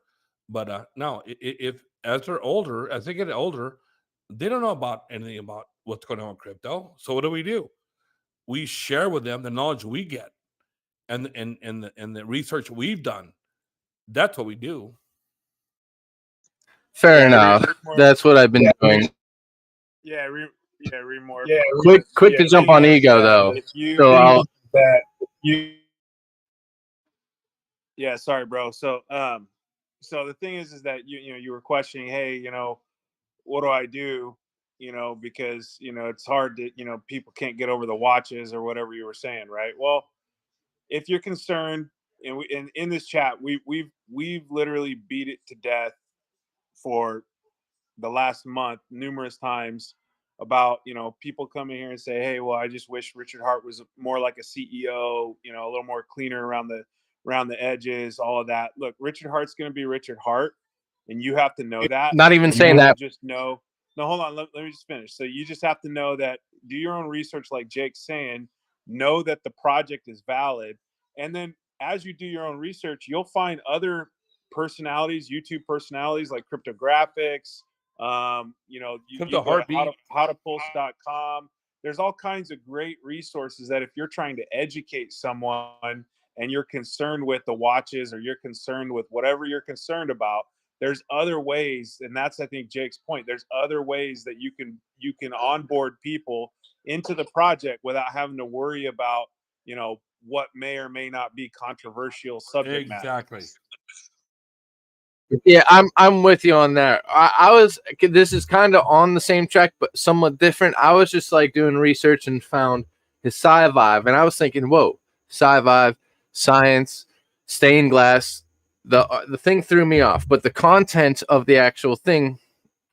But no, if as they get older, they don't know about anything about what's going on with crypto. So what do? We share with them the knowledge we get and the research we've done. That's what we do.
Fair enough. That's what I've been doing.
Read more.
Quick to jump on ego though.
Yeah, sorry, bro. So the thing is that you were questioning, hey, what do I do? Because it's hard to, people can't get over the watches or whatever you were saying, right? Well, if you're concerned, and in this chat, we've literally beat it to death for the last month numerous times about people coming here and say, hey, well, I just wish Richard Hart was more like a CEO, a little more cleaner around the edges, all of that. Look, Richard Hart's going to be Richard Hart, and you have to know that.
Not even saying that.
Just know. No, hold on. Let me just finish. So you just have to know that. Do your own research, like Jake's saying. Know that the project is valid, and then as you do your own research, you'll find other personalities, YouTube personalities like Cryptographics. You go to howtopulse.com. There's all kinds of great resources that if you're trying to educate someone and you're concerned with the watches or you're concerned with whatever you're concerned about, there's other ways, and that's, I think, Jake's point. There's other ways that you can onboard people into the project without having to worry about, what may or may not be controversial subject matter.
Exactly.
Yeah, I'm with you on that. This is kind of on the same track, but somewhat different. I was just like doing research and found his Sci-Vive, and I was thinking, whoa, Sci-Vive, science, stained glass. The thing threw me off, but the content of the actual thing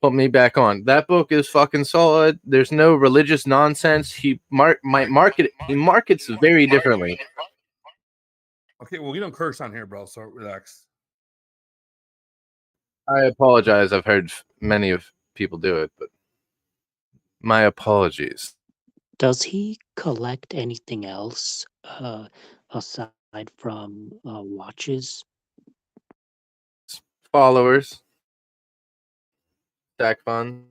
put me back on. That book is fucking solid. There's no religious nonsense. He markets very differently.
Okay, well, we don't curse on here, bro, so relax.
I apologize. I've heard many of people do it, but my apologies.
Does he collect anything else aside from watches?
Followers, stack fund.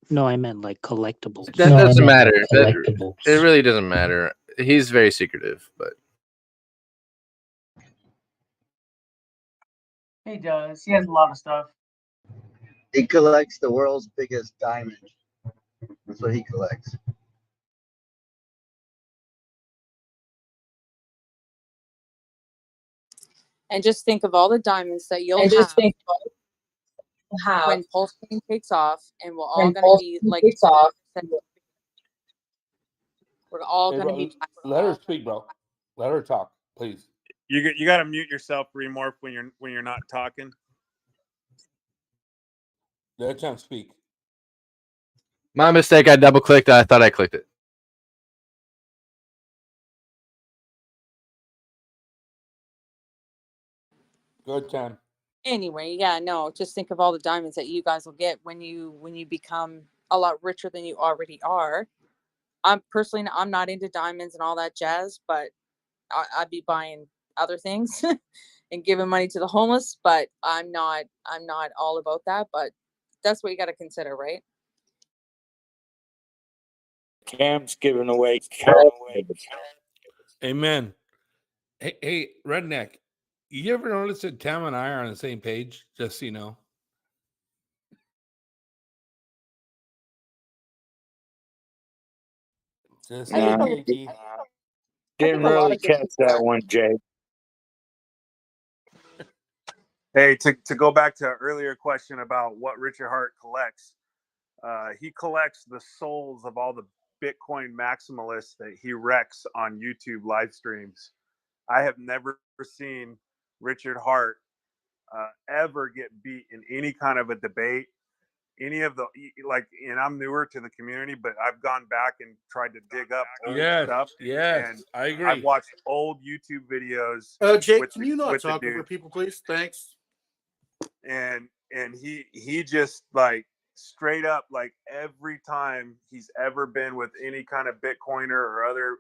No, I meant like collectibles.
That doesn't matter. It really doesn't matter. He's very secretive, but
He does. He has a lot of stuff.
He collects the world's biggest diamond. That's what he collects.
And just think of all the diamonds that you'll have when Pulsechain takes off, and we're all going to be like, we're all
Hey,
going to
bro,
be.
let her speak, bro. Let her talk, please.
You got to mute yourself, Remorph, when you're not talking.
Let Cam speak.
My mistake. I double clicked. I thought I clicked it.
Good, Cam.
Anyway, yeah, no, just think of all the diamonds that you guys will get when you become a lot richer than you already are. I'm not into diamonds and all that jazz, but I'd be buying other things and giving money to the homeless, but I'm not all about that, but that's what you got to consider, right?
Cam's giving away.
Amen. Hey, Redneck, you ever notice that Tam and I are on the same page? Just so you know. Just
Nah, didn't really catch that one, Jay.
Hey, to go back to an earlier question about what Richard Hart collects, he collects the souls of all the Bitcoin maximalists that he wrecks on YouTube live streams. I have never seen Richard Hart ever get beat in any kind of a debate. Any of the and I'm newer to the community, but I've gone back and tried to dig up old stuff.
Yes,
and
I agree.
I've watched old YouTube videos.
Jake, can you not talk over people, please? Thanks.
And he just like straight up, like every time he's ever been with any kind of Bitcoiner or other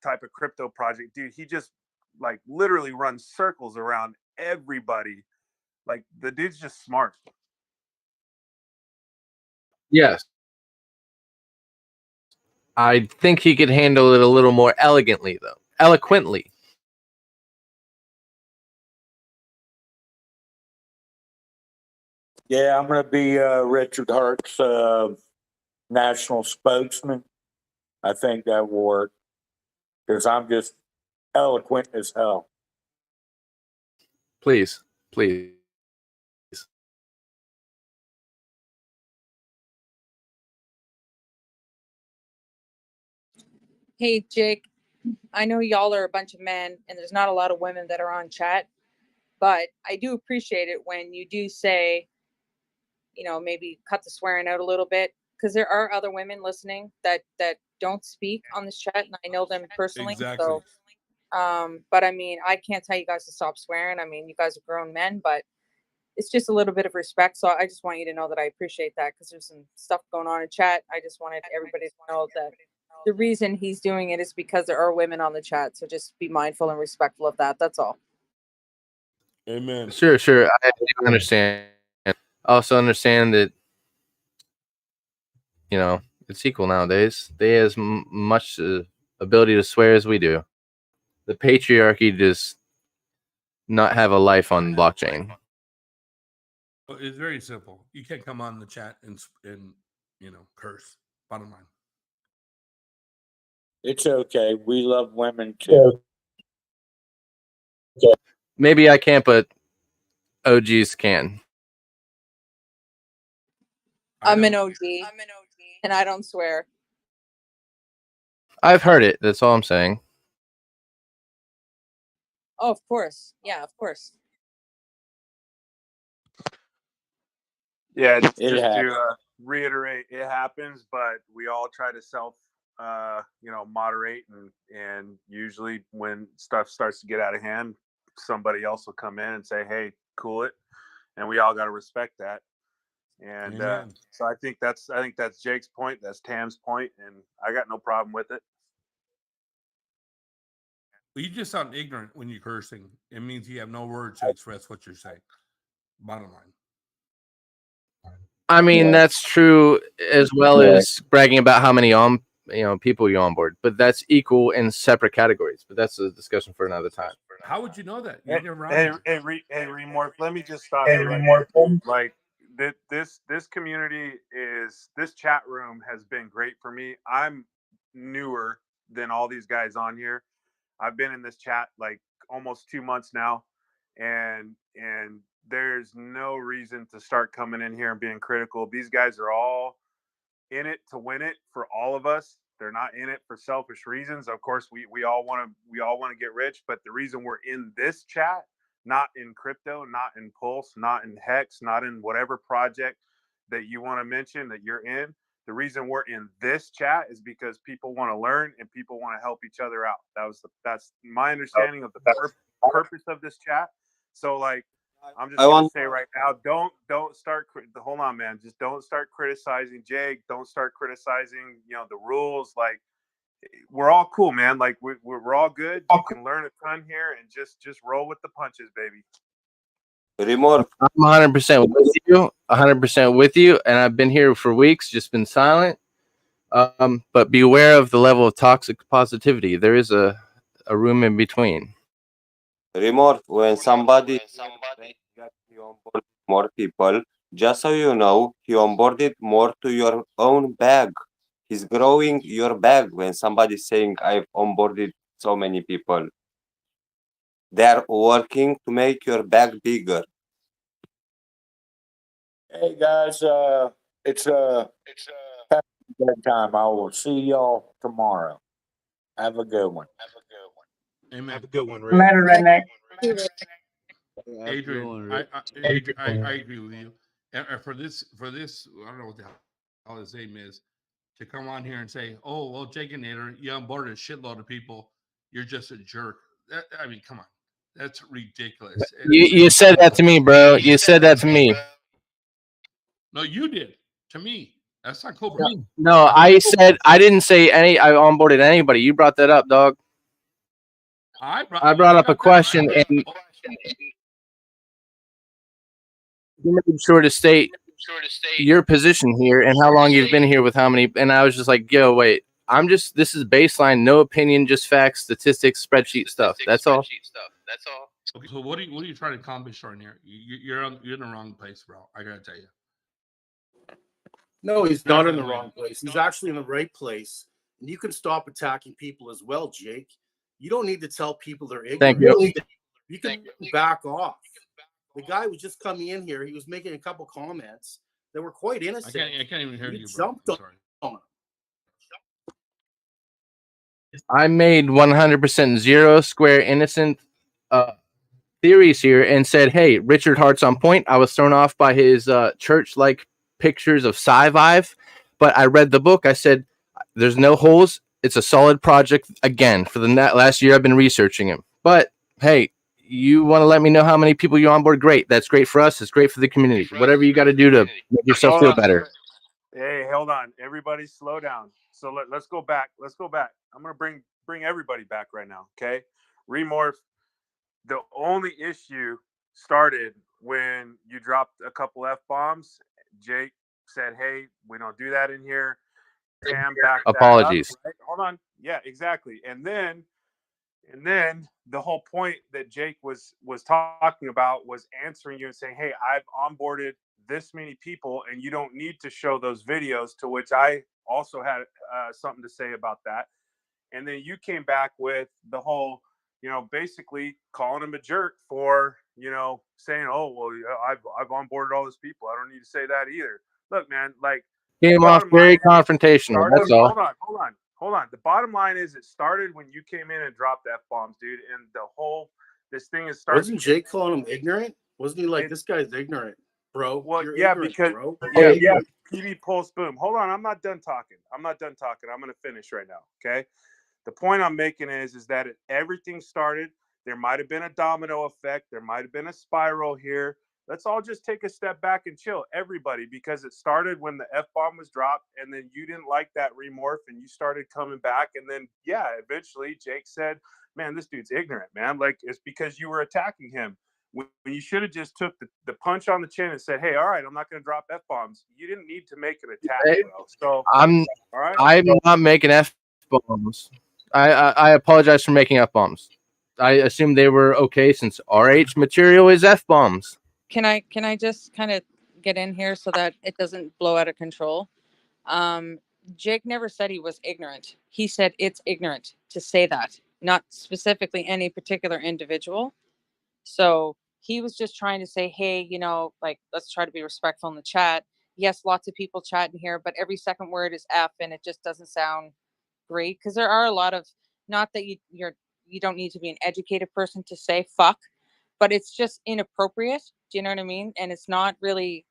type of crypto project, dude, he just like literally runs circles around everybody. Like the dude's just smart.
Yes. I think he could handle it a little more elegantly, though. Eloquently.
Yeah, I'm going to be Richard Hart's national spokesman. I think that will work because I'm just eloquent as hell.
Please. Please.
Hey, Jake, I know y'all are a bunch of men and there's not a lot of women that are on chat, but I do appreciate it when you do say, maybe cut the swearing out a little bit, because there are other women listening that don't speak on this chat, and I know them personally.
Exactly.
So, but I mean, I can't tell you guys to stop swearing. I mean, you guys are grown men, but it's just a little bit of respect. So I just want you to know that I appreciate that, because there's some stuff going on in chat. I just wanted everybody to know that the reason he's doing it is because there are women on the chat. So just be mindful and respectful of that. That's all.
Amen.
Sure. I do understand. I also understand that, it's equal nowadays. They have as much ability to swear as we do. The patriarchy does not have a life on blockchain.
It's very simple. You can't come on the chat and curse. Bottom line.
It's okay. We love women too.
Maybe I can't, but OGs can.
I'm an OG, and I don't swear.
I've heard it. That's all I'm saying.
Oh, of course. Yeah, of course.
Yeah, just to reiterate, it happens, but we all try to moderate, and usually when stuff starts to get out of hand, somebody else will come in and say, "Hey, cool it," and we all got to respect that. And so I think that's Jake's point, that's Tam's point, and I got no problem with it.
Well, you just sound ignorant when you're cursing. It means you have no words to express what you're saying. Bottom line.
I mean, that's true, as well as bragging about how many people you onboard, but that's equal in separate categories. But that's a discussion for another time.
How would you know that? You're never around
Hey,
here.
Remorph, let me just stop you right here, dude. Like this community this chat room has been great for me. I'm newer than all these guys on here. I've been in this chat like almost 2 months now, and there's no reason to start coming in here and being critical. These guys are all in it to win it for all of us. They're not in it for selfish reasons. Of course, we all want to get rich, but the reason we're in this chat, not in crypto, not in Pulse, not in Hex, not in whatever project that you want to mention that you're in, the reason we're in this chat is because people want to learn and people want to help each other out. That's my understanding of the purpose of this chat. So like, I'm just gonna say right now, don't start. Hold on, man. Just don't start criticizing Jake. Don't start criticizing, the rules. Like, we're all cool, man. Like we're all good. You can learn a ton here, and just roll with the punches, baby.
I'm 100% with you. 100% with you, and I've been here for weeks, just been silent. But beware of the level of toxic positivity. There is a room in between.
Remorse, when somebody got you onboard more people, just so you know, he onboarded more to your own bag. He's growing your bag when somebody's saying, I've onboarded so many people. They're working to make your bag bigger.
Hey guys, it's bedtime. I will see y'all tomorrow. Have a good one.
Amen.
Have a good one, Red.
Later, Redneck.
Adrian, I agree with you. And for this, I don't know what the hell his name is, to come on here and say, "Oh, well, Jake and Nader, you onboarded a shitload of people. You're just a jerk." I mean, come on, that's ridiculous.
You said that to me, bro. You said that to me.
No, you did to me. That's not Cobra.
No, I didn't say any. I onboarded anybody. You brought that up, dog. I brought up a question, and you made sure to state your position here and how long you've been here with how many. And I was just like, yo, wait. This is baseline, no opinion, just facts, statistics, spreadsheet stuff. That's all.
Okay, so what are you trying to accomplish on here? You're in the wrong place, bro. I gotta tell you.
No, he's not in the wrong place. He's actually in the right place. And you can stop attacking people as well, Jake. You don't need to tell people they're ignorant.
Thank you.
You can back off. The guy was just coming in here. He was making a couple comments that were quite innocent.
I can't even hear you, bro.
Jumped on him.
I made 100% zero square innocent theories here and said, hey, Richard Hart's on point. I was thrown off by his church-like pictures of Sci-Vive, but I read the book. I said, there's no holes. It's a solid project. Again, for the last year, I've been researching him. But, hey, you want to let me know how many people you onboard? Great. That's great for us. It's great for the community. Whatever you got to do to make yourself feel better.
Hey, hold on. Everybody slow down. So let's go back. I'm going to bring everybody back right now, okay? Remorph, the only issue started when you dropped a couple F-bombs. Jake said, hey, we don't do that in here. Tam backed
Apologies.
that up, right? Hold on. Yeah, exactly. And then the whole point that Jake was talking about was answering you and saying, hey, I've onboarded this many people and you don't need to show those videos, to which I also had something to say about that. And then you came back with the whole, basically calling him a jerk for, saying, oh, well, I've onboarded all these people. I don't need to say that either. Look, man, like,
came off very confrontational. That's all.
Hold on. The bottom line is it started when you came in and dropped F-bombs, dude. And this thing is starting.
Wasn't Jake calling him ignorant? Wasn't he like, this guy's ignorant, bro?
Well,
You're
yeah,
ignorant,
because
bro.
yeah, PB Pulse Boom. Hold on, I'm not done talking. I'm going to finish right now, okay? The point I'm making is that everything started. There might have been a domino effect. There might have been a spiral here. Let's all just take a step back and chill, everybody, because it started when the F-bomb was dropped, and then you didn't like that remorph, and you started coming back, and then, yeah, eventually Jake said, man, this dude's ignorant, man. Like, it's because you were attacking him. when you should have just took the punch on the chin and said, hey, all right, I'm not going to drop F-bombs. You didn't need to make an attack, bro. So
I'm
all right.
I'm not making F-bombs. I apologize for making F-bombs. I assume they were okay since RH material is F-bombs.
Can I just kind of get in here so that it doesn't blow out of control? Jake never said he was ignorant. He said it's ignorant to say that, not specifically any particular individual. So he was just trying to say, hey, you know, like, let's try to be respectful in the chat. Yes, lots of people chatting here, but every second word is F, and it just doesn't sound great, because there are a lot of, not that you don't need to be an educated person to say fuck, but it's just inappropriate. Do you know what I mean? And it's not really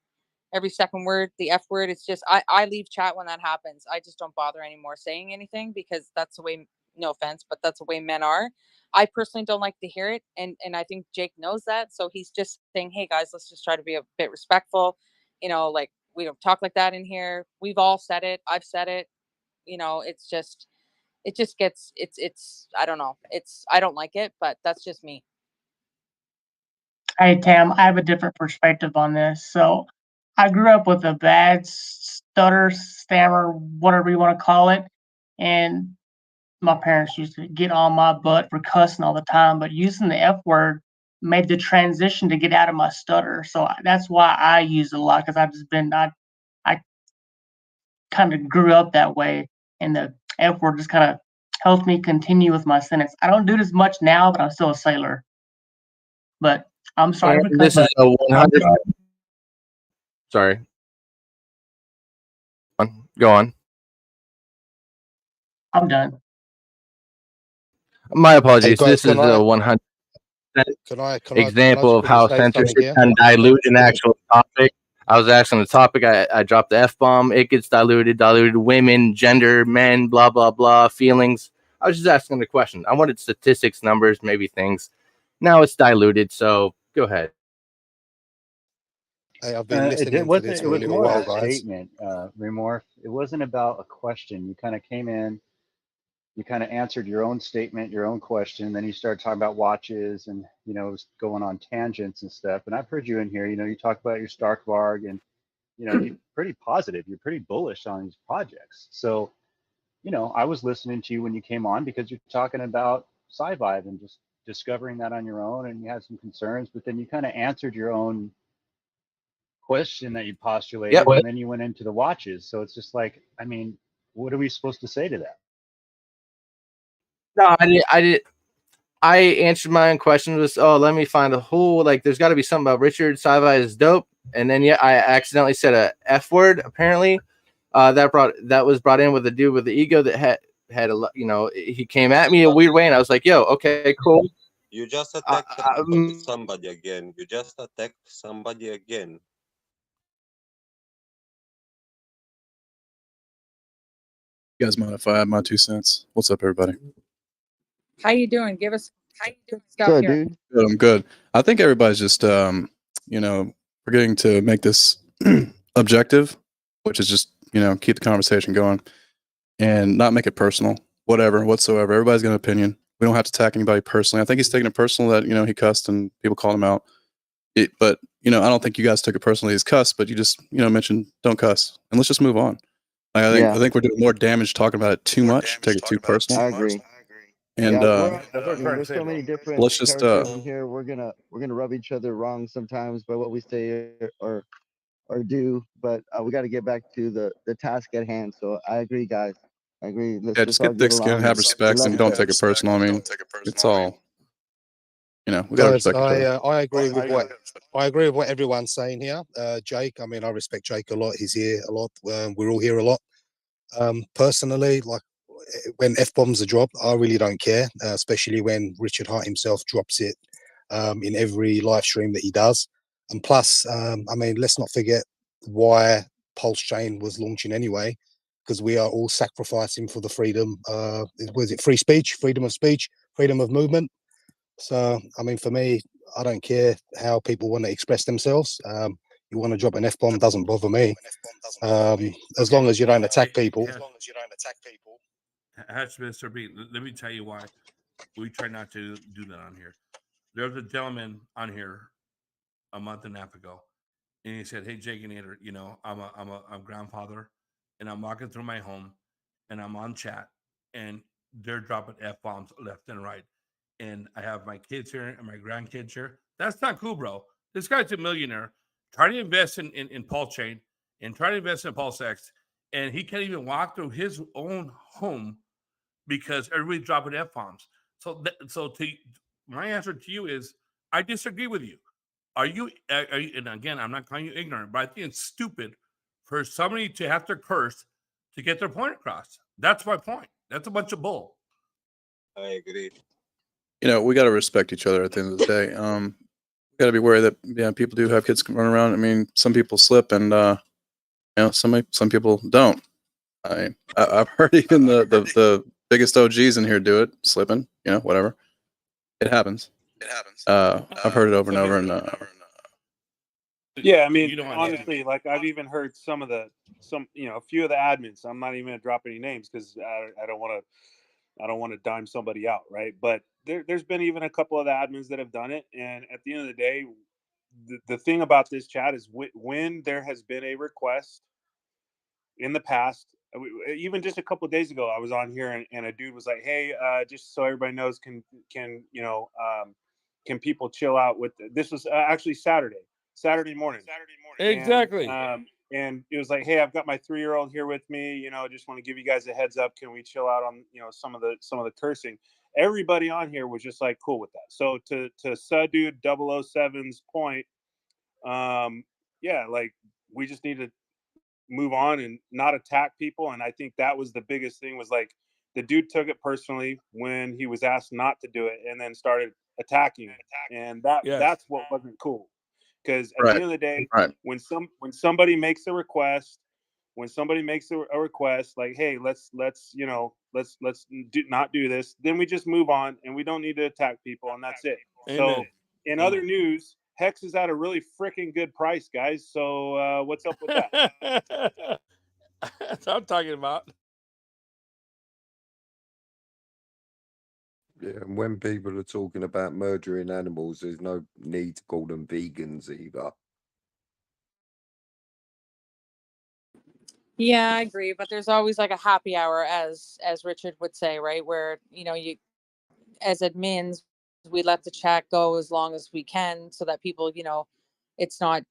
every second word, the F word. It's just, I leave chat when that happens. I just don't bother anymore saying anything, because that's the way, no offense, but that's the way men are. I personally don't like to hear it. And I think Jake knows that. So he's just saying, hey guys, let's just try to be a bit respectful. You know, like, we don't talk like that in here. We've all said it. I've said it. You know, it just gets, I don't know. I don't like it, but that's just me.
Hey, Tam, I have a different perspective on this. So I grew up with a bad stutter, stammer, whatever you want to call it. And my parents used to get on my butt for cussing all the time, but using the F word made the transition to get out of my stutter. So that's why I use it a lot, because I kind of grew up that way. And the F word just kind of helps me continue with my sentence. I don't do it as much now, but I'm still a sailor. But I'm sorry.
And this is a 100. Sorry. Go on.
I'm done.
My apologies.
Hey guys,
This is a 100 example of
quickly
how
say something
censorship
here?
can dilute an actual topic. I was asking the topic. I dropped the F-bomb. It gets diluted women, gender, men, blah, blah, blah, feelings. I was just asking the question. I wanted statistics, numbers, maybe things. Now it's diluted. So go ahead.
Hey, I've been listening to this
It
for a
was
little
more
while,
of a
guys.
statement, Remorph. It wasn't about a question. You kind of came in, you kind of answered your own statement, your own question. Then you started talking about watches and, you know, it was going on tangents and stuff. And I've heard you in here, you know, you talk about your Starkvarg and, you know, you're pretty positive. You're pretty bullish on these projects. So, you know, I was listening to you when you came on because you're talking about SciVibe and just discovering that on your own, and you had some concerns, but then you kind of answered your own question that you postulated, and then you went into the watches. So it's just like, I mean, what are we supposed to say to that?
No, I did. I answered my own question with, let me find a whole, like, there's got to be something about Richard SciVibe is dope. And then, I accidentally said a F word, apparently. That was brought in with a dude with the ego that had a, you know, he came at me a weird way, and I was like, yo, okay, cool.
You just attacked somebody again. You just attacked somebody again.
You guys mind if I add my 2 cents? What's up, everybody?
How you doing? Give us good stuff
Good,
here.
dude. Good, I'm good. I think everybody's just, you know, forgetting to make this objective, which is just, you know, keep the conversation going and not make it personal, whatsoever. Everybody's got an opinion. We don't have to attack anybody personally. I think he's taking it personal that, you know, he cussed and people called him out. But, you know, I don't think you guys took it personally as cuss, but you just, you know, mentioned don't cuss and let's just move on. I think we're doing more damage talking about it too much, take it too personal.
I agree.
And
There's so many different
let's just
characters in here. We're gonna rub each other wrong sometimes by what we say or do, but we got to get back to the task at hand. So I agree, guys. I agree. Let's
just
all
get
get
thick skin,
along
have
and
respect,
love
and
each
don't
other.
take it personal. I mean, it's all, you know, we gotta
Guys,
respect each other.
I agree with what everyone's saying here. Jake, I mean, I respect Jake a lot. He's here a lot. We're all here a lot. Personally, like when F-bombs are dropped, I really don't care, especially when Richard Hart himself drops it in every live stream that he does. And plus, I mean, let's not forget why Pulsechain was launching anyway, because we are all sacrificing for the freedom. Was it free speech, freedom of speech, freedom of movement? So, I mean, for me, I don't care how people want to express themselves. You want to drop an F-bomb, doesn't bother me. As long as you don't attack people.
Mr. B, let me tell you why we try not to do that on here. There was a gentleman on here a month and a half ago, and he said, "Hey, Jake and Nader, you know, I'm a grandfather, and I'm walking through my home, and I'm on chat, and they're dropping f bombs left and right, and I have my kids here and my grandkids here. That's not cool, bro. This guy's a millionaire, trying to invest in Pulsechain and trying to invest in PulseX, and he can't even walk through his own home because everybody's dropping f bombs. So my answer to you is, I disagree with you. Are you, and again, I'm not calling you ignorant, but I think it's stupid for somebody to have to curse to get their point across. That's my point. That's a bunch of bull.
I agree.
You know, we got to respect each other at the end of the day. Got to be wary that people do have kids run around. I mean, some people slip, and some people don't. I've heard even the biggest OGs in here do it, slipping. You know, whatever. It happens. I've heard it over and over, and
yeah, I mean, honestly, like I've even heard a few of the admins. I'm not even gonna drop any names because I don't want to dime somebody out, right? But there's been even a couple of the admins that have done it, and at the end of the day, the thing about this chat is when there has been a request in the past, even just a couple of days ago, I was on here and a dude was like, "Hey, just so everybody knows, can people chill out with?" This was actually Saturday morning.
Exactly.
And it was like, "Hey, I've got my 3-year-old here with me. You know, I just want to give you guys a heads up. Can we chill out on some of the cursing?" Everybody on here was just like cool with that. So to Dude 007's point, yeah, like we just need to move on and not attack people. And I think that was the biggest thing, was like the dude took it personally when he was asked not to do it and then started attacking. And that's what wasn't cool. Because at the end of the day, when somebody makes a request, like, hey, let's not do this, then we just move on and we don't need to attack people, and that's it.
Amen.
So in other news, Hex is at a really freaking good price, guys. So what's up with that?
That's what I'm talking about.
Yeah, and when people are talking about murdering animals, there's no need to call them vegans either.
Yeah, I agree, but there's always like a happy hour, as Richard would say, right? Where you, as admins, we let the chat go as long as we can, so that people, it's not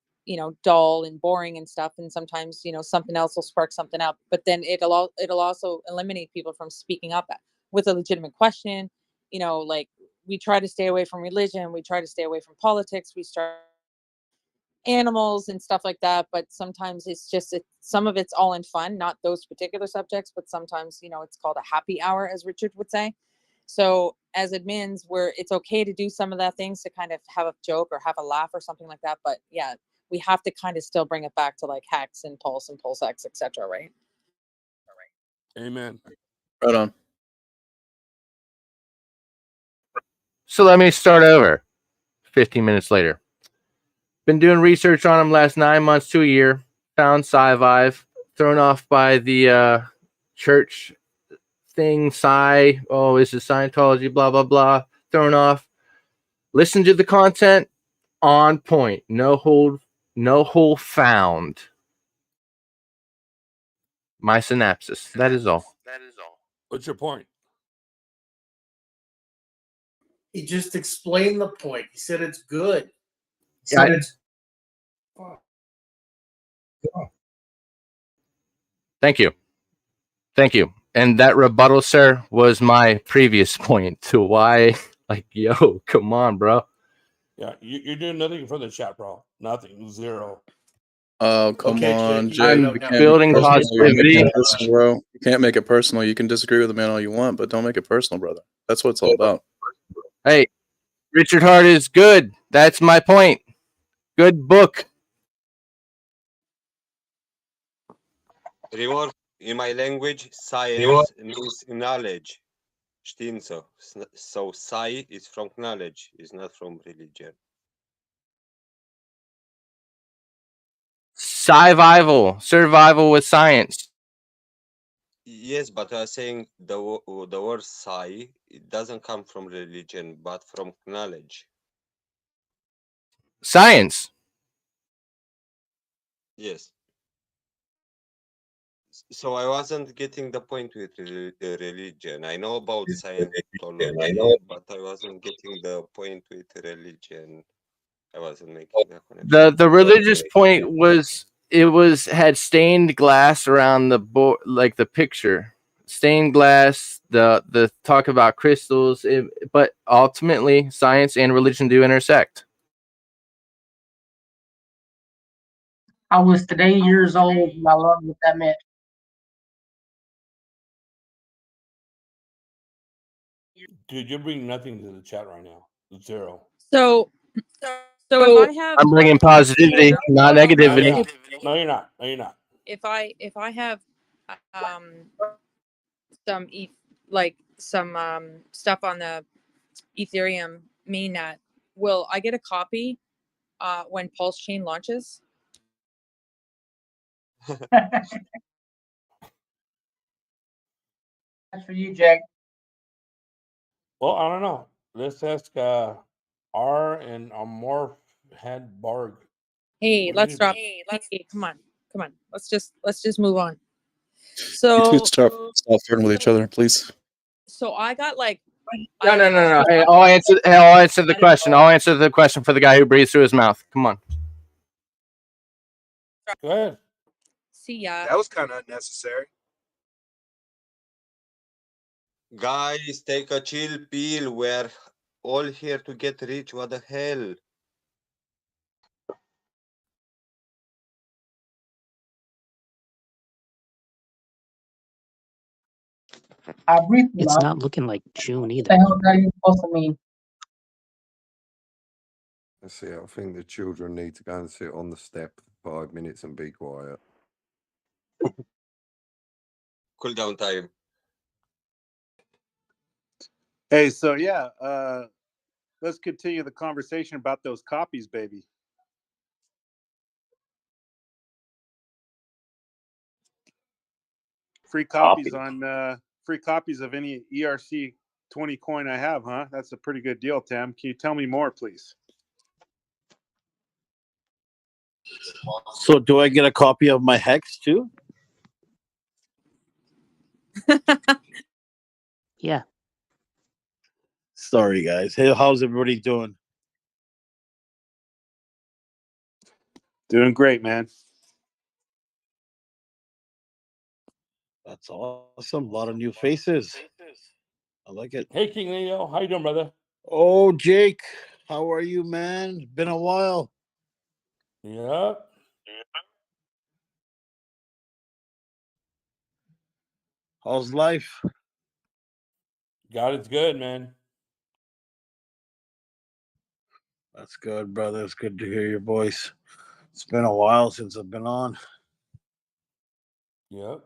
dull and boring and stuff. And sometimes something else will spark something up, but then it'll also eliminate people from speaking up with a legitimate question. Like, we try to stay away from religion, we try to stay away from politics, we start animals and stuff like that, but sometimes it's just some of it's all in fun, not those particular subjects, but sometimes it's called a happy hour, as Richard would say. So as admins, it's okay to do some of that things to kind of have a joke or have a laugh or something like that, but yeah, we have to kind of still bring it back to like Hex and Pulse and PulseX, etc., right?
Amen.
right on.
So let me start over. 15 minutes later. Been doing research on him last 9 months to a year. Found Sci-Vive, thrown off by the church thing. Oh, this is Scientology, blah, blah, blah. Thrown off. Listen to the content. On point. No hole found. My synopsis. That is all.
What's your point?
He just explained the point. He said it's good. He
Yeah,
said it's
Thank you. And that rebuttal, sir, was my previous point to why, like, yo, come on, bro.
Yeah, you're doing nothing for the chat, bro. Nothing. Zero.
Oh, come
Okay,
on,
Jake,
Jake.
I'm
You can't make it
building
personal. You're making
positivity.
it personal, bro. You can't make it personal. You can disagree with the man all you want, but don't make it personal, brother. That's what it's all about.
Hey, Richard Hart is good. That's my point. Good book.
Reward, in my language, science means knowledge. Știință. So sci is from knowledge, is not from religion.
Survival with science.
Yes, but I saying the word sci, it doesn't come from religion, but from knowledge.
Science.
Yes. So I wasn't getting the point with the religion. I know about Scientology, but I wasn't getting the point with religion. I wasn't making the connection.
The religious point was had stained glass around the board, like the picture, stained glass. The talk about crystals, but ultimately science and religion do intersect.
I was today years old and I learned what that meant.
Dude, you're bringing nothing to the chat right now. Zero.
So if I have,
I'm bringing positivity, not
No,
negativity.
you're not. No, you're not. No, you're not.
if I have some stuff on the Ethereum mainnet, will I get a copy when Pulsechain launches?
That's for you, Jake.
Well, I don't know. Let's ask R and Amorph had Barg.
Hey,
What do you
let's
think?
drop. Hey, come on. Let's just move on.
You two
So
stop flirting with each other, please.
I got like
No. Hey, I'll answer the question. I'll answer the question for the guy who breathes through his mouth. Come on.
Go ahead.
See ya.
That was kind of unnecessary.
Guys, take a chill pill. We're all here to get rich. What the hell?
I breathe through
It's
mouth.
not looking like June
What
either.
the hell is that even supposed to mean?
I see. I think the children need to go and sit on the step for 5 minutes and be quiet.
Cool down time.
Hey, so yeah, let's continue the conversation about those copies, baby. Free copies free copies of any ERC 20 coin I have, huh? That's a pretty good deal, Tam. Can you tell me more, please?
So do I get a copy of my hex too?
Yeah.
Sorry, guys. Hey, how's everybody doing?
Doing great, man.
That's awesome. A lot of new faces. I like it.
Hey, King Leo. How you doing, brother?
Oh, Jake. How are you, man? Been a while.
Yeah.
How's life?
God is good, man.
That's good, brother. It's good to hear your voice. It's been a while since I've been on.
Yep.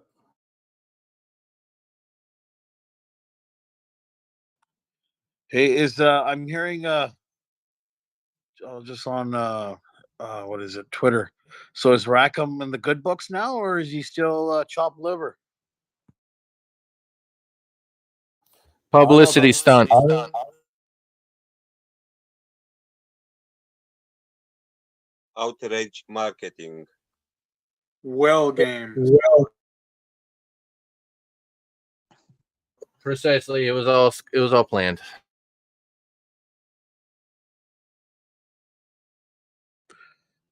Hey, I'm hearing just on what is it, Twitter. So is Rackham in the good books now, or is he still chopped liver?
Publicity stunt.
Outrage marketing.
Well game.
Precisely. It was all planned.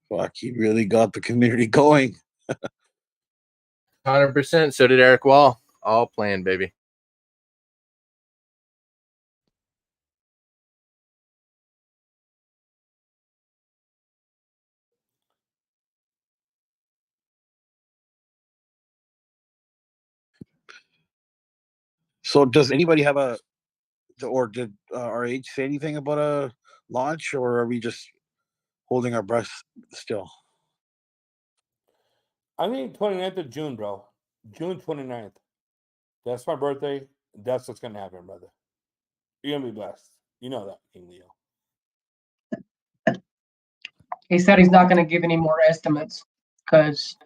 Fuck, he really got the community going.
100%. So did Eric Wall. All planned, baby.
So does anybody have did RH say anything about a launch, or are we just holding our breath still?
I think 29th of June, bro. June 29th. That's my birthday. That's what's going to happen, brother. You're going to be blessed. You know that, King Leo.
He said he's not going to give any more estimates because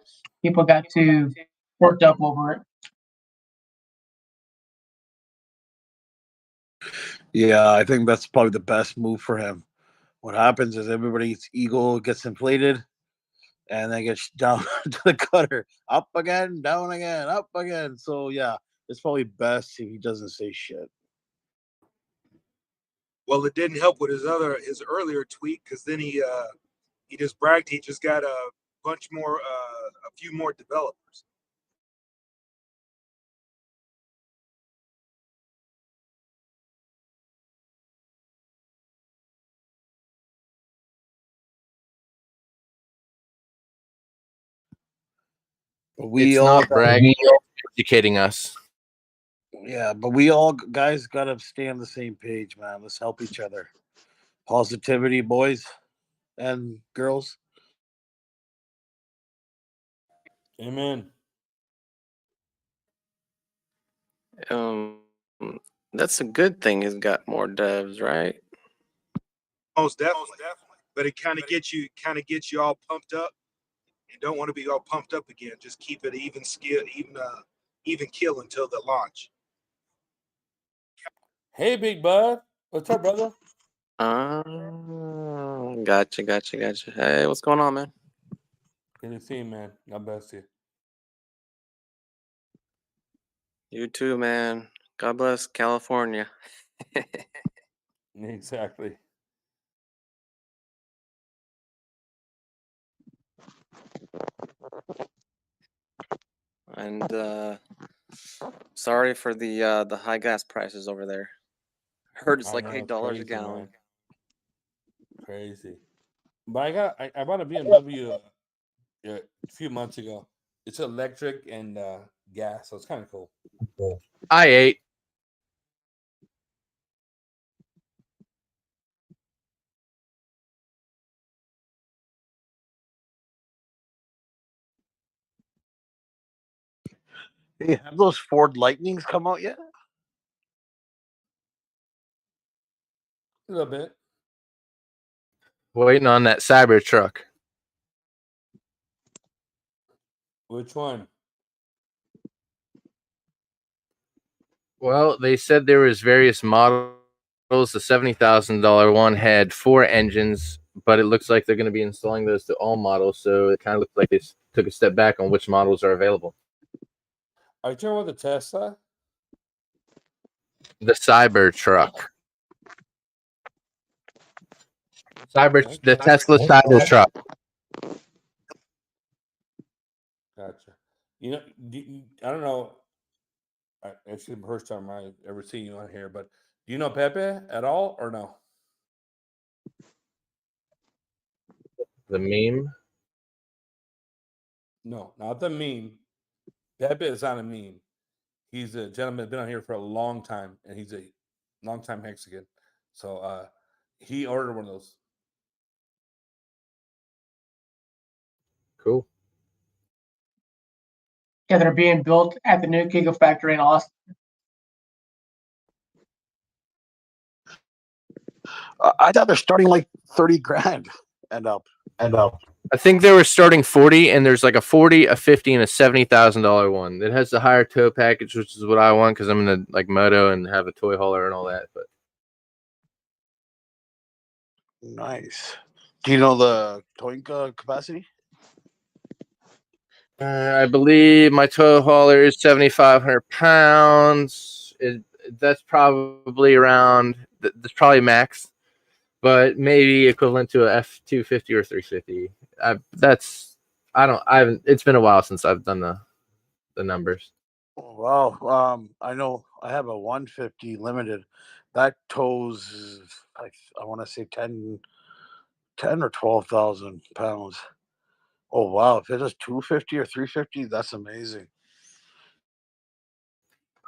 people got too worked up over it.
Yeah, I think that's probably the best move for him. what happens is everybody's ego gets inflated and then gets down to the gutter, up again, down again, up again. So yeah, it's probably best if he doesn't say shit.
Well, it didn't help with his earlier tweet, because then he just bragged he just got a few more developers.
We
It's
all
not bragging, it's educating us.
Yeah, but we all guys gotta stay on the same page, man. Let's help each other. Positivity, boys and girls.
Amen.
That's a good thing. He's got more devs, right?
Most definitely. But it kind of gets you all pumped up. You don't want to be all pumped up again. Just keep it even kill until the launch.
Hey, big bud. What's up, brother?
Gotcha. Hey, what's going on, man?
Good to see you, man. God bless you.
You too, man. God bless California.
Exactly.
And sorry for the high gas prices over there. Heard it's
I
like
know,
$8
it's
a
crazy,
gallon.
man. Crazy. But I bought a BMW a few months ago. It's electric and gas, so it's kind of cool.
I8.
Hey, have those Ford Lightnings come out yet?
A little bit.
Waiting on that Cybertruck.
Which one?
Well, they said there was various models. The $70,000 one had 4 engines, but it looks like they're going to be installing those to all models. So it kind of looks like they took a step back on which models are available.
Are you talking about the Tesla?
The Cybertruck. The Tesla Cybertruck.
Gotcha. You know, I don't know. It's the first time I've ever seen you on here, but do you know Pepe at all or no?
The meme?
No, not the meme. Pepe is not a meme. He's a gentleman been on here for a long time, and he's a long time Hexagon. So he ordered one of those.
Cool.
Yeah, they're being built at the new Gigafactory in Austin.
I thought they're starting like 30 grand and up.
I think they were starting 40, and there's like a 40, a 50, and a $70,000 one. It has the higher tow package, which is what I want because I'm gonna like moto and have a toy hauler and all that. But
Nice. Do you know the towing capacity?
I believe my tow hauler is 7,500 pounds. That's probably around. That's probably max, but maybe equivalent to a F250 or 350. I haven't. It's been a while since I've done the numbers.
Wow. I know I have a 150 limited that tows like I want to say 10 or 12,000 pounds. Oh wow, if it is 250 or 350, that's amazing.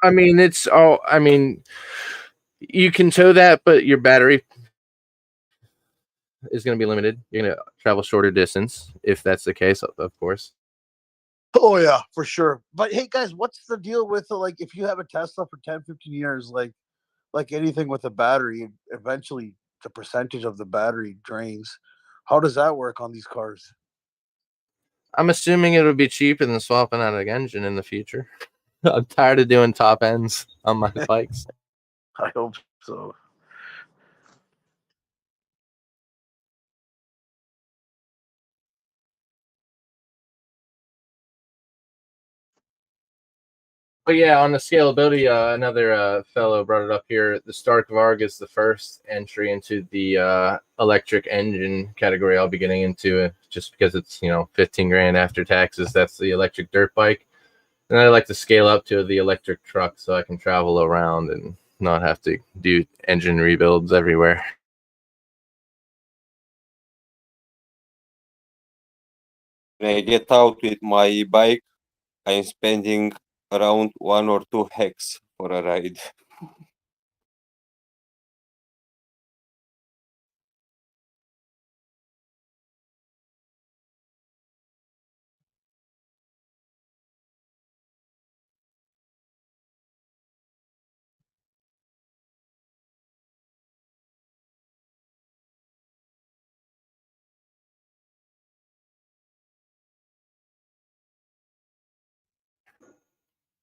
I mean, you can tow that, but your battery is going to be limited. You're going to travel shorter distance if that's the case, of course.
Oh yeah, for sure. But hey guys, what's the deal with like if you have a Tesla for 10, 15 years, like anything with a battery, eventually the percentage of the battery drains. How does that work on these cars?
I'm assuming it'll be cheaper than swapping out an engine in the future. I'm tired of doing top ends on my bikes.
I hope so.
But yeah, on the scalability, another fellow brought it up here. The Stark Varg is the first entry into the electric engine category I'll be getting into, just because it's 15 grand after taxes. That's the electric dirt bike, and I like to scale up to the electric truck so I can travel around and not have to do engine rebuilds everywhere.
When I get out with my bike, I'm spending around 1 or 2 hex for a ride.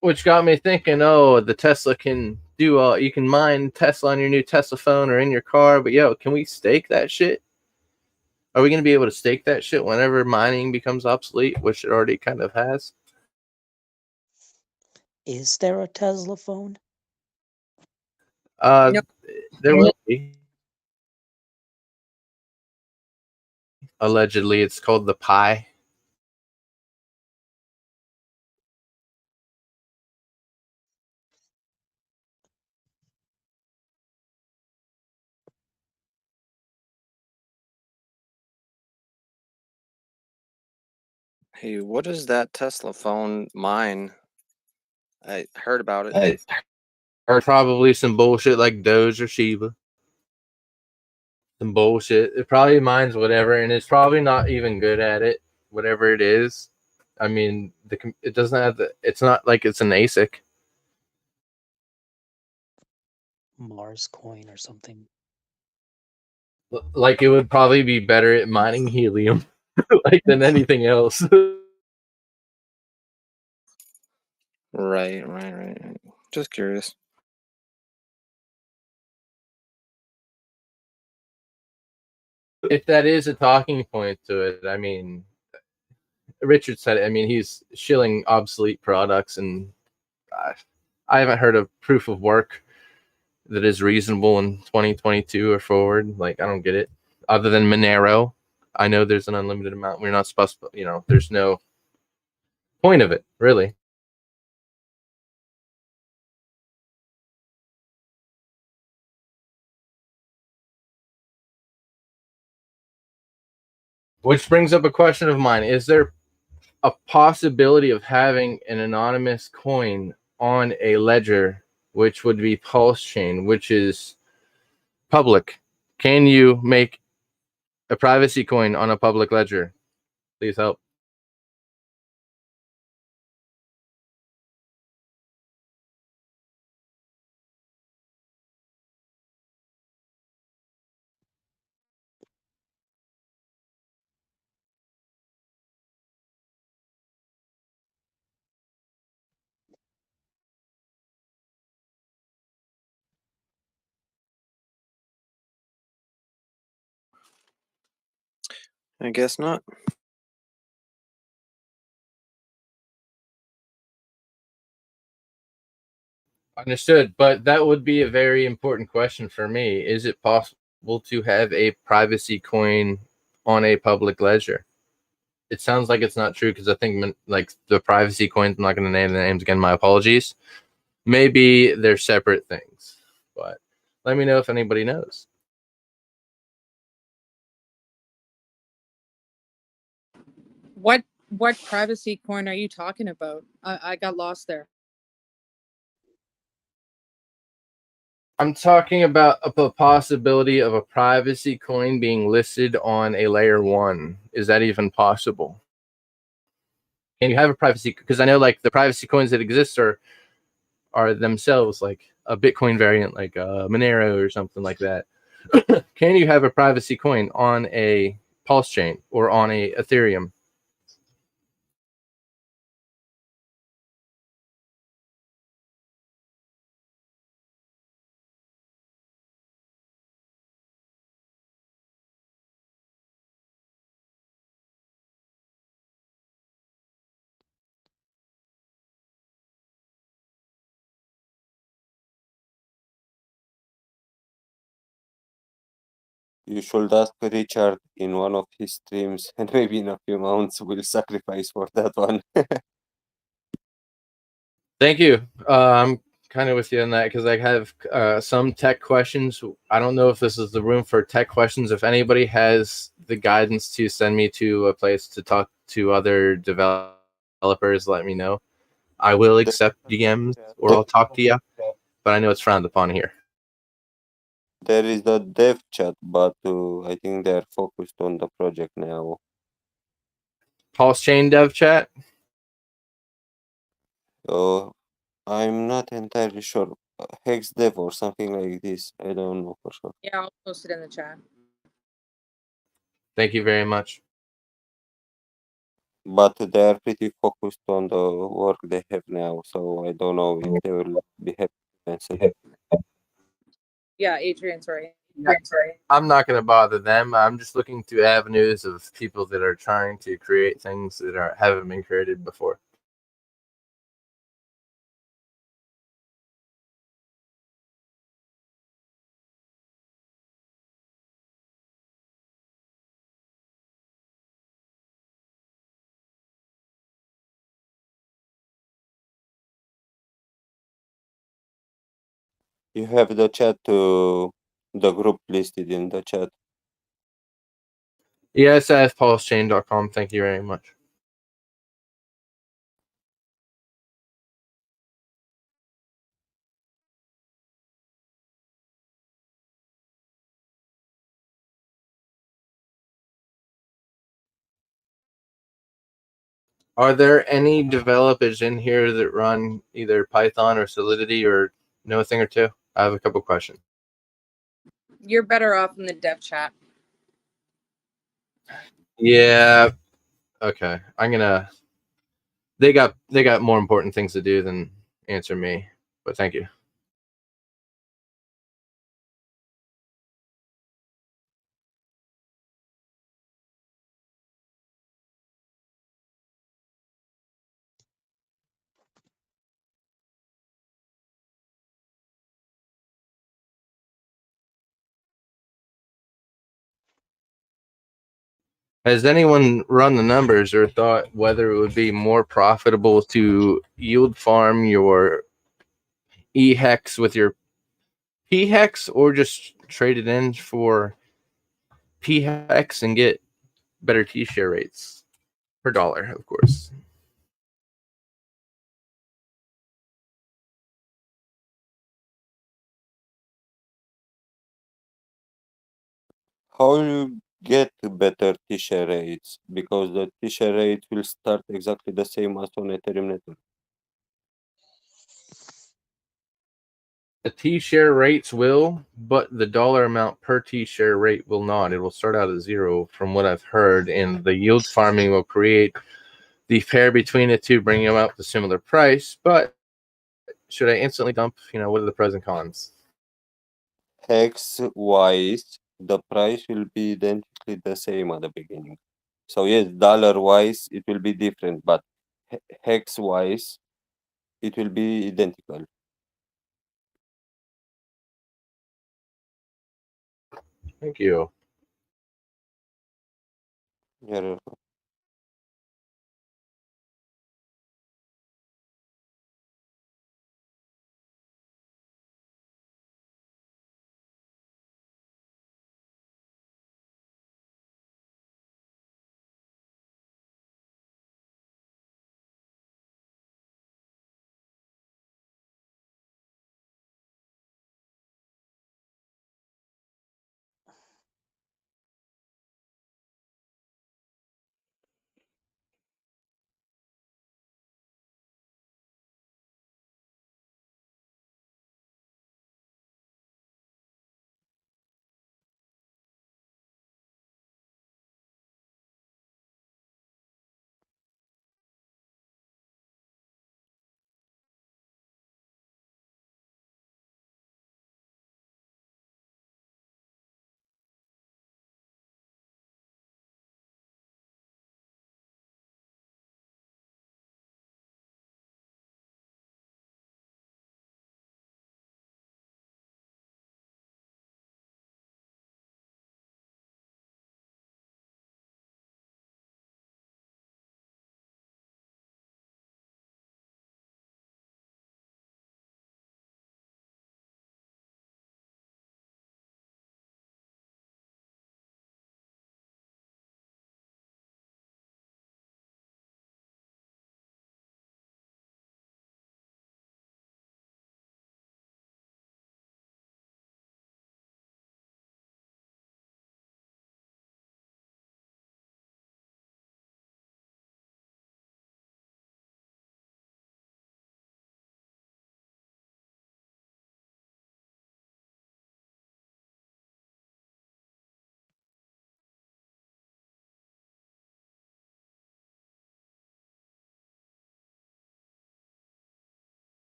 Which got me thinking, oh, the Tesla can do you can mine Tesla on your new Tesla phone or in your car, but yo, can we stake that shit? Are we going to be able to stake that shit whenever mining becomes obsolete, which it already kind of has?
Is there a Tesla phone?
There will be. Allegedly, it's called the Pi.
Hey, what is that Tesla phone mine? I heard about it.
Or probably some bullshit like Doge or Shiba. Some bullshit. It probably mines whatever, and it's probably not even good at it, whatever it is. I mean, it doesn't have the. It's not like it's an ASIC.
Mars coin or something.
Like it would probably be better at mining helium, like than anything else.
Right. Just curious.
If that is a talking point to it, I mean, Richard said it. I mean, he's shilling obsolete products, and I haven't heard of proof of work that is reasonable in 2022 or forward. Like, I don't get it. Other than Monero, I know there's an unlimited amount. We're not supposed to, there's no point of it, really. Which brings up a question of mine. Is there a possibility of having an anonymous coin on a ledger, which would be Pulsechain, which is public? Can you make a privacy coin on a public ledger? Please help.
I guess not.
Understood, but that would be a very important question for me. Is it possible to have a privacy coin on a public ledger? It sounds like it's not true because I think like the privacy coins, I'm not going to name the names again, my apologies. Maybe they're separate things, but let me know if anybody knows.
What privacy coin are you talking about? I got lost there.
I'm talking about the possibility of a privacy coin being listed on a layer 1. Is that even possible? Can you have a privacy? Because I know like the privacy coins that exist are themselves like a Bitcoin variant, like Monero or something like that. Can you have a privacy coin on a Pulse chain or on a Ethereum?
You should ask Richard in one of his streams, and maybe in a few months we'll sacrifice for that one.
Thank you. I'm kind of with you on that because I have some tech questions. I don't know if this is the room for tech questions. If anybody has the guidance to send me to a place to talk to other developers, let me know. I will accept DMs or I'll talk to you, but I know it's frowned upon here.
There is the dev chat, but I think they're focused on the project now.
Pulsechain dev chat?
I'm not entirely sure. Hex dev or something like this. I don't know for sure.
Yeah, I'll post it in the chat.
Thank you very much.
But they are pretty focused on the work they have now, so I don't know if they will be happy to answer.
Yeah, Adrian's right.
I'm not going to bother them. I'm just looking through avenues of people that are trying to create things that haven't been created before.
You have the chat to the group listed in the chat.
Yes, I have pulsechain.com. Thank you very much. Are there any developers in here that run either Python or Solidity or know a thing or two? I have a couple questions.
You're better off in the dev chat.
Yeah. Okay. They got more important things to do than answer me. But thank you. Has anyone run the numbers or thought whether it would be more profitable to yield farm your HEX with your PHEX or just trade it in for PHEX and get better T-share rates per dollar, of course?
How you get better T-share rates? Because the T-share rate will start exactly the same as on Ethereum network.
The T-share rates will, but the dollar amount per T-share rate will not. It will start out at 0 from what I've heard, and the yield farming will create the pair between the two, bringing them up to similar price. But should I instantly dump? What are the pros and cons?
Hex wise, the price will be identically the same at the beginning. So yes, dollar wise it will be different, but hex wise it will be identical.
Thank you.
You're welcome.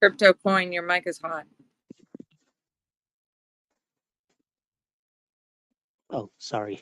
Crypto coin, your mic is hot.
Oh, sorry.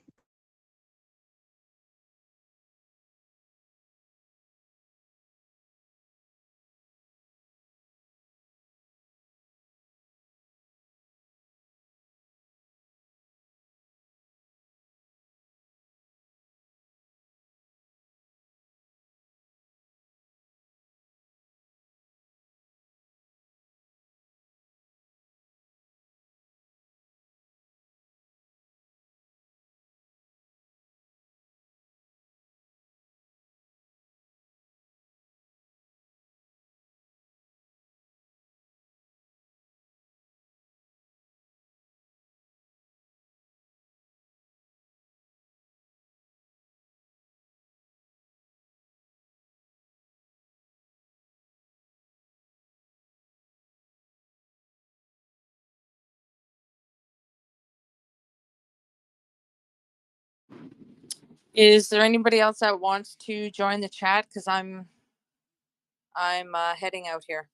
Is there anybody else that wants to join the chat? Because I'm heading out here.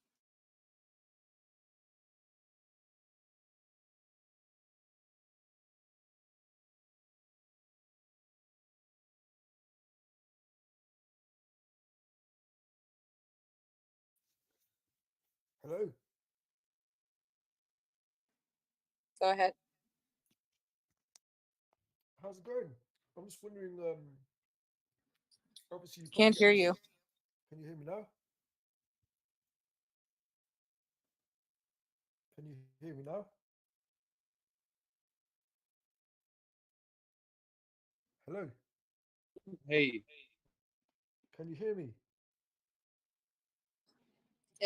Hello.
Go ahead.
How's it going? I'm just wondering. Obviously, you
Can't
probably
hear
get
you.
asked. Can you hear me now? Can you hear me now? Hello.
Hey,
Can you hear me?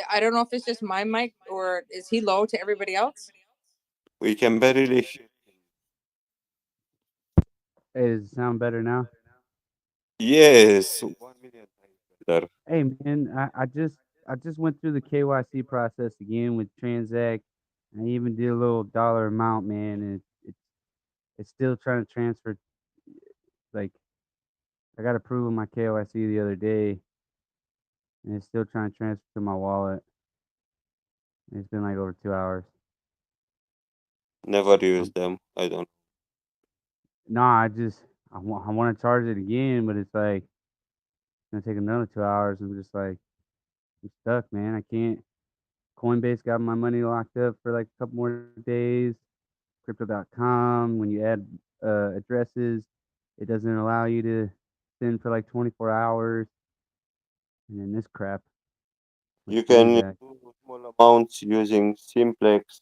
I don't know if it's just my mic or is he low to everybody else?
We can barely hear.
Hey, does it sound better now?
Yes, 1 million times better.
Hey man, I just went through the KYC process again with Transact. I even did a little dollar amount, man, and it's still trying to transfer. Like I got approved of my KYC the other day, and it's still trying to transfer to my wallet. It's been like over 2 hours.
Never use them. I don't.
No, I want to charge it again, but it's like it's gonna take another 2 hours. I'm just like I'm stuck, man. I can't. Coinbase got my money locked up for like a couple more days. Crypto.com, when you add addresses, it doesn't allow you to send for like 24 hours. And then this crap with
You can
Transact.
do small amounts using Simplex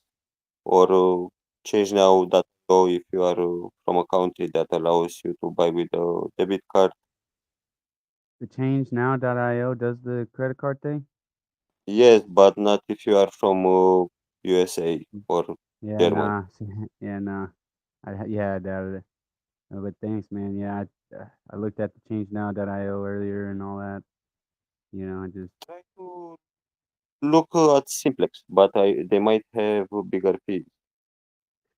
or ChangeNow.io if you are from a country that allows you to buy with a debit card.
The ChangeNow.io does the credit card thing?
Yes, but not if you are from USA or
Yeah,
Germany.
nah. Yeah, nah. I doubted it. But thanks, man. Yeah, I looked at the ChangeNow.io earlier and all that. I just.
Try to look at Simplex, but they might have bigger fees.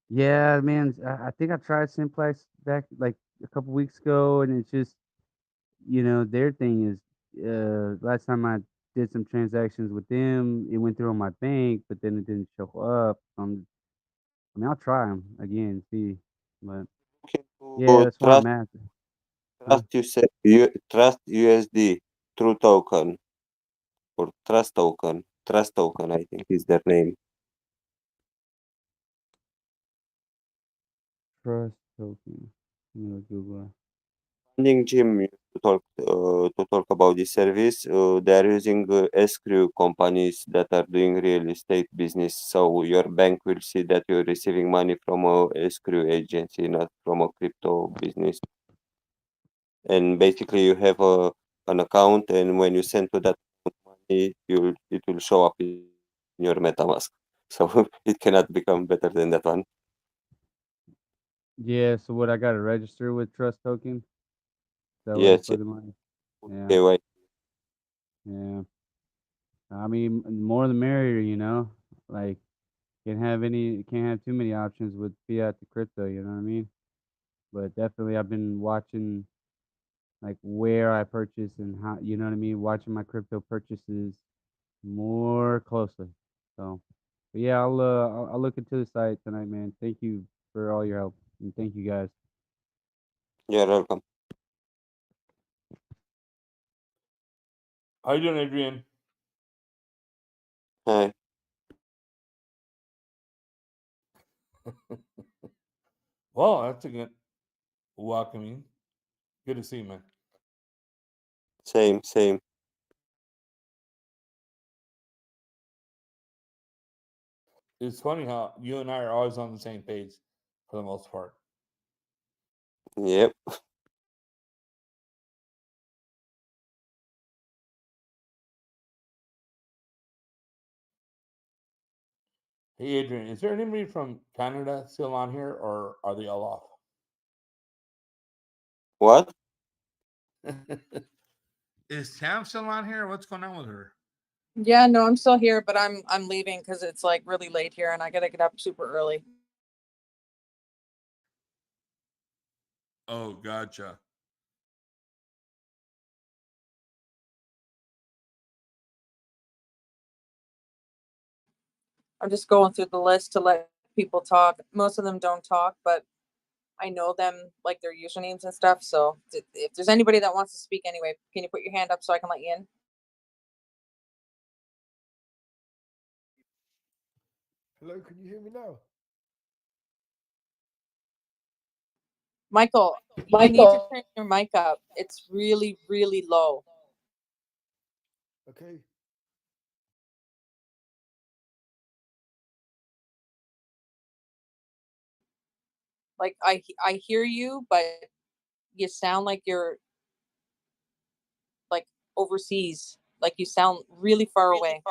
Yeah, man. I think I tried Simplex back like a couple weeks ago, and it's just their thing is last time I did some transactions with them, it went through on my bank, but then it didn't show up. I mean, I'll try them again, see, but yeah,
To
that's where I'm at. Huh?
Trust USD, True Token, or Trust Token. Trust Token, I think is their name.
Trust token. I'm gonna Google.
Funding Jim to talk about this service. They are using escrow companies that are doing real estate business. So your bank will see that you're receiving money from a escrow agency, not from a crypto business. And basically, you have an account, and when you send to that money, it will show up in your MetaMask. So it cannot become better than that one.
Yeah, so what I gotta register with Trust Token? Is that way
Yes,
for the money? Yeah,
KYC.
yeah. I mean, more the merrier, Like, can't have too many options with fiat to crypto. You know what I mean? But definitely, I've been watching like where I purchase and how, you know what I mean, watching my crypto purchases more closely. So, but yeah, I'll look into the site tonight, man. Thank you for all your help, and thank you guys.
You're welcome.
How you doing, Adrian?
Hi.
Well, that's a good welcoming. Good to see you, man.
Same.
It's funny how you and I are always on the same page for the most part.
Yep.
Hey, Adrian, is there anybody from Canada still on here, or are they all off?
What?
Is Tam still on here? What's going on with her?
Yeah, no, I'm still here, but I'm leaving because it's like really late here, and I gotta get up super early.
Oh, gotcha.
I'm just going through the list to let people talk. Most of them don't talk, but I know them, like their usernames and stuff. So if there's anybody that wants to speak anyway, can you put your hand up so I can let you in?
Hello, can you hear me now?
Michael, you need to turn your mic up. It's really, really low.
Okay.
Like I hear you, but you sound like you're like overseas. Like you sound really far away.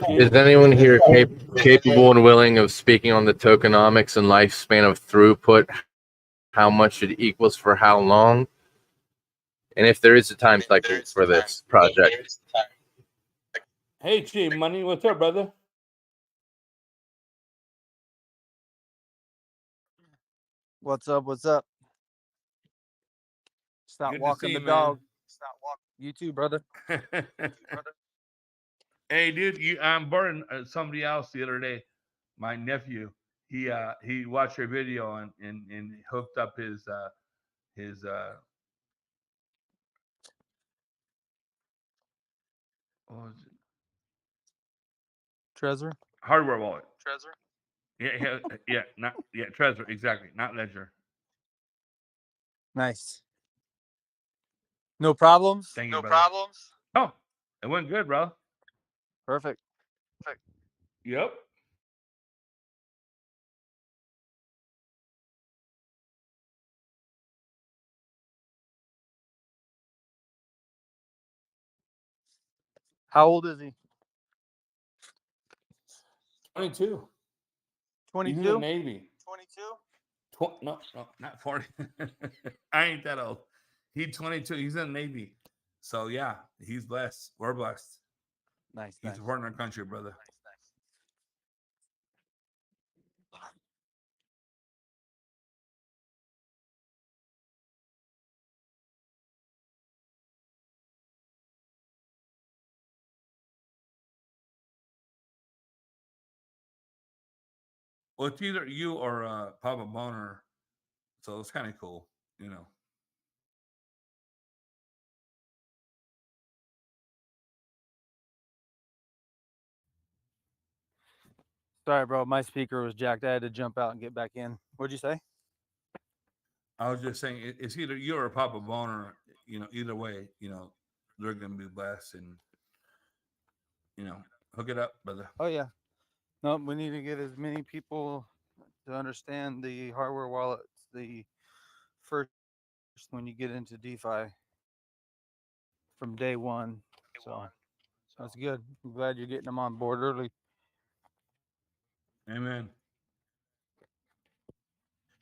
Is anyone here capable and willing of speaking on the tokenomics and lifespan of throughput? How much it equals for how long? And if there is a time cycle for this project?
Hey, G Money, what's up, brother?
What's up? What's up? Stop
Good to
walking
see
the
you, man.
dog. Stop walking. You too, brother.
Hey, dude, I'm borrowing somebody else the other day. My nephew, he watched your video and hooked up his what was it?
Trezor.
Hardware wallet.
Trezor.
Yeah, Trezor, exactly, not Ledger.
Nice. No problems.
Thank you, brother. Oh, it went good, bro.
Perfect.
Yep.
How old is he?
22.
22.
He's in the Navy.
22.
No, not 40. I ain't that old. He's 22. He's in the Navy. So yeah, he's blessed. We're blessed.
Nice.
He's supporting our country, brother. Well, it's either you or Papa Boner, so it's kind of cool, you know.
Sorry, bro. My speaker was jacked. I had to jump out and get back in. What'd you say?
I was just saying it's either you or Papa Boner, you know. Either way, you know, they're gonna be blessed, and you know, hook it up, brother.
Oh yeah. No, we need to get as many people to understand the hardware wallets. The first when you get into DeFi from day one. So that's good. I'm glad you're getting them on board early.
Amen.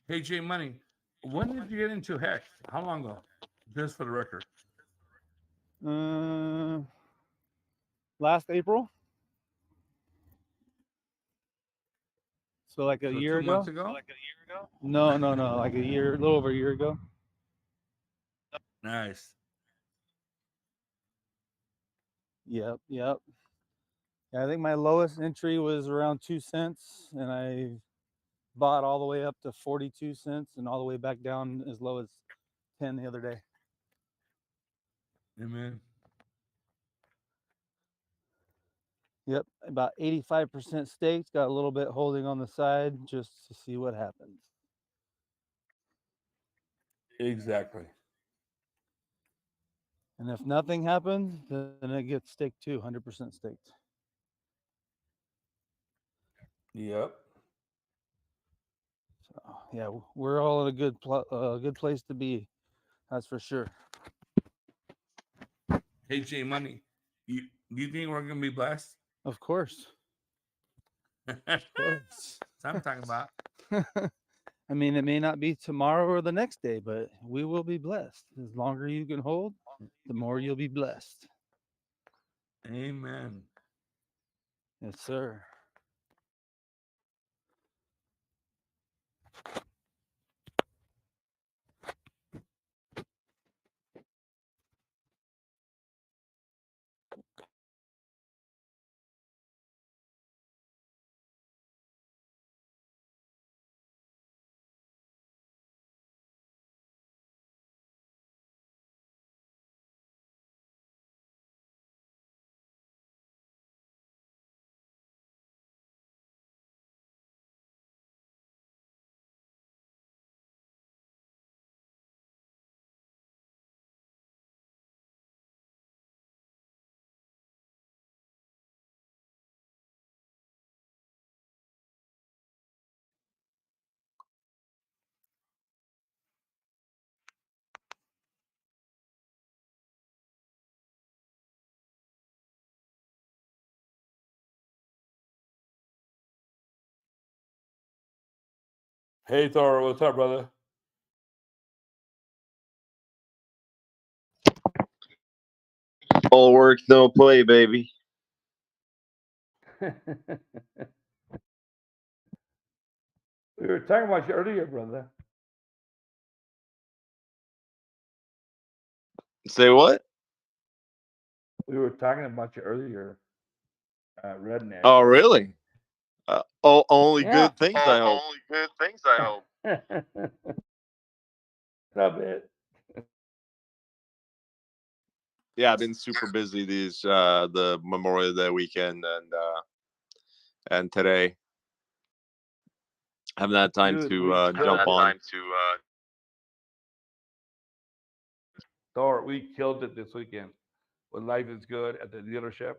Hey, J Money, when did you get into Hex? How long ago? Just for the record.
Last April. So like a
So
year
2
ago.
months ago?
No, like a little over a year ago.
Nice.
Yep. Yeah, I think my lowest entry was around 2 cents, and I bought all the way up to 42 cents and all the way back down as low as 10 the other day.
Amen.
Yep, about 85% staked, got a little bit holding on the side just to see what happens.
Exactly.
And if nothing happens, then it gets staked too, 100% staked.
Yep.
So yeah, we're all in a good place to be. That's for sure.
Hey, J Money, do you think we're gonna be blessed?
Of course. Of course.
That's what I'm talking about.
I mean, it may not be tomorrow or the next day, but we will be blessed. As longer you can hold, the more you'll be blessed.
Amen.
Yes, sir.
Hey, Thor, what's up, brother?
All work, no play, baby.
We were talking about you earlier, brother.
Say what?
We were talking about you earlier, redneck.
Oh, really? Only
Yeah.
good things, I hope.
Only good things, I hope. Stop it.
Yeah, I've been super busy these the Memorial Day weekend and today. Haven't had time
Dude,
to
we
jump on.
Thor, we killed it this weekend. When life is good at the dealership,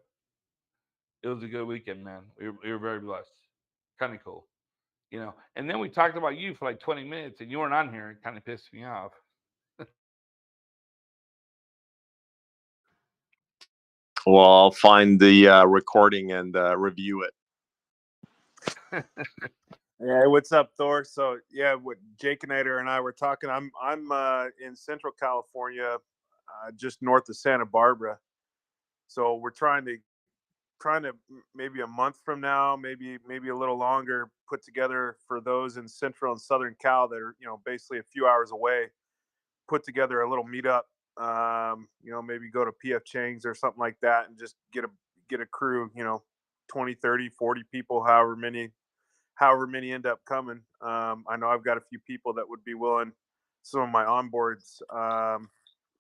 it was a good weekend, man. We were very blessed. Kind of cool, you know. And then we talked about you for like 20 minutes, and you weren't on here. It kind of pissed me off.
Well, I'll find the recording and review it. Yeah, what's up, Thor? So yeah, what Jake and I were talking. I'm in Central California, just north of Santa Barbara. So we're trying to maybe a month from now, maybe a little longer, put together for those in Central and Southern Cal that are basically a few hours away. Put together a little meetup. Maybe go to PF Chang's or something like that, and just get a crew. 20, 30, 40 people, however many end up coming. I know I've got a few people that would be willing, some of my onboards,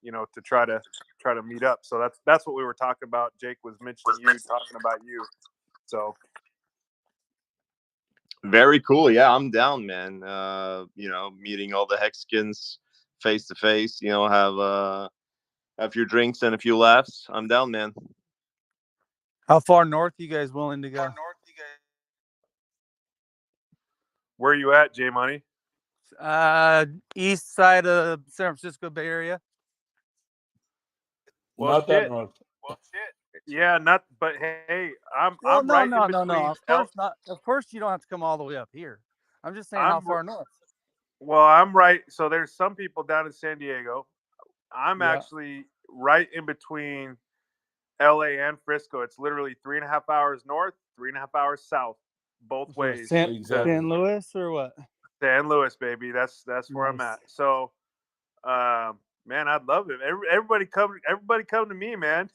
to try to meet up. So that's what we were talking about. Jake was mentioning you, talking about you. So very cool. Yeah, I'm down, man. Meeting all the Hexkins face to face. Have a few drinks and a few laughs. I'm down, man.
How far north are you guys willing to go?
Where are you at, J Money?
East side of San Francisco Bay Area.
Well,
Not that
shit.
north.
Yeah, not. But hey,
Well,
I'm
no,
right in
no, no, no.
between.
Of course not. Of course you don't have to come all the way up here. I'm just saying how
I'm
far north.
well. I'm right. So there's some people down in San Diego. I'm
Yeah.
actually right in between LA and Frisco. It's literally 3.5 hours north, 3.5 hours south, both
So
ways.
San Luis or what?
San Luis, baby. That's where I'm
Nice.
at. So, man, I'd love it. Everybody come to me, man.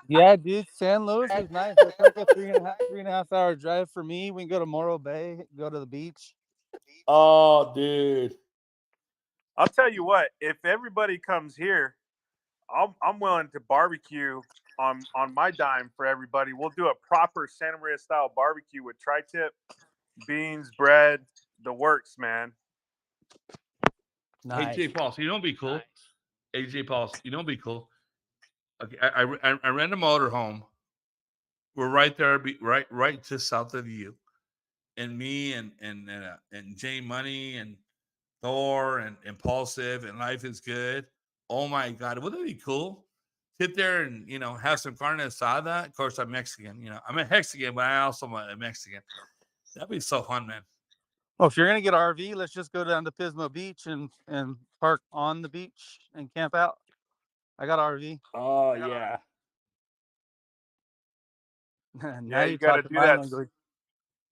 Yeah, dude. San Luis is nice. It's like a 3.5 hour drive for me. We can go to Morro Bay, go to the beach.
Oh, dude.
I'll tell you what. If everybody comes here, I'm willing to barbecue on my dime for everybody. We'll do a proper Santa Maria style barbecue with tri-tip, beans, bread, the works, man.
Hey, Jay Paul, so you know what'd be cool? Hey, Jay Paul, you know what'd be cool? Okay, I rent a motorhome. We're right there, right just south of you, and me and Jay Money and Thor and Impulsive and Life is Good. Oh my God, wouldn't that be cool? Sit there and have some carne asada. Of course, I'm Mexican. I'm a Mexican, but I also am a Mexican. That'd be so fun, man.
Well, if you're gonna get an RV, let's just go down to Pismo Beach and park on the beach and camp out. I got an RV.
Oh yeah.
Now
You
you're
got to
talking
do
my
that.
language.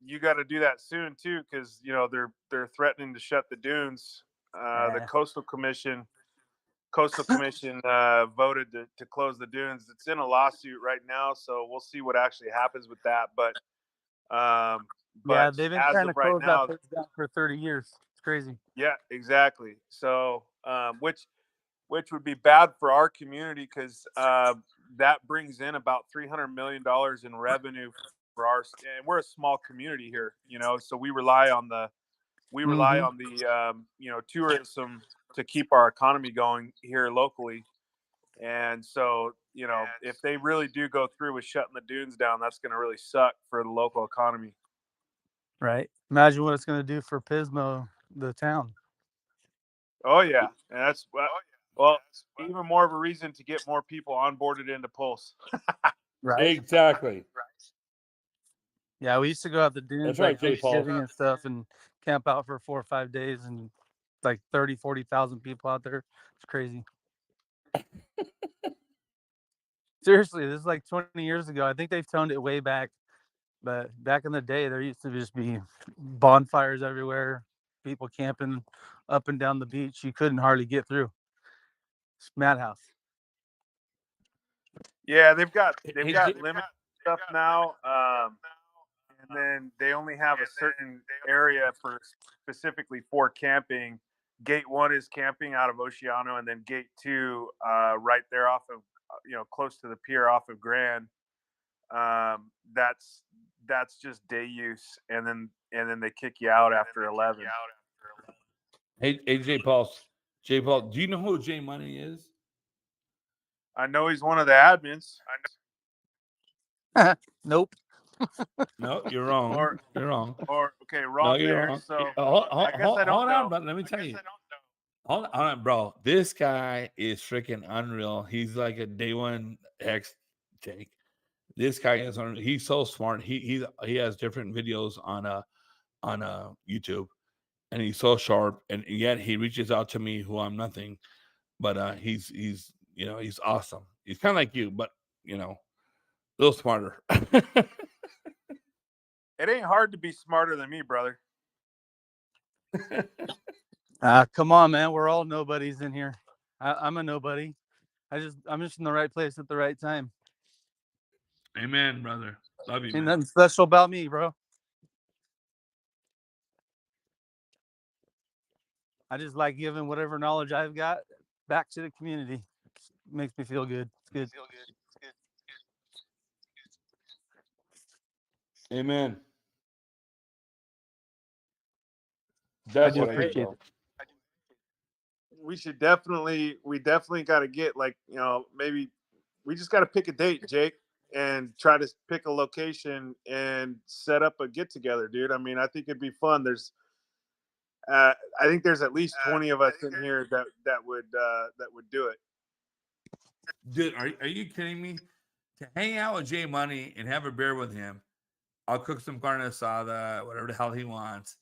You got to do that soon too, because they're threatening to shut the dunes. The
Yeah.
Coastal Commission voted to close the dunes. It's in a lawsuit right now, so we'll see what actually happens with that. But
Yeah, they've been
as
trying
of
to
right
close that
now,
place down for 30 years. It's crazy.
yeah, exactly. So which would be bad for our community because that brings in about $300 million in revenue for our. And we're a small community here, so we rely on the tourism to keep our economy going here locally. And so, if they really do go through with shutting the dunes down, that's going to really suck for the local economy.
Right. Imagine what it's gonna do for Pismo, the town.
Oh yeah, and that's well, even more of a reason to get more people onboarded into Pulse.
Right.
Exactly.
Yeah, we used to go out the dunes
That's right,
like
Jay Paul.
Thanksgiving and stuff and camp out for 4 or 5 days and like 40,000 people out there. It's crazy. Seriously, this is like 20 years ago. I think they've toned it way back. But back in the day, there used to just be bonfires everywhere, people camping up and down the beach. You couldn't hardly get through. It's madhouse.
Yeah, they've got limited stuff now, and then they only have a certain area specifically for camping. Gate 1 is camping out of Oceano, and then Gate 2, right there off of close to the pier off of Grand. That's just day use, and then they kick you out after 11.
Hey, Jay Paul, do you know who Jay Money is?
I know he's one of the admins.
Nope.
No, you're wrong. You're wrong.
Or okay,
No,
wrong
you're
there.
wrong.
So
Hold
I guess I don't know.
on, but let me tell you. Hold on, bro. This guy is freaking unreal. He's like a day one Hex Jake. This guy is unreal. He's so smart. He has different videos on YouTube, and he's so sharp. And yet he reaches out to me, who I'm nothing, but he's he's awesome. He's kind of like you, but a little smarter.
It ain't hard to be smarter than me, brother.
Come on, man. We're all nobodies in here. I'm a nobody. I'm just in the right place at the right time.
Amen, brother. Love you,
Ain't
man.
nothing special about me, bro. I just like giving whatever knowledge I've got back to the community. It makes me feel good. It's good.
Amen.
I do
Definitely,
appreciate
bro.
it.
We definitely got to get maybe we just got to pick a date, Jake, and try to pick a location and set up a get together, dude. I mean, I think it'd be fun. I think there's at least 20 of us in here that would do it.
Dude, are you kidding me? to hang out with Jay Money and have a beer with him. I'll cook some carne asada, whatever the hell he wants.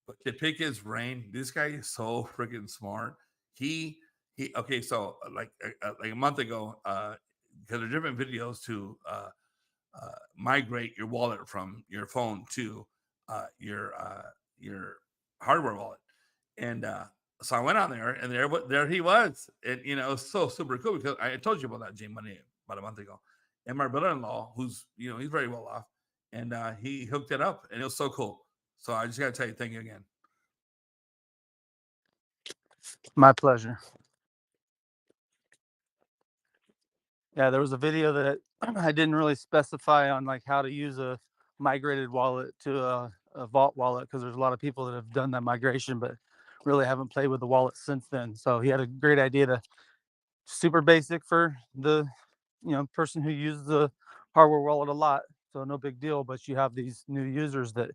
But to pick his brain, this guy is so freaking smart. He okay. So like a month ago, because there are different videos to migrate your wallet from your phone to your hardware wallet, and so I went on there, and there he was, and it was so super cool because I told you about that Jay Money about a month ago, and my brother-in-law, who's he's very well off, and he hooked it up, and it was so cool. So I just got to tell you, thank you again.
My pleasure. Yeah, there was a video that I didn't really specify on like how to use a migrated wallet to a vault wallet, because there's a lot of people that have done that migration but really haven't played with the wallet since then. So he had a great idea to super basic for the person who uses the hardware wallet a lot. So no big deal, but you have these new users that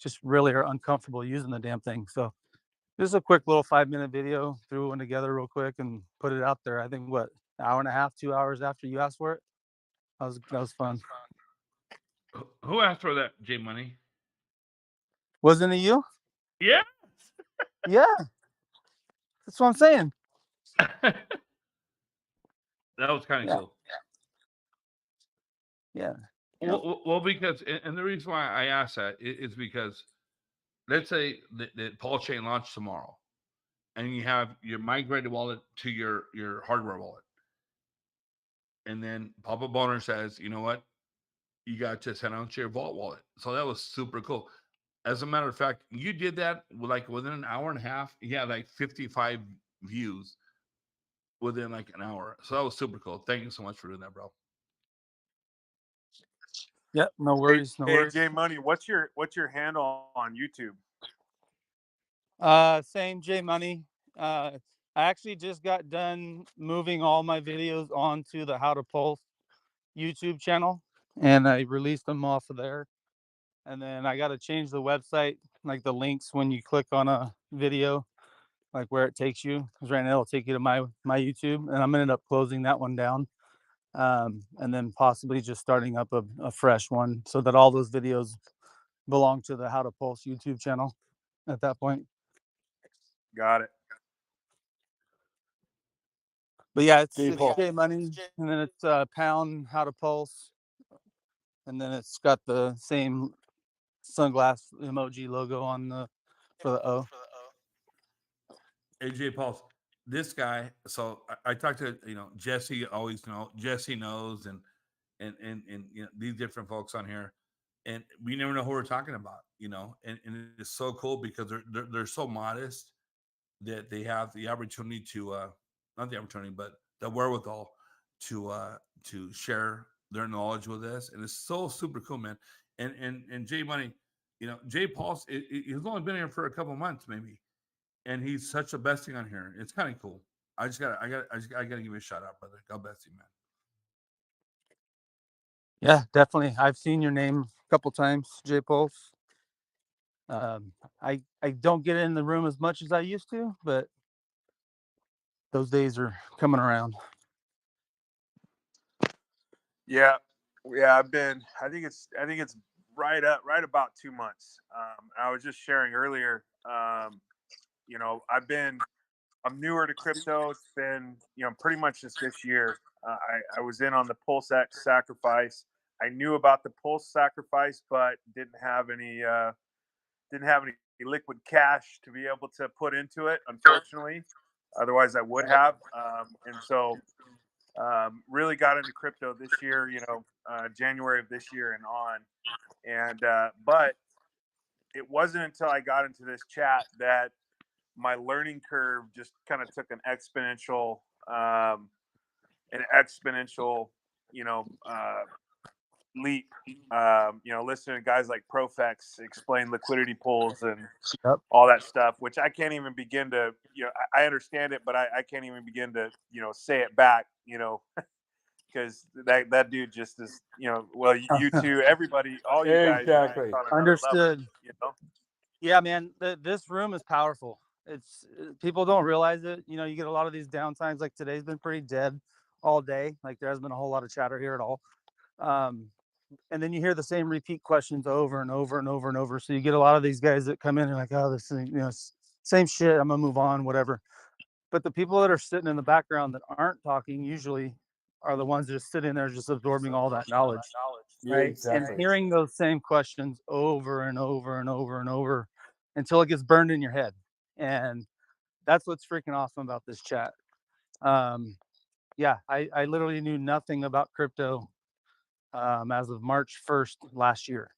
just really are uncomfortable using the damn thing. So this is a quick little 5-minute video, threw one together real quick and put it out there. I think what, an hour and a half, 2 hours after you asked for it. That was fun.
Who asked for that, Jay Money?
Wasn't it you?
Yeah.
Yeah. That's what I'm saying.
That was kind of cool.
Yeah.
Well, because, and the reason why I asked that is because, let's say that Pulsechain launched tomorrow, and you have your migrated wallet to your hardware wallet, and then Papa Boner says, you know what, you got to send out your vault wallet. So that was super cool. As a matter of fact, you did that like within an hour and a half. You had like 55 views within like an hour. So that was super cool. Thank you so much for doing that, bro.
Yep, no worries, no
Hey,
worries.
Jay Money, what's your handle on YouTube?
Same J Money. I actually just got done moving all my videos onto the How to Pulse YouTube channel, and I released them off of there. And then I got to change the website, like the links when you click on a video, like where it takes you. Because right now it'll take you to my YouTube, and I'm gonna end up closing that one down, and then possibly just starting up a fresh one so that all those videos belong to the How to Pulse YouTube channel at that point.
Got it.
But yeah, it's
Pulse.
J Money, and then it's pound How to Pulse, and then it's got the same sunglass emoji logo on the for the O.
AJ Pulse, this guy. So I talked to Jesse. Always Jesse knows, and these different folks on here, and we never know who we're talking about. And it's so cool because they're so modest that they have the opportunity to not the opportunity, but the wherewithal to share their knowledge with us, and it's so super cool, man. And Jay Money, Jay Pulse, he's only been here for a couple months, maybe, and he's such a bestie on here. It's kind of cool. I gotta give you a shout out, brother. God bless you, man.
Yeah, definitely. I've seen your name a couple times, J Pulse. I don't get in the room as much as I used to, but those days are coming around.
Yeah, I've been. I think it's right about 2 months. I was just sharing earlier. I'm newer to crypto. It's been pretty much just this year. I was in on the PulseX Sacrifice. I knew about the Pulse Sacrifice, but didn't have any liquid cash to be able to put into it, unfortunately. Otherwise, I would have. And so, really got into crypto this year. January of this year and on. And but it wasn't until I got into this chat that my learning curve just kind of took an exponential, leap. Listening to guys like Profex explain liquidity pools and all that stuff, which I can't even begin to, I understand it, but I can't even begin to, say it back, because that dude just is, well, you two, everybody, all you guys,
Exactly.
on another
Understood.
level,
Yeah, man, this room is powerful. It's people don't realize it. You get a lot of these downtimes. Like today's been pretty dead all day. Like there hasn't been a whole lot of chatter here at all. And then you hear the same repeat questions over and over and over and over. So you get a lot of these guys that come in and like, oh, this is, same shit. I'm gonna move on, whatever. But the people that are sitting in the background that aren't talking usually are the ones just sitting there, just absorbing all that knowledge,
Yeah,
right?
exactly.
And hearing those same questions over and over and over and over until it gets burned in your head. And that's what's freaking awesome about this chat. Yeah, I literally knew nothing about crypto as of March 1st last year.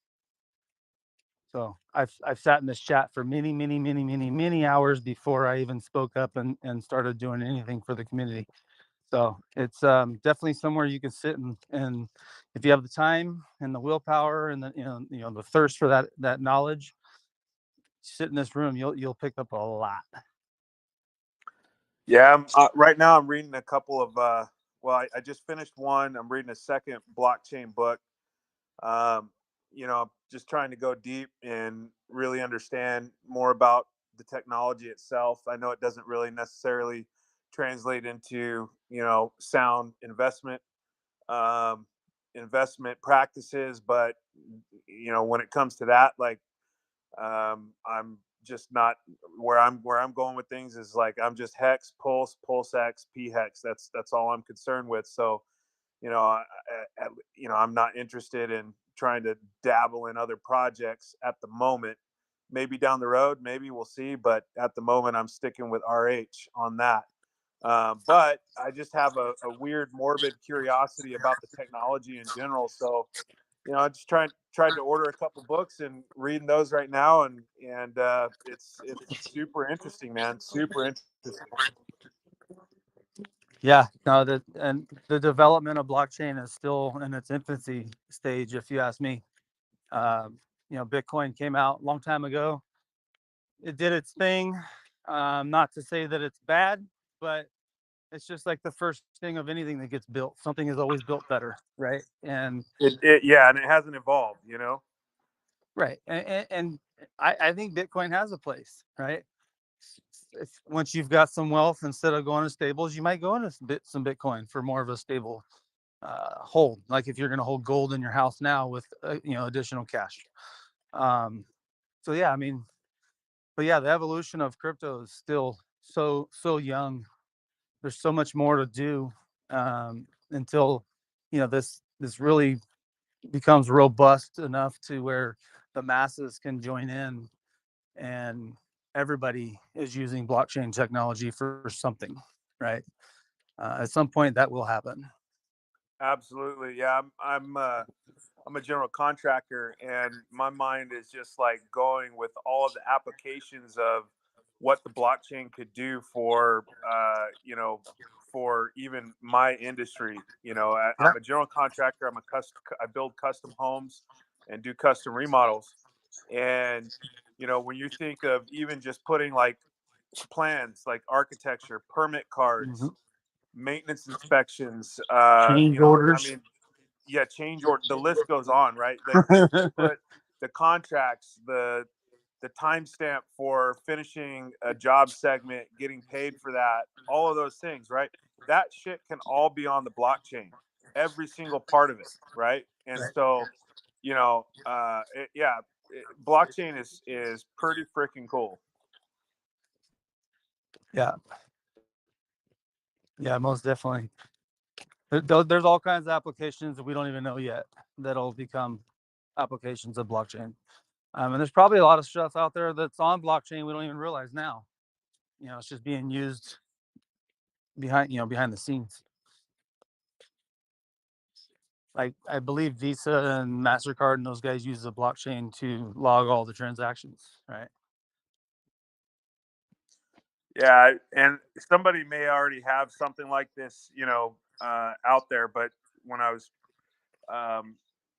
So I've sat in this chat for many hours before I even spoke up and started doing anything for the community. So it's definitely somewhere you can sit and if you have the time and the willpower and the the thirst for that knowledge, sit in this room, you'll pick up a lot.
Yeah, right now I'm reading a couple of. Well, I just finished one. I'm reading a second blockchain book. Just trying to go deep and really understand more about the technology itself. I know it doesn't really necessarily translate into sound investment practices, but when it comes to that, like I'm just not where I'm going with things is like I'm just Hex, PulseX, PHEX. That's all I'm concerned with. So I'm not interested in trying to dabble in other projects at the moment. Maybe down the road, maybe we'll see. But at the moment, I'm sticking with RH on that. But I just have a weird, morbid curiosity about the technology in general. So, I just tried to order a couple books and reading those right now, and it's super interesting, man. Super interesting.
Yeah, no, the development of blockchain is still in its infancy stage, if you ask me. Bitcoin came out a long time ago. It did its thing. Not to say that it's bad, but it's just like the first thing of anything that gets built. Something is always built better, right? And
and it hasn't evolved,
right, and I think Bitcoin has a place, right? Once you've got some wealth, instead of going to stables, you might go into some Bitcoin for more of a stable hold. Like if you're going to hold gold in your house now with additional cash. So yeah, I mean, but yeah, the evolution of crypto is still so young. There's so much more to do until this really becomes robust enough to where the masses can join in and everybody is using blockchain technology for something, right? At some point that will happen.
Absolutely. Yeah, I'm a general contractor, and my mind is just like going with all of the applications of what the blockchain could do for for even my industry. I'm a general contractor. I build custom homes and do custom remodels. And when you think of even just putting like plans, like architecture, permit cards, maintenance inspections,
Change orders.
I mean, yeah, change order. The list goes on, right? Like just to put the contracts, the timestamp for finishing a job segment, getting paid for that, all of those things, right? That shit can all be on the blockchain, every single part of it, right? And so, blockchain is pretty freaking cool.
Yeah, most definitely. There's all kinds of applications that we don't even know yet that'll become applications of blockchain. And there's probably a lot of stuff out there that's on blockchain we don't even realize now. It's just being used behind the scenes. Like I believe Visa and MasterCard and those guys use the blockchain to log all the transactions, right?
Yeah, and somebody may already have something like this, out there. But when I was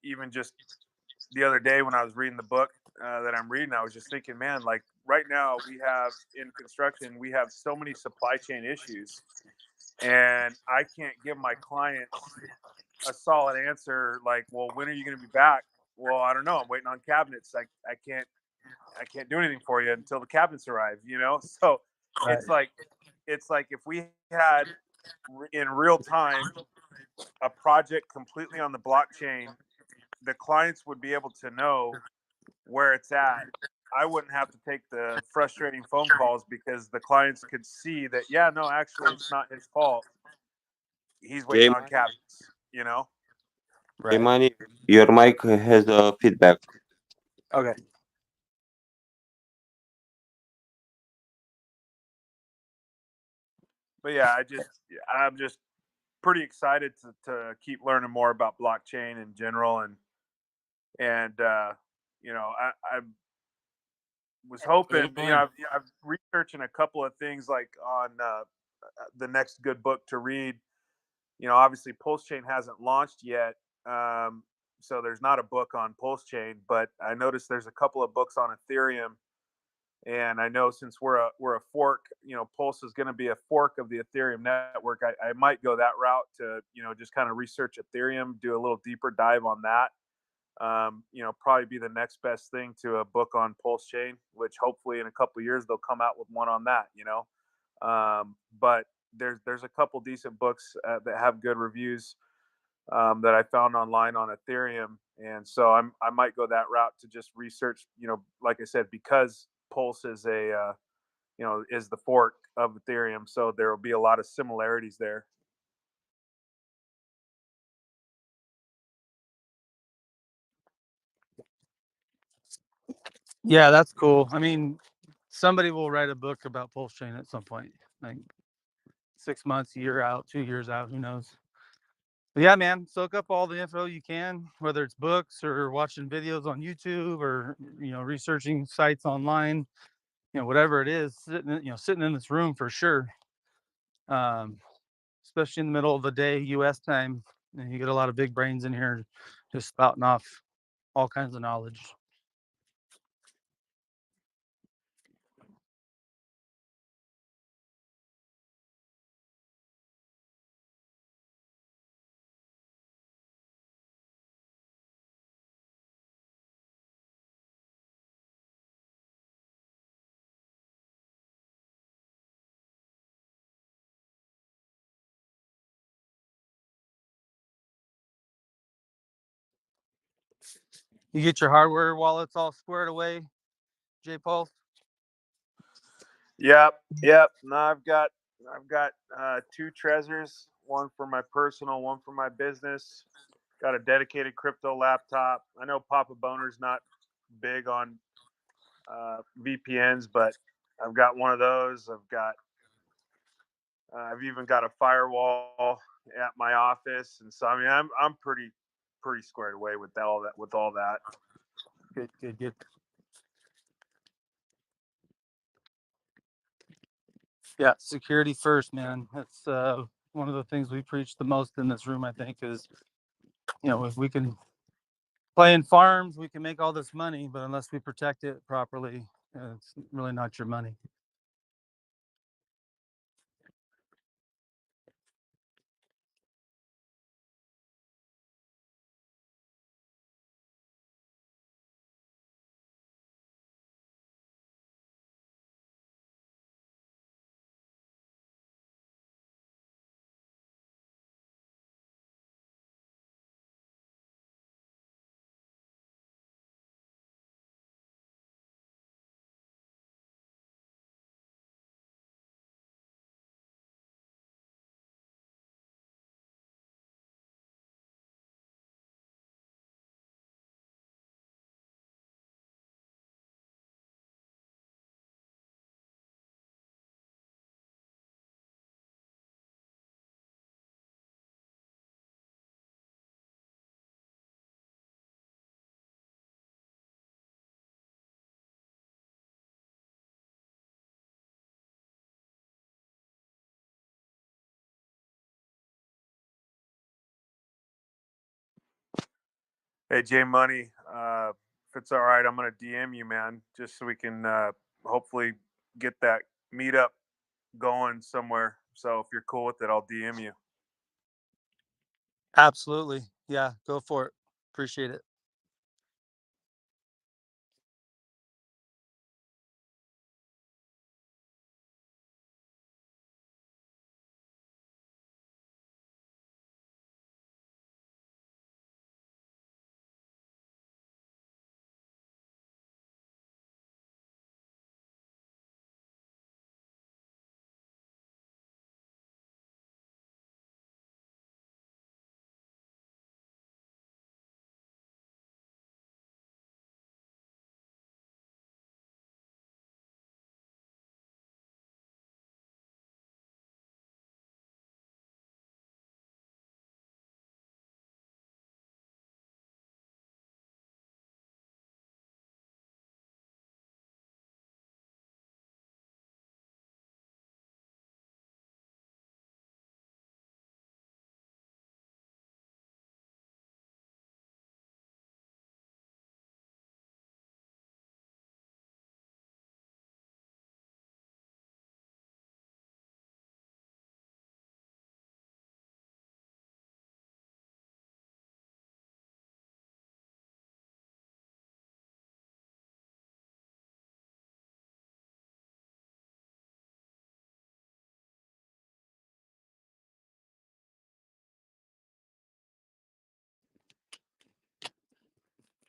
even just the other day when I was reading the book that I'm reading, I was just thinking, man, like right now we have in construction, we have so many supply chain issues, and I can't give my clients a solid answer. Like, well, when are you going to be back? Well, I don't know. I'm waiting on cabinets. I can't do anything for you until the cabinets arrive. So
Right.
it's like if we had in real time a project completely on the blockchain, the clients would be able to know where it's at. I wouldn't have to take the frustrating phone calls because the clients could see that, yeah, no, actually, it's not his fault. He's waiting on cabinets, you know?
Hey, Manny, your mic has a feedback.
Okay. But yeah, I'm just pretty excited to keep learning more about blockchain in general, and you know, I was hoping, you know, I've researching a couple of things like on the next good book to read. You know, obviously Pulsechain hasn't launched yet, so there's not a book on Pulsechain, but I noticed there's a couple of books on Ethereum. And I know since we're a fork, you know, Pulse is going to be a fork of the Ethereum network. I might go that route to, you know, just kind of research Ethereum, do a little deeper dive on that. You know, probably be the next best thing to a book on Pulsechain, which hopefully in a couple of years they'll come out with one on that. You know, but there's a couple decent books that have good reviews that I found online on Ethereum, and so I might go that route to just research. You know, like I said, because Pulse is you know, is the fork of Ethereum, so there will be a lot of similarities there.
Yeah, that's cool. I mean, somebody will write a book about Pulsechain at some point, like 6 months, a year out, 2 years out, who knows? But yeah, man, soak up all the info you can, whether it's books or watching videos on YouTube or, you know, researching sites online, you know, whatever it is, sitting in this room for sure. Especially in the middle of the day, US time, and you get a lot of big brains in here just spouting off all kinds of knowledge. You get your hardware wallets all squared away, J. Paul?
Yep. No, I've got 2 Trezors, one for my personal, one for my business. Got a dedicated crypto laptop. I know Papa Boner's not big on VPNs, but I've got one of those. I've even got a firewall at my office, and so I mean I'm pretty squared away with all that.
Good. Yeah, security first, man. That's one of the things we preach the most in this room, I think, is, you know, if we can play in farms, we can make all this money, but unless we protect it properly, it's really not your money.
Hey, Jay Money, if it's all right, I'm gonna DM you, man, just so we can hopefully get that meetup going somewhere. So if you're cool with it, I'll DM you.
Absolutely. Yeah, go for it. Appreciate it.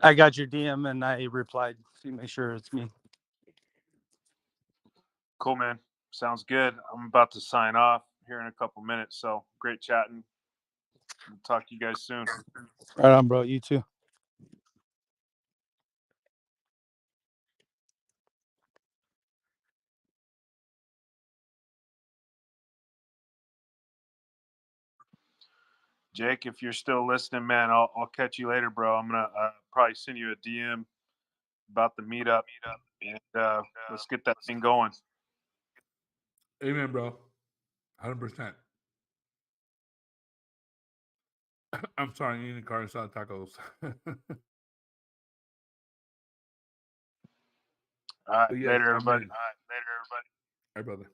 I got your DM and I replied to make sure it's me.
Cool, man. Sounds good. I'm about to sign off here in a couple minutes. So great chatting. We'll talk to you guys soon.
Right on, bro. You too.
Jake, if you're still listening, man, I'll catch you later, bro. I'm gonna probably send you a DM about the meetup, and let's get that thing going.
Amen, bro. 100%. I'm sorry, eating carne asada tacos.
All right,
But yes,
later,
I'm
everybody.
in. All right, brother.